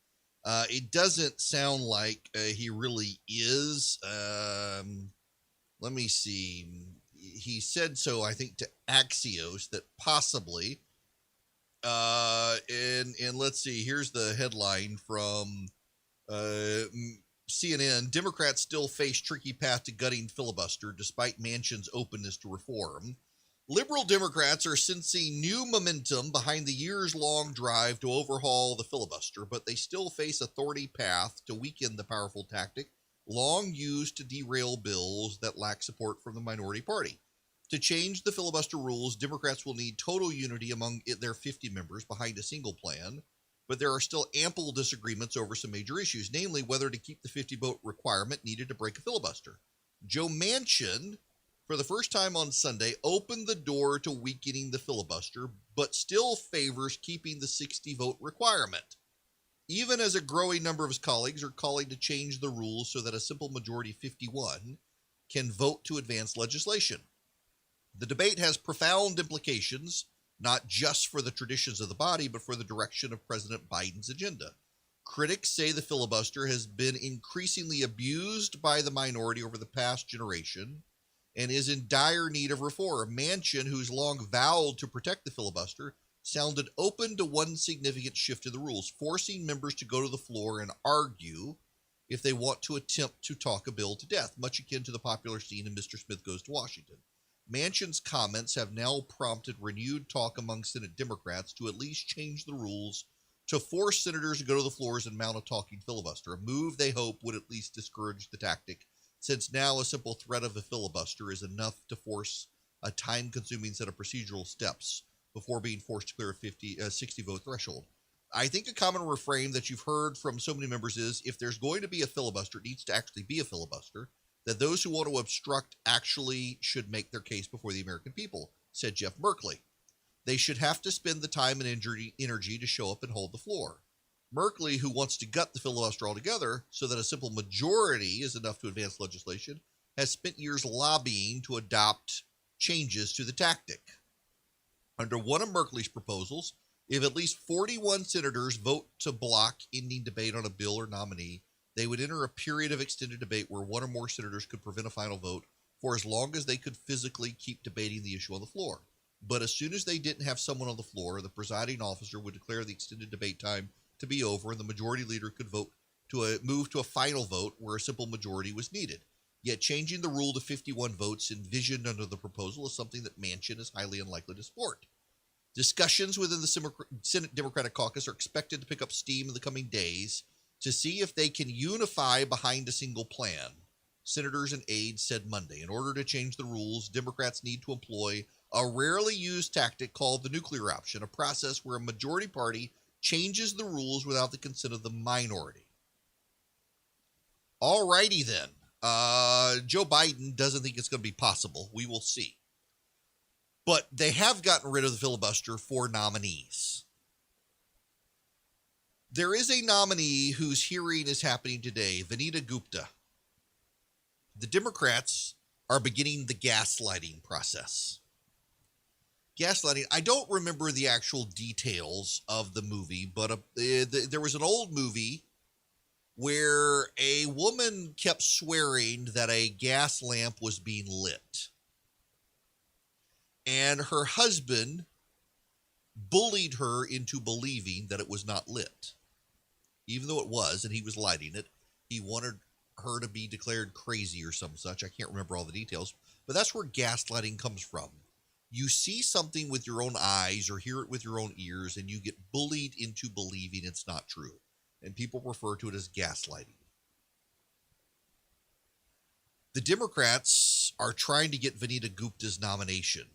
It doesn't sound like he really is. Let me see. He said so, I think, to Axios that possibly. And let's see. Here's the headline from CNN. Democrats still face tricky path to gutting filibuster despite Manchin's openness to reform. Liberal Democrats are sensing new momentum behind the years-long drive to overhaul the filibuster, but they still face a thorny path to weaken the powerful tactic long used to derail bills that lack support from the minority party. To change the filibuster rules, Democrats will need total unity among their 50 members behind a single plan, but there are still ample disagreements over some major issues, namely whether to keep the 50-vote requirement needed to break a filibuster. Joe Manchin, for the first time on Sunday, opened the door to weakening the filibuster, but still favors keeping the 60-vote requirement, even as a growing number of his colleagues are calling to change the rules so that a simple majority of 51 can vote to advance legislation. The debate has profound implications, not just for the traditions of the body, but for the direction of President Biden's agenda. Critics say the filibuster has been increasingly abused by the minority over the past generation and is in dire need of reform. Manchin, who's long vowed to protect the filibuster, sounded open to one significant shift in the rules, forcing members to go to the floor and argue if they want to attempt to talk a bill to death, much akin to the popular scene in Mr. Smith Goes to Washington. Manchin's comments have now prompted renewed talk among Senate Democrats to at least change the rules to force senators to go to the floors and mount a talking filibuster, a move they hope would at least discourage the tactic, since now a simple threat of a filibuster is enough to force a time-consuming set of procedural steps before being forced to clear a 60-vote threshold. I think a common refrain that you've heard from so many members is, if there's going to be a filibuster, it needs to actually be a filibuster, that those who want to obstruct actually should make their case before the American people, said Jeff Merkley. They should have to spend the time and energy to show up and hold the floor. Merkley, who wants to gut the filibuster altogether so that a simple majority is enough to advance legislation, has spent years lobbying to adopt changes to the tactic. Under one of Merkley's proposals, if at least 41 senators vote to block ending debate on a bill or nominee, they would enter a period of extended debate where one or more senators could prevent a final vote for as long as they could physically keep debating the issue on the floor. But as soon as they didn't have someone on the floor, the presiding officer would declare the extended debate time to be over, and the majority leader could move to a final vote where a simple majority was needed. Yet changing the rule to 51 votes envisioned under the proposal is something that Manchin is highly unlikely to support. Discussions within the Senate Democratic caucus are expected to pick up steam in the coming days to see if they can unify behind a single plan. Senators and aides said Monday, in order to change the rules, Democrats need to employ a rarely used tactic called the nuclear option, a process where a majority party changes the rules without the consent of the minority. All righty then. Joe Biden doesn't think it's going to be possible. We will see. But they have gotten rid of the filibuster for nominees. There is a nominee whose hearing is happening today, Vanita Gupta. The Democrats are beginning the gaslighting process. Gaslighting, I don't remember the actual details of the movie, but there was an old movie where a woman kept swearing that a gas lamp was being lit. And her husband bullied her into believing that it was not lit. Even though it was, and he was lighting it, he wanted her to be declared crazy or some such. I can't remember all the details, but that's where gaslighting comes from. You see something with your own eyes or hear it with your own ears, and you get bullied into believing it's not true. And people refer to it as gaslighting. The Democrats are trying to get Vanita Gupta's nomination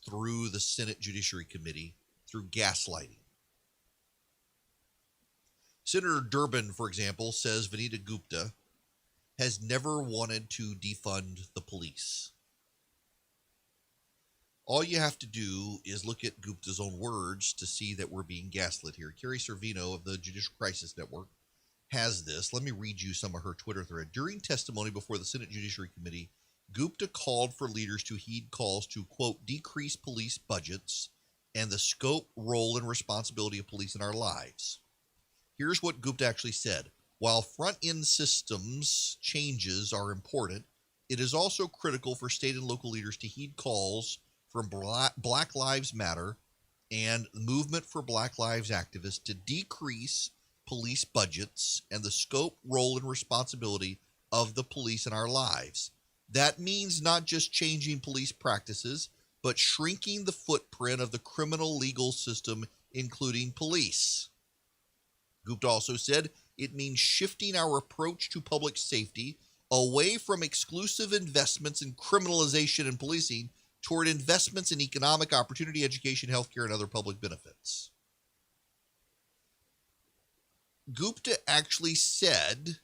through the Senate Judiciary Committee through gaslighting. Senator Durbin, for example, says Vanita Gupta has never wanted to defund the police. All you have to do is look at Gupta's own words to see that we're being gaslit here. Carrie Servino of the Judicial Crisis Network has this. Let me read you some of her Twitter thread. During testimony before the Senate Judiciary Committee, Gupta called for leaders to heed calls to, quote, decrease police budgets and the scope, role, and responsibility of police in our lives. Here's what Gupta actually said. While front-end systems changes are important, it is also critical for state and local leaders to heed calls from Black Lives Matter and Movement for Black Lives activists to decrease police budgets and the scope, role, and responsibility of the police in our lives. That means not just changing police practices, but shrinking the footprint of the criminal legal system, including police. Gupta also said it means shifting our approach to public safety away from exclusive investments in criminalization and policing toward investments in economic opportunity, education, healthcare, and other public benefits. Gupta actually said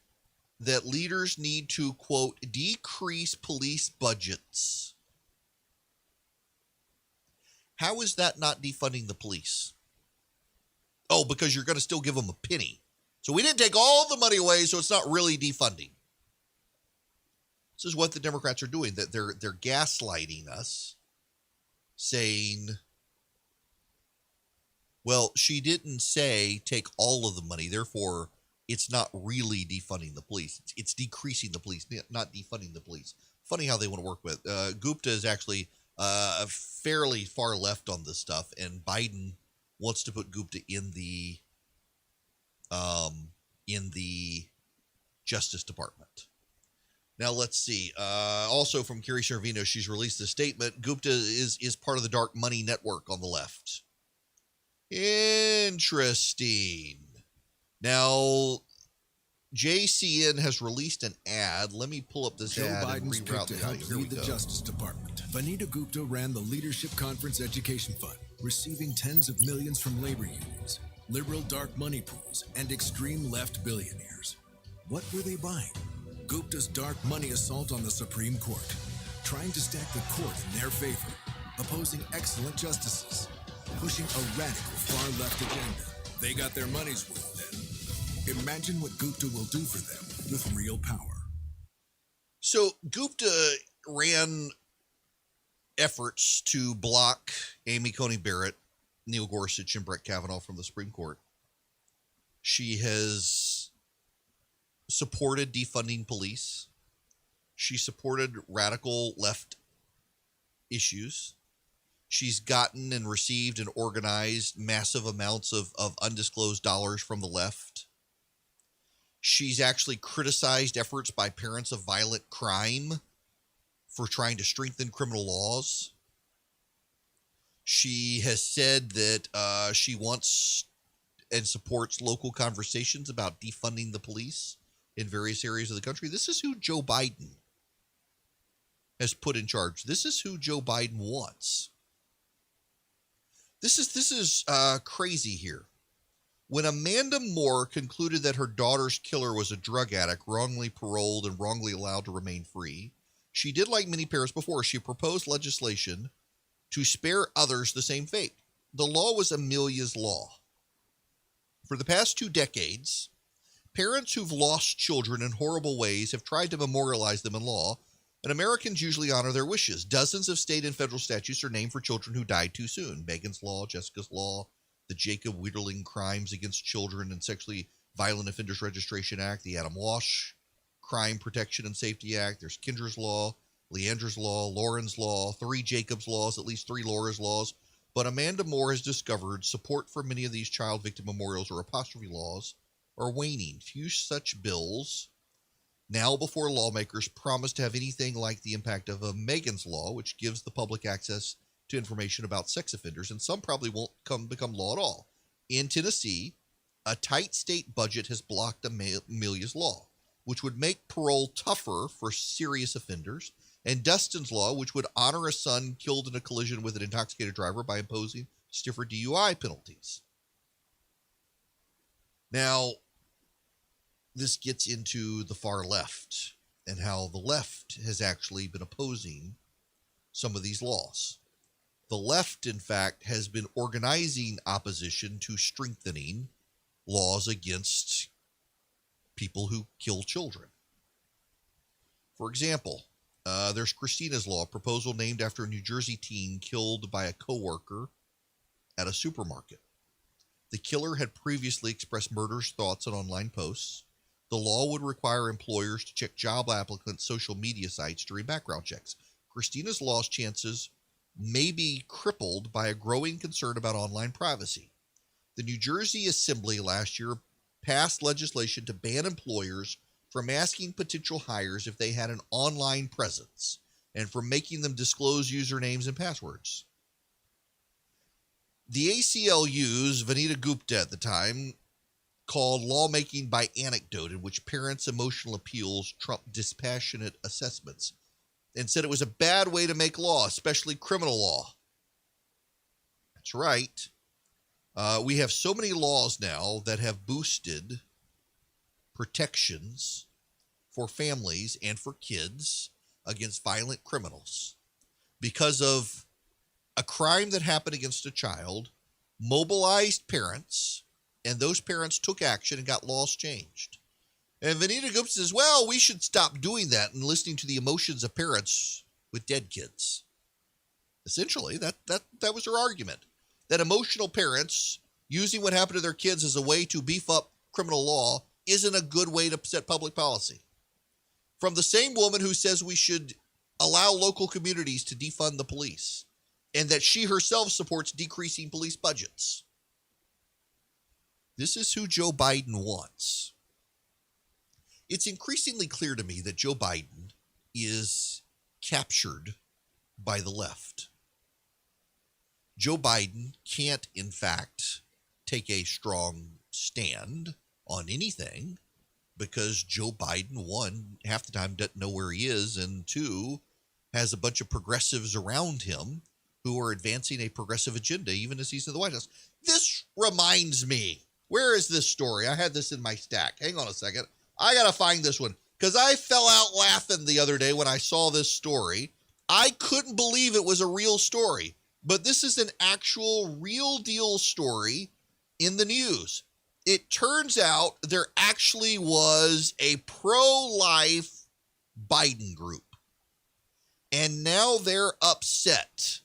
that leaders need to, quote, decrease police budgets. How is that not defunding the police? Oh, because you're going to still give them a penny. So we didn't take all the money away, so it's not really defunding. This is what the Democrats are doing. That they're gaslighting us, saying, well, she didn't say take all of the money, therefore it's not really defunding the police. It's decreasing the police, not defunding the police. Funny how they want to work with. Gupta is actually fairly far left on this stuff, and Biden wants to put Gupta in the Justice Department. Now, let's see. Also from Carrie Cervino, she's released a statement. Gupta is part of the dark money network on the left. Interesting. Now, JCN has released an ad. Let me pull up this Joe ad Biden's and pick reroute to the help audio. Here we lead the go. Justice Department. Vanita Gupta ran the Leadership Conference Education Fund, receiving tens of millions from labor unions, liberal dark money pools, and extreme left billionaires. What were they buying? Gupta's dark money assault on the Supreme Court, trying to stack the court in their favor, opposing excellent justices, pushing a radical far-left agenda. They got their money's worth then. Imagine what Gupta will do for them with real power. So Gupta ran efforts to block Amy Coney Barrett, Neil Gorsuch, and Brett Kavanaugh from the Supreme Court. She has supported defunding police. She supported radical left issues. She's gotten and received and organized massive amounts of undisclosed dollars from the left. She's actually criticized efforts by parents of violent crime for trying to strengthen criminal laws. She has said that she wants and supports local conversations about defunding the police in various areas of the country. This is who Joe Biden has put in charge. This is who Joe Biden wants. This is crazy here. When Amanda Moore concluded that her daughter's killer was a drug addict, wrongly paroled and wrongly allowed to remain free, she did like many parents before. She proposed legislation to spare others the same fate. The law was Amelia's Law. For the past 2 decades, parents who've lost children in horrible ways have tried to memorialize them in law, and Americans usually honor their wishes. Dozens of state and federal statutes are named for children who died too soon. Megan's Law, Jessica's Law, the Jacob Wheelerling Crimes Against Children and Sexually Violent Offenders Registration Act, the Adam Walsh Crime Protection and Safety Act. There's Kendra's Law, Leandra's Law, Lauren's Law, 3 Jacob's Laws, at least 3 Laura's Laws. But Amanda Moore has discovered support for many of these child victim memorials or apostrophe laws are waning. Few such bills now before lawmakers promise to have anything like the impact of a Megan's Law, which gives the public access to information about sex offenders, and some probably won't become law at all. In Tennessee, a tight state budget has blocked Amelia's Law, which would make parole tougher for serious offenders, and Dustin's Law, which would honor a son killed in a collision with an intoxicated driver by imposing stiffer DUI penalties. Now, this gets into the far left and how the left has actually been opposing some of these laws. The left, in fact, has been organizing opposition to strengthening laws against people who kill children. For example, there's Christina's Law, a proposal named after a New Jersey teen killed by a coworker at a supermarket. The killer had previously expressed murderous thoughts on online posts. The law would require employers to check job applicants' social media sites during background checks. Christina's Law's chances may be crippled by a growing concern about online privacy. The New Jersey Assembly last year passed legislation to ban employers from asking potential hires if they had an online presence and from making them disclose usernames and passwords. The ACLU's Vanita Gupta at the time called lawmaking by anecdote, in which parents' emotional appeals trump dispassionate assessments, and said it was a bad way to make law, especially criminal law. That's right. We have so many laws now that have boosted protections for families and for kids against violent criminals because of a crime that happened against a child, mobilized parents, and those parents took action and got laws changed. And Vanita Gupta says, well, we should stop doing that and listening to the emotions of parents with dead kids. Essentially, that was her argument, that emotional parents using what happened to their kids as a way to beef up criminal law isn't a good way to set public policy. From the same woman who says we should allow local communities to defund the police, and that she herself supports decreasing police budgets. This is who Joe Biden wants. It's increasingly clear to me that Joe Biden is captured by the left. Joe Biden can't, in fact, take a strong stand on anything because Joe Biden, one, half the time doesn't know where he is, and two, has a bunch of progressives around him who are advancing a progressive agenda, even as he's in the White House. This reminds me, where is this story? I had this in my stack. Hang on a second. I got to find this one because I fell out laughing the other day when I saw this story. I couldn't believe it was a real story, but this is an actual real deal story in the news. It turns out there actually was a pro-life Biden group, and now they're upset.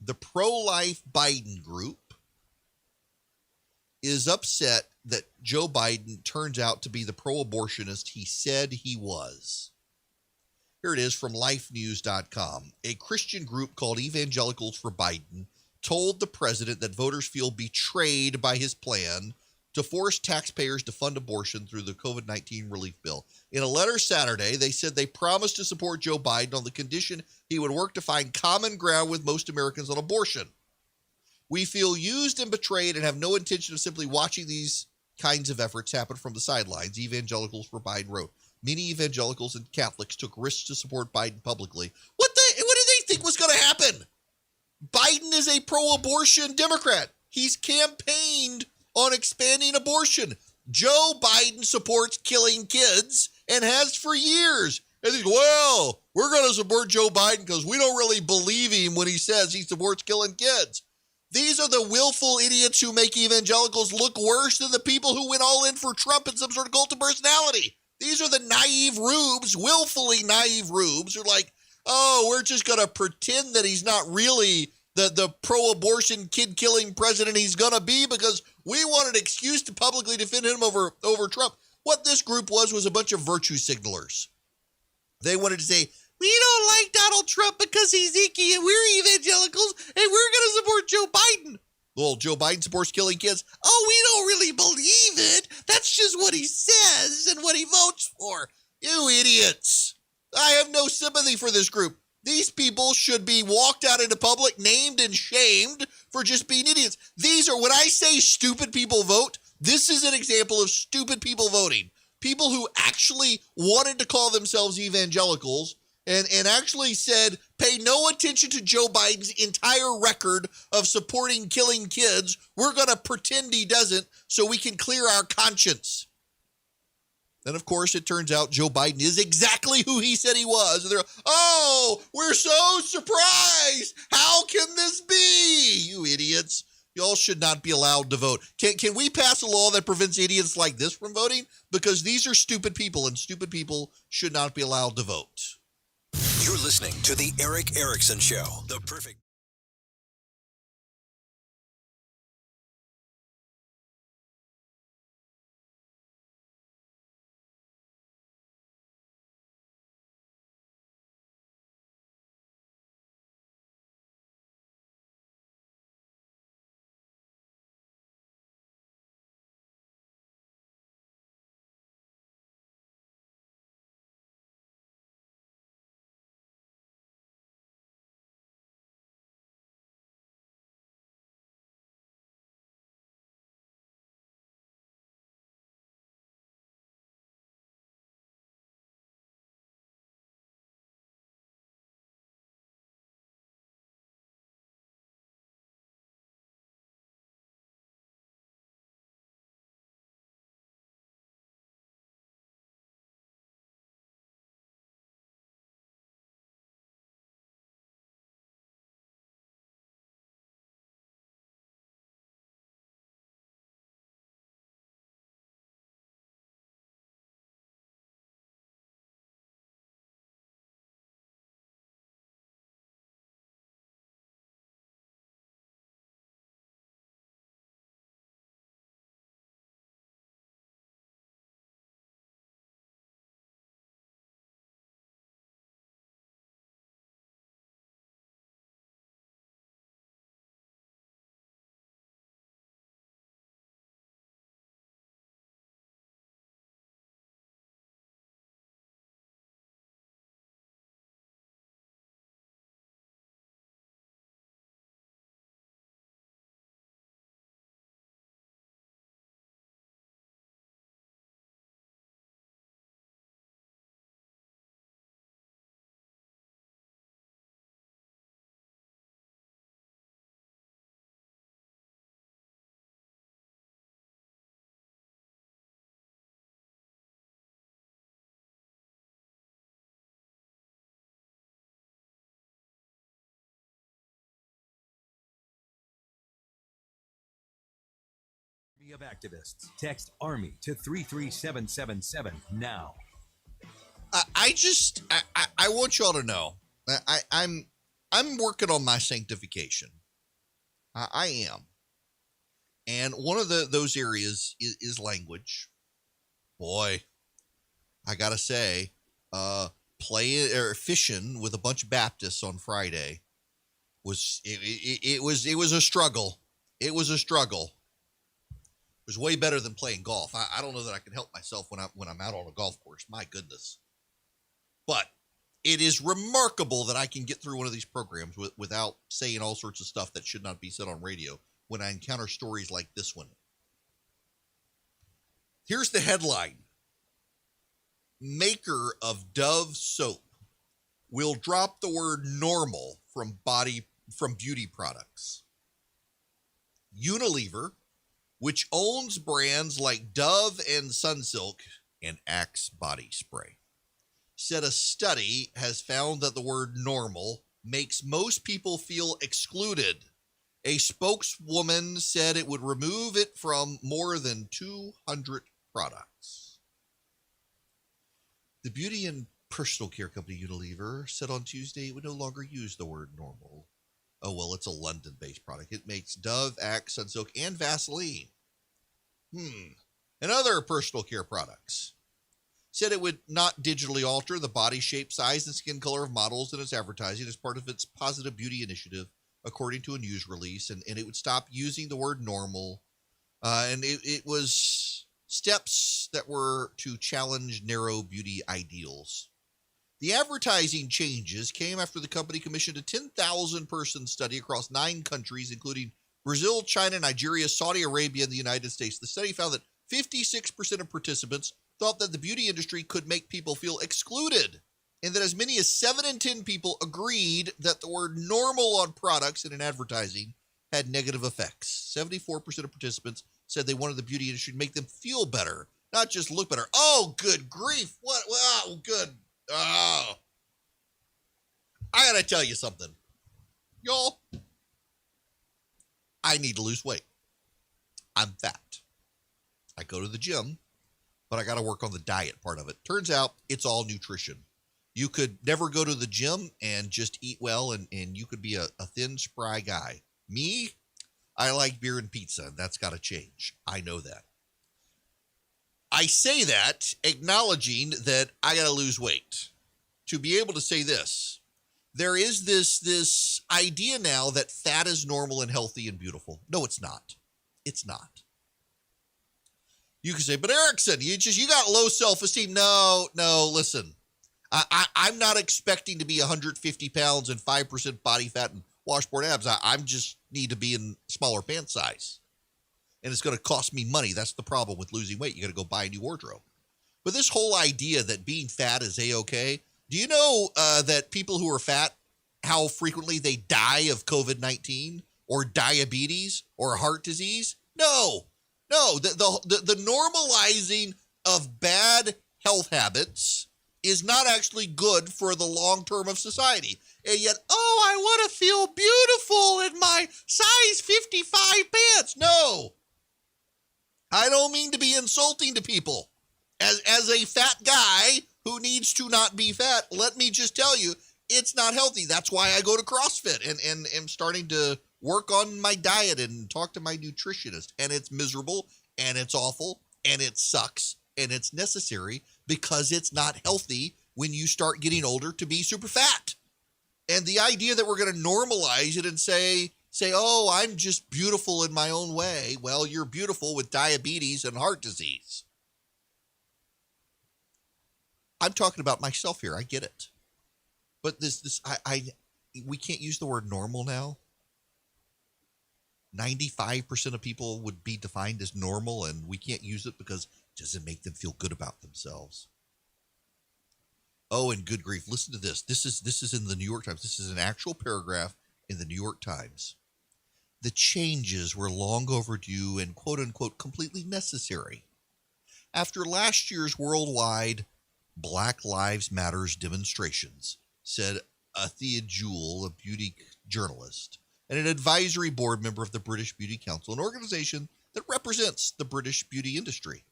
The pro-life Biden group is upset that Joe Biden turns out to be the pro-abortionist he said he was. Here it is from lifenews.com. A Christian group called Evangelicals for Biden told the president that voters feel betrayed by his plan to force taxpayers to fund abortion through the COVID-19 relief bill. In a letter Saturday, they said they promised to support Joe Biden on the condition he would work to find common ground with most Americans on abortion. We feel used and betrayed and have no intention of simply watching these kinds of efforts happen from the sidelines, Evangelicals for Biden wrote. Many evangelicals and Catholics took risks to support Biden publicly. What did they think was going to happen? Biden is a pro-abortion Democrat. He's campaigned on expanding abortion. Joe Biden supports killing kids and has for years. And he's, well, we're going to support Joe Biden because we don't really believe him when he says he supports killing kids. These are the willful idiots who make evangelicals look worse than the people who went all in for Trump in some sort of cult of personality. These are the naive rubes, willfully naive rubes who are like, oh, we're just going to pretend that he's not really the pro-abortion, kid-killing president he's going to be because we want an excuse to publicly defend him over Trump. What this group was a bunch of virtue signalers. They wanted to say, we don't like Donald Trump because he's icky and we're evangelicals and we're going to support Joe Biden. Well, Joe Biden supports killing kids. Oh, we don't really believe it. That's just what he says and what he votes for. You idiots. I have no sympathy for this group. These people should be walked out into public, named and shamed for just being idiots. These are, when I say stupid people vote, this is an example of stupid people voting. People who actually wanted to call themselves evangelicals and actually said, pay no attention to Joe Biden's entire record of supporting killing kids. We're going to pretend he doesn't so we can clear our conscience. And of course, it turns out Joe Biden is exactly who he said he was. And they're, oh, we're so surprised. How can this be? You idiots. Y'all should not be allowed to vote. Can we pass a law that prevents idiots like this from voting? Because these are stupid people, and stupid people should not be allowed to vote. You're listening to the Erick Erickson Show, the perfect. Of activists. Text ARMY to 33777 now. I want y'all to know I'm working on my sanctification. I am, and one of those areas is language. Boy, I gotta say, fishing with a bunch of Baptists on Friday was a struggle. It was a struggle. It was way better than playing golf. I don't know that I can help myself when I'm out on a golf course. My goodness. But it is remarkable that I can get through one of these programs without saying all sorts of stuff that should not be said on radio when I encounter stories like this one. Here's the headline. Maker of Dove soap will drop the word normal from beauty products. Unilever, which owns brands like Dove and Sunsilk and Axe body spray, said a study has found that the word normal makes most people feel excluded. A spokeswoman said it would remove it from more than 200 products. The beauty and personal care company Unilever said on Tuesday it would no longer use the word normal. Oh, well, it's a London-based product. It makes Dove, Axe, Sunsilk, and Vaseline. And other personal care products. Said it would not digitally alter the body shape, size, and skin color of models in its advertising as part of its positive beauty initiative, according to a news release. And it would stop using the word normal. And it was steps that were to challenge narrow beauty ideals. The advertising changes came after the company commissioned a 10,000-person study across 9 countries, including Brazil, China, Nigeria, Saudi Arabia, and the United States. The study found that 56% of participants thought that the beauty industry could make people feel excluded, and that as many as 7 in 10 people agreed that the word normal on products and in advertising had negative effects. 74% of participants said they wanted the beauty industry to make them feel better, not just look better. Oh, good grief. What? Wow, good. Oh. I gotta tell you something. Y'all, I need to lose weight. I'm fat. I go to the gym, but I got to work on the diet part of it. Turns out it's all nutrition. You could never go to the gym and just eat well, and you could be a thin, spry guy. Me, I like beer and pizza, and that's got to change. I know that. I say that acknowledging that I got to lose weight. To be able to say this, there is this idea now that fat is normal and healthy and beautiful. No, it's not. It's not. You can say, but Erickson, you got low self-esteem. No, listen. I'm not expecting to be 150 pounds and 5% body fat and washboard abs. I'm just need to be in smaller pant size. And it's going to cost me money. That's the problem with losing weight. You got to go buy a new wardrobe. But this whole idea that being fat is A-okay, do you know that people who are fat, how frequently they die of COVID-19 or diabetes or heart disease? No. The normalizing of bad health habits is not actually good for the long term of society. And yet, I want to feel beautiful in my size 55 pants. No. I don't mean to be insulting to people. As a fat guy who needs to not be fat, let me just tell you, it's not healthy. That's why I go to CrossFit and am starting to work on my diet and talk to my nutritionist. And it's miserable, and it's awful, and it sucks, and it's necessary because it's not healthy when you start getting older to be super fat. And the idea that we're going to normalize it and say, I'm just beautiful in my own way. Well, you're beautiful with diabetes and heart disease. I'm talking about myself here. I get it. But we can't use the word normal now. 95% of people would be defined as normal, and we can't use it because it doesn't make them feel good about themselves. Oh, and good grief, listen to this. This is in the New York Times. This is an actual paragraph in the New York Times. The changes were long overdue and quote-unquote completely necessary. After last year's worldwide Black Lives Matters demonstrations, said Athea Jewell, a beauty journalist, and an advisory board member of the British Beauty Council, an organization that represents the British beauty industry.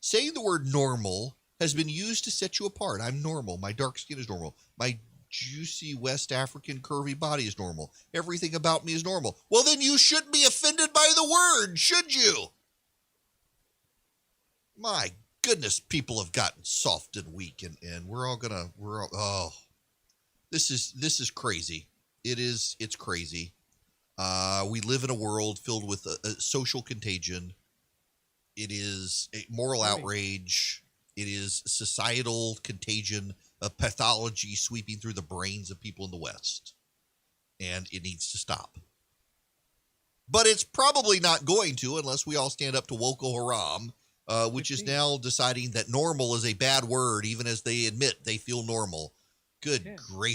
Saying the word normal has been used to set you apart. I'm normal. My dark skin is normal. My juicy West African curvy body is normal. Everything about me is normal. Well, then you shouldn't be offended by the word, should you? My goodness, people have gotten soft and weak, and this is crazy. It's crazy. We live in a world filled with a social contagion. It is a moral outrage. It is societal contagion, a pathology sweeping through the brains of people in the West. And it needs to stop. But it's probably not going to unless we all stand up to Boko Haram, which is now deciding that normal is a bad word, even as they admit they feel normal. Good gracious.